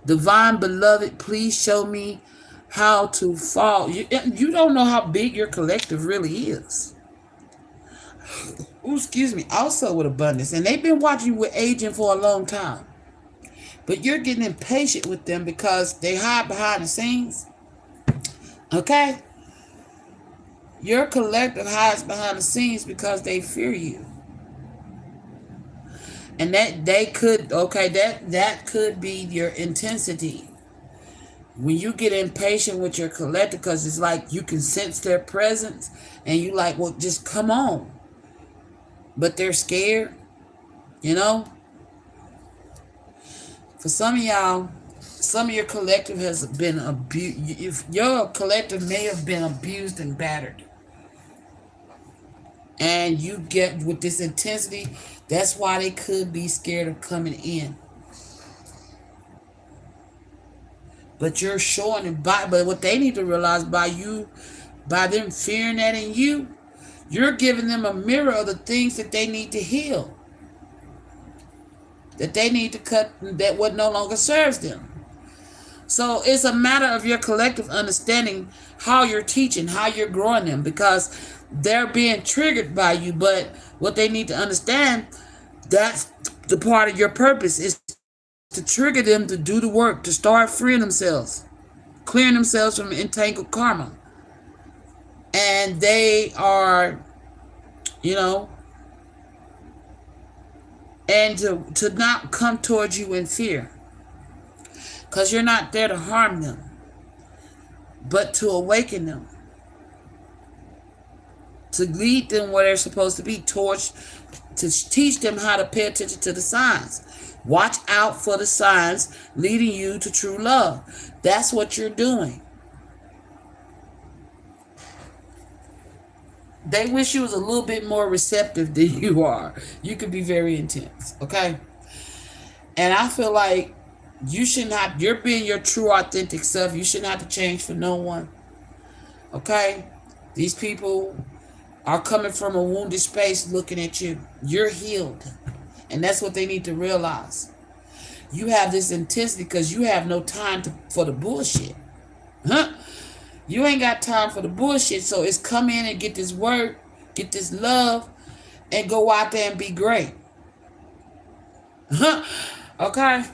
Divine beloved, please show me how to fall. You don't know how big your collective really is. Ooh, excuse me. Also with abundance. And they've been watching you with aging for a long time. But you're getting impatient with them because they hide behind the scenes. Okay? Your collective hides behind the scenes because they fear you. And that they could, okay, that could be your intensity. When you get impatient with your collective, because it's like you can sense their presence and you like, well, just come on. But they're scared, you know? For some of y'all, some of your collective has been abused. If your collective may have been abused and battered. And you get with this intensity, that's why they could be scared of coming in. But you're showing it but what they need to realize by them fearing that in you, you're giving them a mirror of the things that they need to heal. That they need to cut, that what no longer serves them. So it's a matter of your collective understanding how you're teaching, how you're growing them, because they're being triggered by you. But what they need to understand, that's the part of your purpose, is to trigger them to do the work, to start freeing themselves, clearing themselves from entangled karma. And they are, you know, and to not come towards you in fear. Because you're not there to harm them, but to awaken them. To lead them where they're supposed to be, to teach them how to pay attention to the signs. Watch out for the signs leading you to true love. That's what you're doing. They wish you was a little bit more receptive than you are. You could be very intense, okay? And I feel like you should not, you're being your true authentic self. You shouldn't have to change for no one, okay? These people are coming from a wounded space looking at you. You're healed. And that's what they need to realize. You have this intensity because you have no time for the bullshit. Huh? You ain't got time for the bullshit. So it's come in and get this work, get this love, and go out there and be great. Huh? Okay?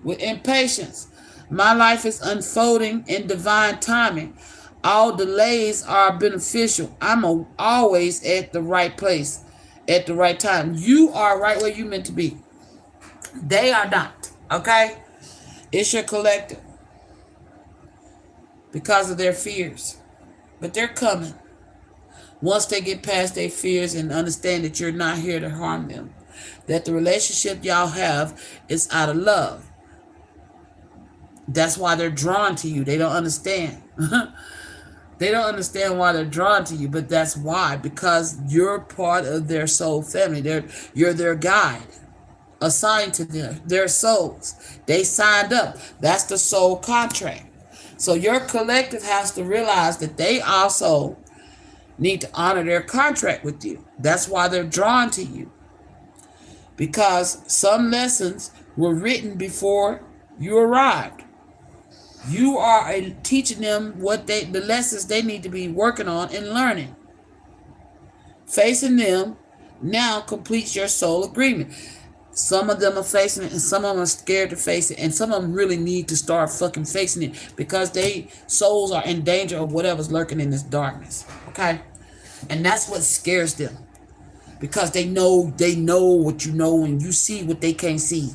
With impatience. My life is unfolding in divine timing. All delays are beneficial. I'm always at the right place at the right time. You are right where you meant to be. They are not. Okay? It's your collective. Because of their fears. But they're coming. Once they get past their fears and understand that you're not here to harm them. That the relationship y'all have is out of love. That's why they're drawn to you. They don't understand. They don't understand why they're drawn to you, but that's why. Because you're part of their soul family. You're their guide. Assigned to them. Their souls. They signed up. That's the soul contract. So your collective has to realize that they also need to honor their contract with you. That's why they're drawn to you. Because some lessons were written before you arrived. You are teaching them the lessons they need to be working on and learning. Facing them now completes your soul agreement. Some of them are facing it and some of them are scared to face it. And some of them really need to start fucking facing it because they souls are in danger of whatever's lurking in this darkness. Okay? And that's what scares them. Because they know what you know and you see what they can't see.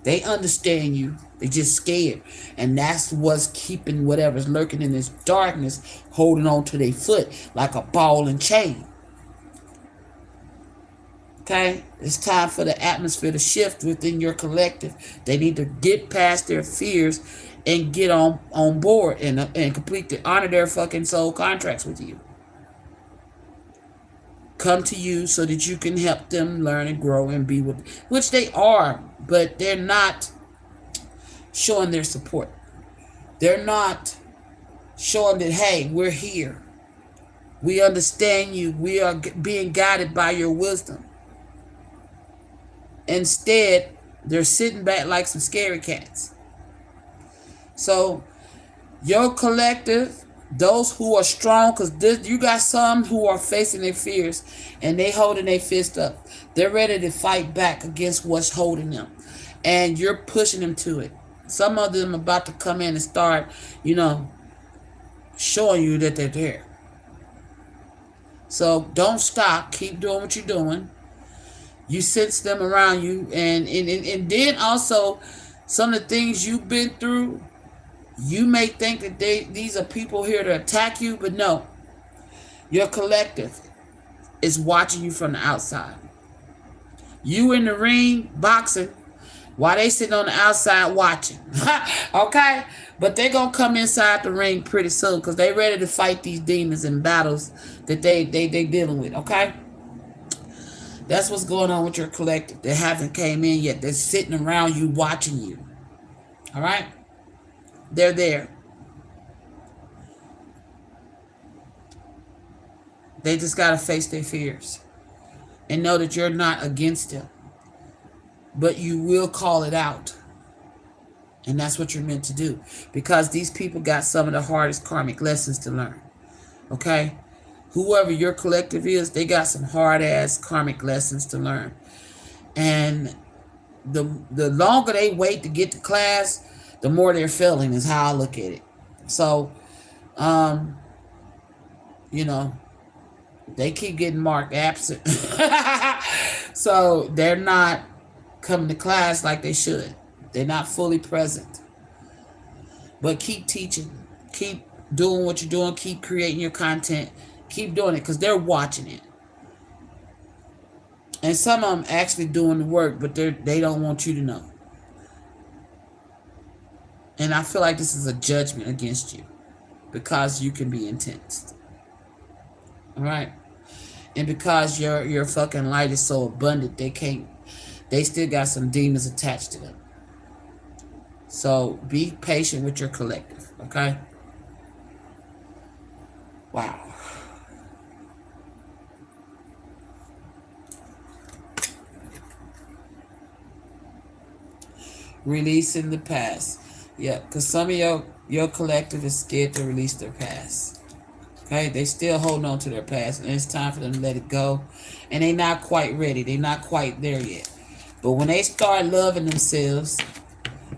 They understand you. They just scared. And that's what's keeping whatever's lurking in this darkness holding on to their foot like a ball and chain. Okay? It's time for the atmosphere to shift within your collective. They need to get past their fears and get on board and completely honor their fucking soul contracts with you. Come to you so that you can help them learn and grow and be with, which they are, but they're not showing their support. They're not showing that, hey, we're here. We understand you. We are being guided by your wisdom. Instead, they're sitting back like some scary cats. So, your collective, those who are strong, because you got some who are facing their fears and they holding their fist up. They're ready to fight back against what's holding them. And you're pushing them to it. Some of them about to come in and start, showing you that they're there. So don't stop. Keep doing what you're doing. You sense them around you. And then also some of the things you've been through, you may think that these are people here to attack you, but no. Your collective is watching you from the outside. You in the ring boxing while they sitting on the outside watching. Okay? But they're going to come inside the ring pretty soon because they ready to fight these demons and battles that they dealing with. Okay? That's what's going on with your collective. They haven't came in yet. They're sitting around you watching you. All right? They're there. They just got to face their fears and know that you're not against them. But you will call it out. And that's what you're meant to do. Because these people got some of the hardest karmic lessons to learn. Okay? Whoever your collective is, they got some hard-ass karmic lessons to learn. And the longer they wait to get to class, the more they're failing is how I look at it. So, they keep getting marked absent. So they're not coming to class like they should. They're not fully present. But keep teaching. Keep doing what you're doing. Keep creating your content. Keep doing it because they're watching it. And some of them actually doing the work, but they don't want you to know. And I feel like this is a judgment against you because you can be intense. All right. And because your fucking light is so abundant, they still got some demons attached to them. So be patient with your collective, okay? Wow. Releasing the past. Yeah, because some of your collective is scared to release their past. Okay, they still holding on to their past, and it's time for them to let it go. And they not quite ready. They not quite there yet. But when they start loving themselves,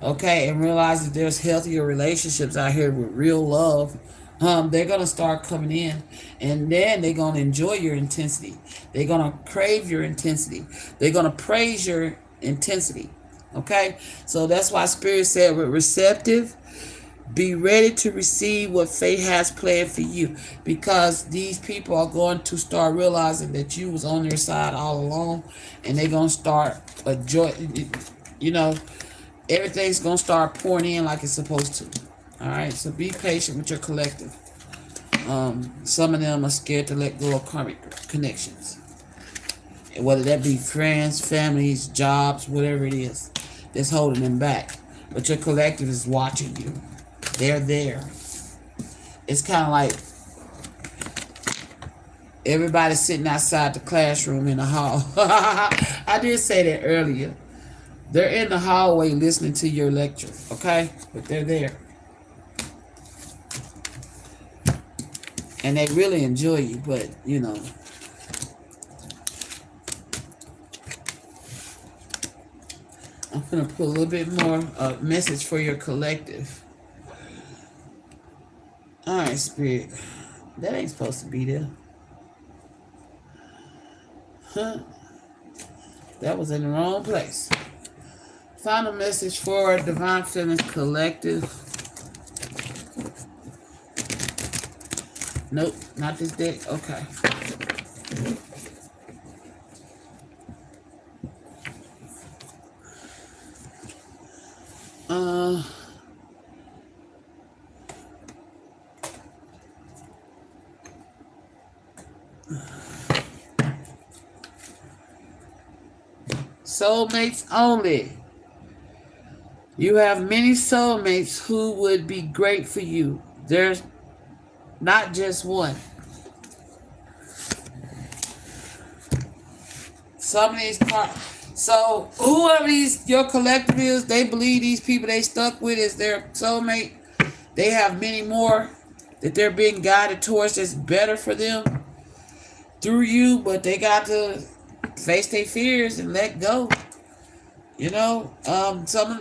okay, and realize that there's healthier relationships out here with real love, they're gonna start coming in, and then they're gonna enjoy your intensity. They're gonna crave your intensity. They're gonna praise your intensity. Okay, so that's why Spirit said, "We're receptive. Be ready to receive what fate has planned for you, because these people are going to start realizing that you was on their side all along, and they're gonna start enjoy. You know, everything's gonna start pouring in like it's supposed to. All right, so be patient with your collective. Some of them are scared to let go of karmic connections, whether that be friends, families, jobs, whatever it is that's holding them back. But your collective is watching you. They're there. It's kind of like everybody sitting outside the classroom in the hall. I did say that earlier. They're in the hallway listening to your lecture, okay? But they're there. And they really enjoy you, but, you know. I'm going to put a little bit more message for your collective. All right, Spirit. That ain't supposed to be there. Huh? That was in the wrong place. Final message for Divine Feminine Collective. Nope, not this deck. Okay. Soulmates only. You have many soulmates who would be great for you. There's not just one. Some of these so whoever your collective is, they believe these people they stuck with is their soulmate. They have many more that they're being guided towards that's better for them through you, but they got to face their fears and let go. You know,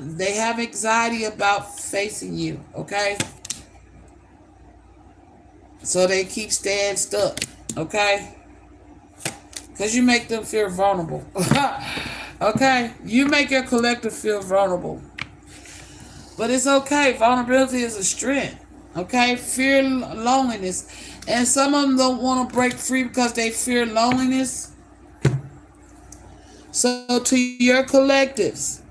they have anxiety about facing you, okay? So they keep staying stuck, okay? Because you make them feel vulnerable. Okay? You make your collective feel vulnerable. But it's okay. Vulnerability is a strength. Okay? Fear loneliness. And some of them don't want to break free because they fear loneliness. So to your collectives,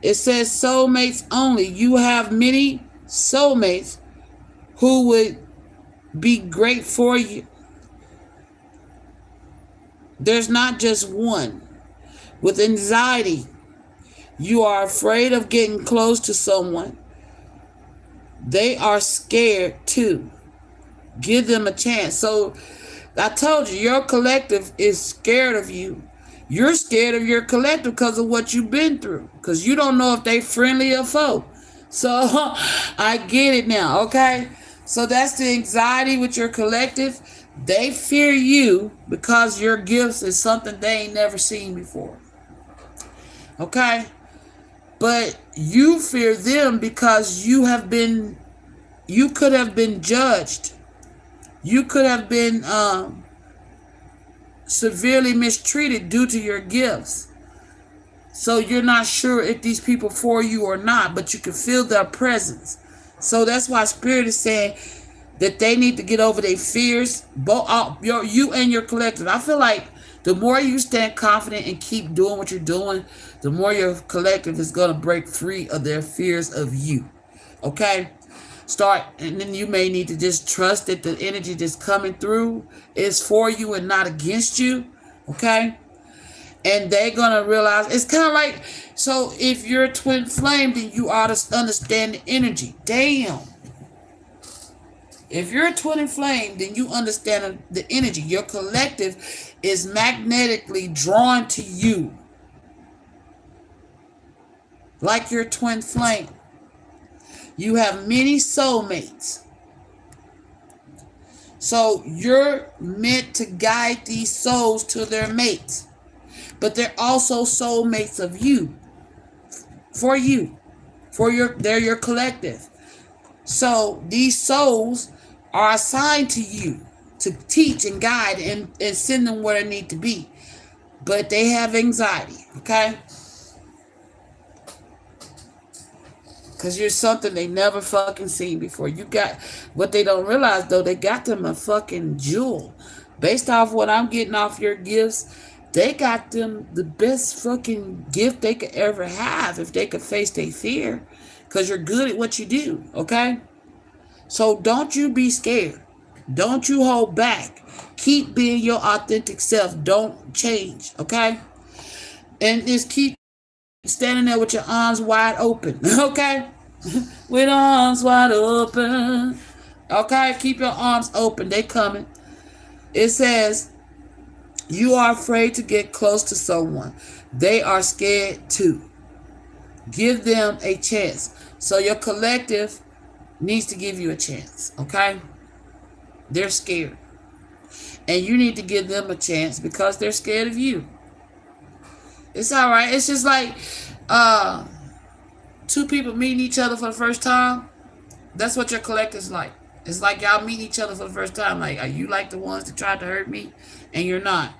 it says soulmates only. You have many soulmates who would be great for you. There's not just one. With anxiety, you are afraid of getting close to someone. They are scared too. Give them a chance. So I told you, your collective is scared of you. You're scared of your collective because of what you've been through. Because you don't know if they friendly or foe. So I get it now, okay? So that's the anxiety with your collective. They fear you because your gifts is something they ain't never seen before. Okay? But you fear them because you could have been judged. You could have been severely mistreated due to your gifts. So you're not sure if these people are for you or not, but you can feel their presence. So that's why Spirit is saying that they need to get over their fears, you and your collective. I feel like the more you stand confident and keep doing what you're doing, the more your collective is going to break free of their fears of you. Okay? And then you may need to just trust that the energy that's coming through is for you and not against you. Okay? And they're gonna realize it's kind of like, so if you're a twin flame, then you ought to understand the energy. Damn. If you're a twin flame, then you understand the energy. Your collective is magnetically drawn to you, like your twin flame. You have many soulmates. So you're meant to guide these souls to their mates. But they're also soulmates of you. For you. They're your collective. So these souls are assigned to you to teach and guide and send them where they need to be. But they have anxiety, okay? Because you're something they never fucking seen before. You got, what they don't realize though, they got them a fucking jewel. Based off what I'm getting off your gifts, they got them the best fucking gift they could ever have if they could face their fear. Because you're good at what you do, okay? So don't you be scared. Don't you hold back. Keep being your authentic self. Don't change, okay? And just keep standing there with your arms wide open, okay? With arms wide open. Okay, keep your arms open. They coming. It says, you are afraid to get close to someone. They are scared too. Give them a chance. So your collective needs to give you a chance, okay? They're scared. And you need to give them a chance because they're scared of you. It's all right. It's just like two people meeting each other for the first time. That's what your collective's like. It's like y'all meeting each other for the first time. Like, are you like the ones that tried to hurt me? And you're not.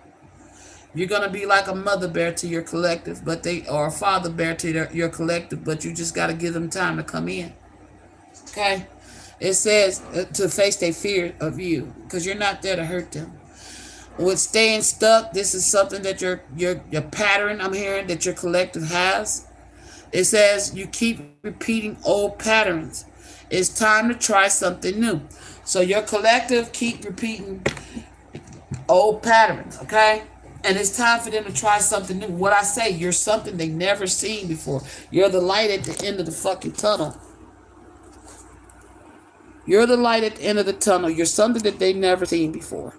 You're going to be like a mother bear to your collective, or a father bear to your collective, but you just got to give them time to come in. Okay? It says to face their fear of you because you're not there to hurt them. With staying stuck, this is something that your pattern, I'm hearing, that your collective has. It says you keep repeating old patterns. It's time to try something new. So your collective keep repeating old patterns, okay? And it's time for them to try something new. What I say, you're something they never seen before. You're the light at the end of the fucking tunnel. You're the light at the end of the tunnel. You're something that they never seen before.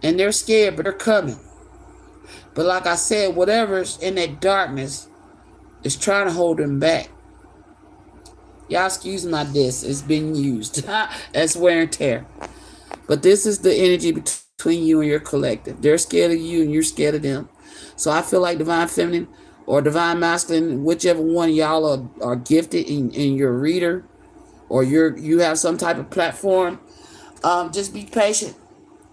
And they're scared, but they're coming. But like I said, whatever's in that darkness is trying to hold them back. Y'all excuse my this. It's been used as wear and tear. But this is the energy between you and your collective. They're scared of you and you're scared of them. So I feel like Divine Feminine or Divine Masculine, whichever one y'all are gifted in your reader, or you have some type of platform, just be patient.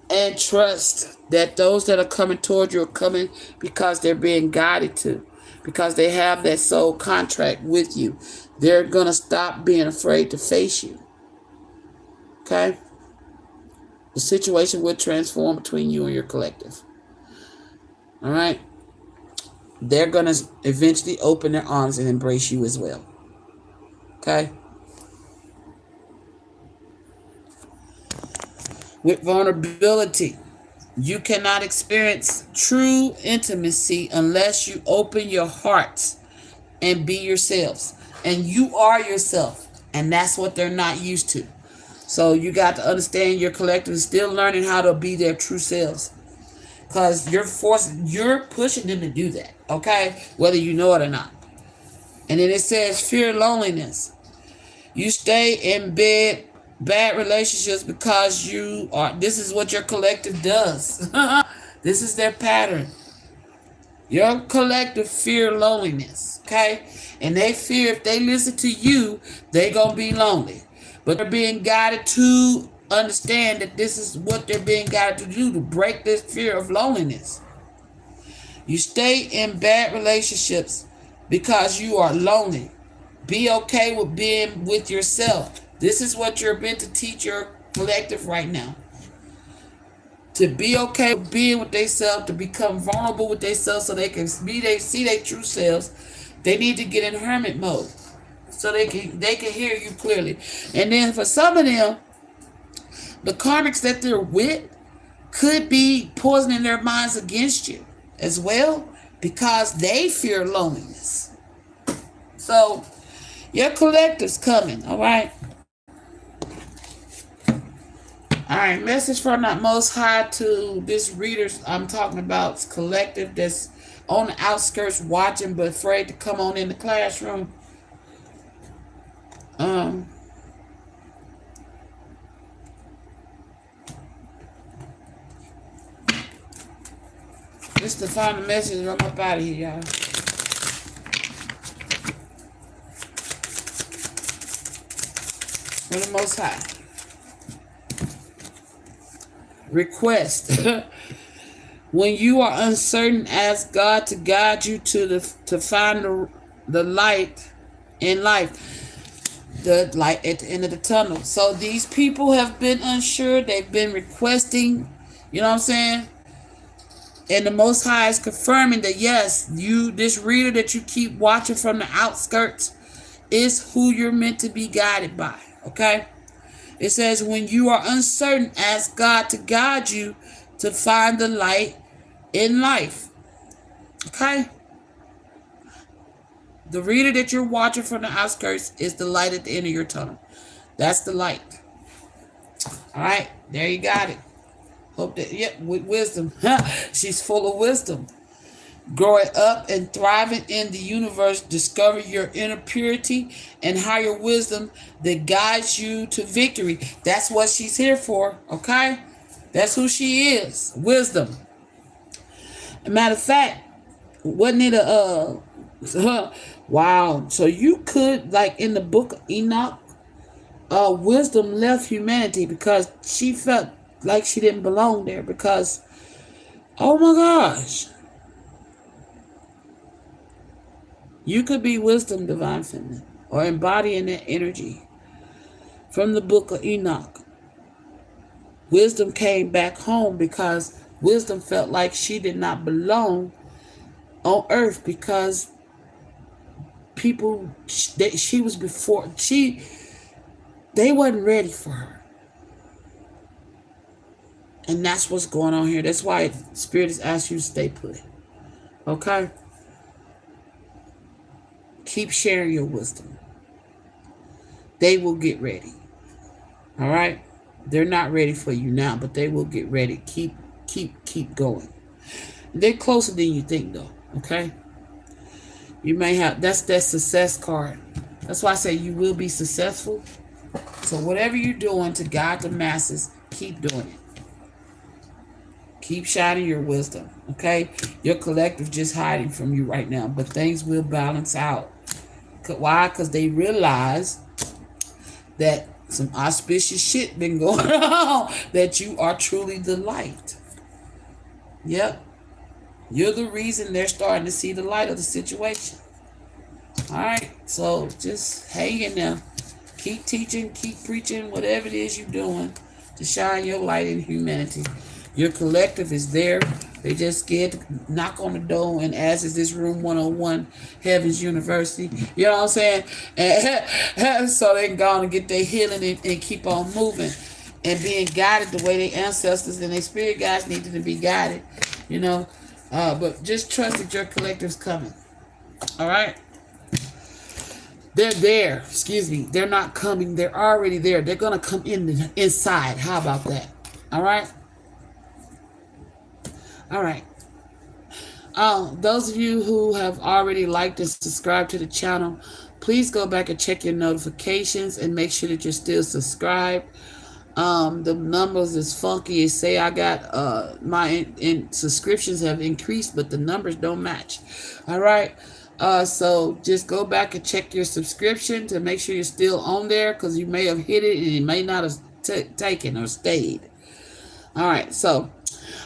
And trust that those that are coming toward you are coming because they're being guided to. Because they have that soul contract with you. They're going to stop being afraid to face you. Okay? The situation will transform between you and your collective. All right? They're going to eventually open their arms and embrace you as well. Okay? With vulnerability, you cannot experience true intimacy unless you open your hearts and be yourselves. And you are yourself. And that's what they're not used to. So you got to understand your collective is still learning how to be their true selves. Because you're pushing them to do that. Okay? Whether you know it or not. And then it says fear loneliness. You stay in bad relationships because this is what your collective does. This is their pattern. Your collective fear loneliness, okay? And they fear if they listen to you, they gonna be lonely. But they're being guided to understand that this is what they're being guided to do, to break this fear of loneliness. You stay in bad relationships because you are lonely. Be okay with being with yourself. This is what you're meant to teach your collective right now. To be okay with being with themselves, to become vulnerable with themselves so they can see their true selves. They need to get in hermit mode. so they can hear you clearly. And then for some of them, the karmics that they're with could be poisoning their minds against you as well because they fear loneliness. So your collective's coming, all right? All right, message from the Most High to this reader I'm talking about. It's collective that's on the outskirts watching but afraid to come on in the classroom. Just to find the message, I'm up out of here, y'all. For the Most High. Request. When you are uncertain, ask God to guide you to find the light in life, the light at the end of the tunnel. So these people have been unsure. They've been requesting. You know what I'm saying? And the Most High is confirming that yes, this reader that you keep watching from the outskirts is who you're meant to be guided by. Okay? It says, when you are uncertain, ask God to guide you to find the light in life. Okay? The reader that you're watching from the outskirts is the light at the end of your tunnel. That's the light. All right? There you got it. Hope that, yep, with wisdom. She's full of wisdom. Growing up and thriving in the universe, discover your inner purity and higher wisdom that guides you to victory. That's what she's here for, okay? That's who she is, wisdom. As a matter of fact, wasn't it wow. So you could, like in the book of Enoch, wisdom left humanity because she felt like she didn't belong there because, oh my gosh. You could be wisdom, divine feminine, or embodying that energy. From the book of Enoch, wisdom came back home because wisdom felt like she did not belong on earth because people, she was before, they wasn't ready for her. And that's what's going on here. That's why Spirit has asked you to stay put. Okay? Keep sharing your wisdom. They will get ready. All right? They're not ready for you now, but they will get ready. Keep going. They're closer than you think, though. Okay? You may have, that's that success card. That's why I say you will be successful. So whatever you're doing to guide the masses, keep doing it. Keep shining your wisdom, okay? Your collective just hiding from you right now, but things will balance out. Why? Because they realize that some auspicious shit been going on, that you are truly the light. Yep. You're the reason they're starting to see the light of the situation. All right? So just hang in there. Keep teaching, keep preaching, whatever it is you're doing to shine your light in humanity. Your collective is there. They just scared to knock on the door and ask, is this room 101 Heaven's University? You know what I'm saying? And so they can go on and get their healing and keep on moving and being guided the way their ancestors and their spirit guides needed to be guided, you know. But just trust that your collective's coming. All right? They're there. Excuse me. They're not coming. They're already there. They're going to come inside. How about that? All right? All right. Those of you who have already liked and subscribed to the channel, please go back and check your notifications and make sure that you're still subscribed. The numbers is funky. It say I got my subscriptions have increased, but the numbers don't match. All right. So just go back and check your subscription to make sure you're still on there, because you may have hit it and it may not have taken or stayed. All right. So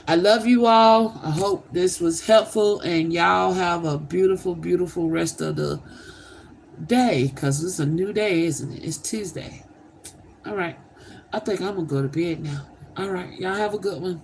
I love you all. I hope this was helpful, and y'all have a beautiful, beautiful rest of the day, because it's a new day, isn't it? It's Tuesday. All right. I think I'm going to go to bed now. All right. Y'all have a good one.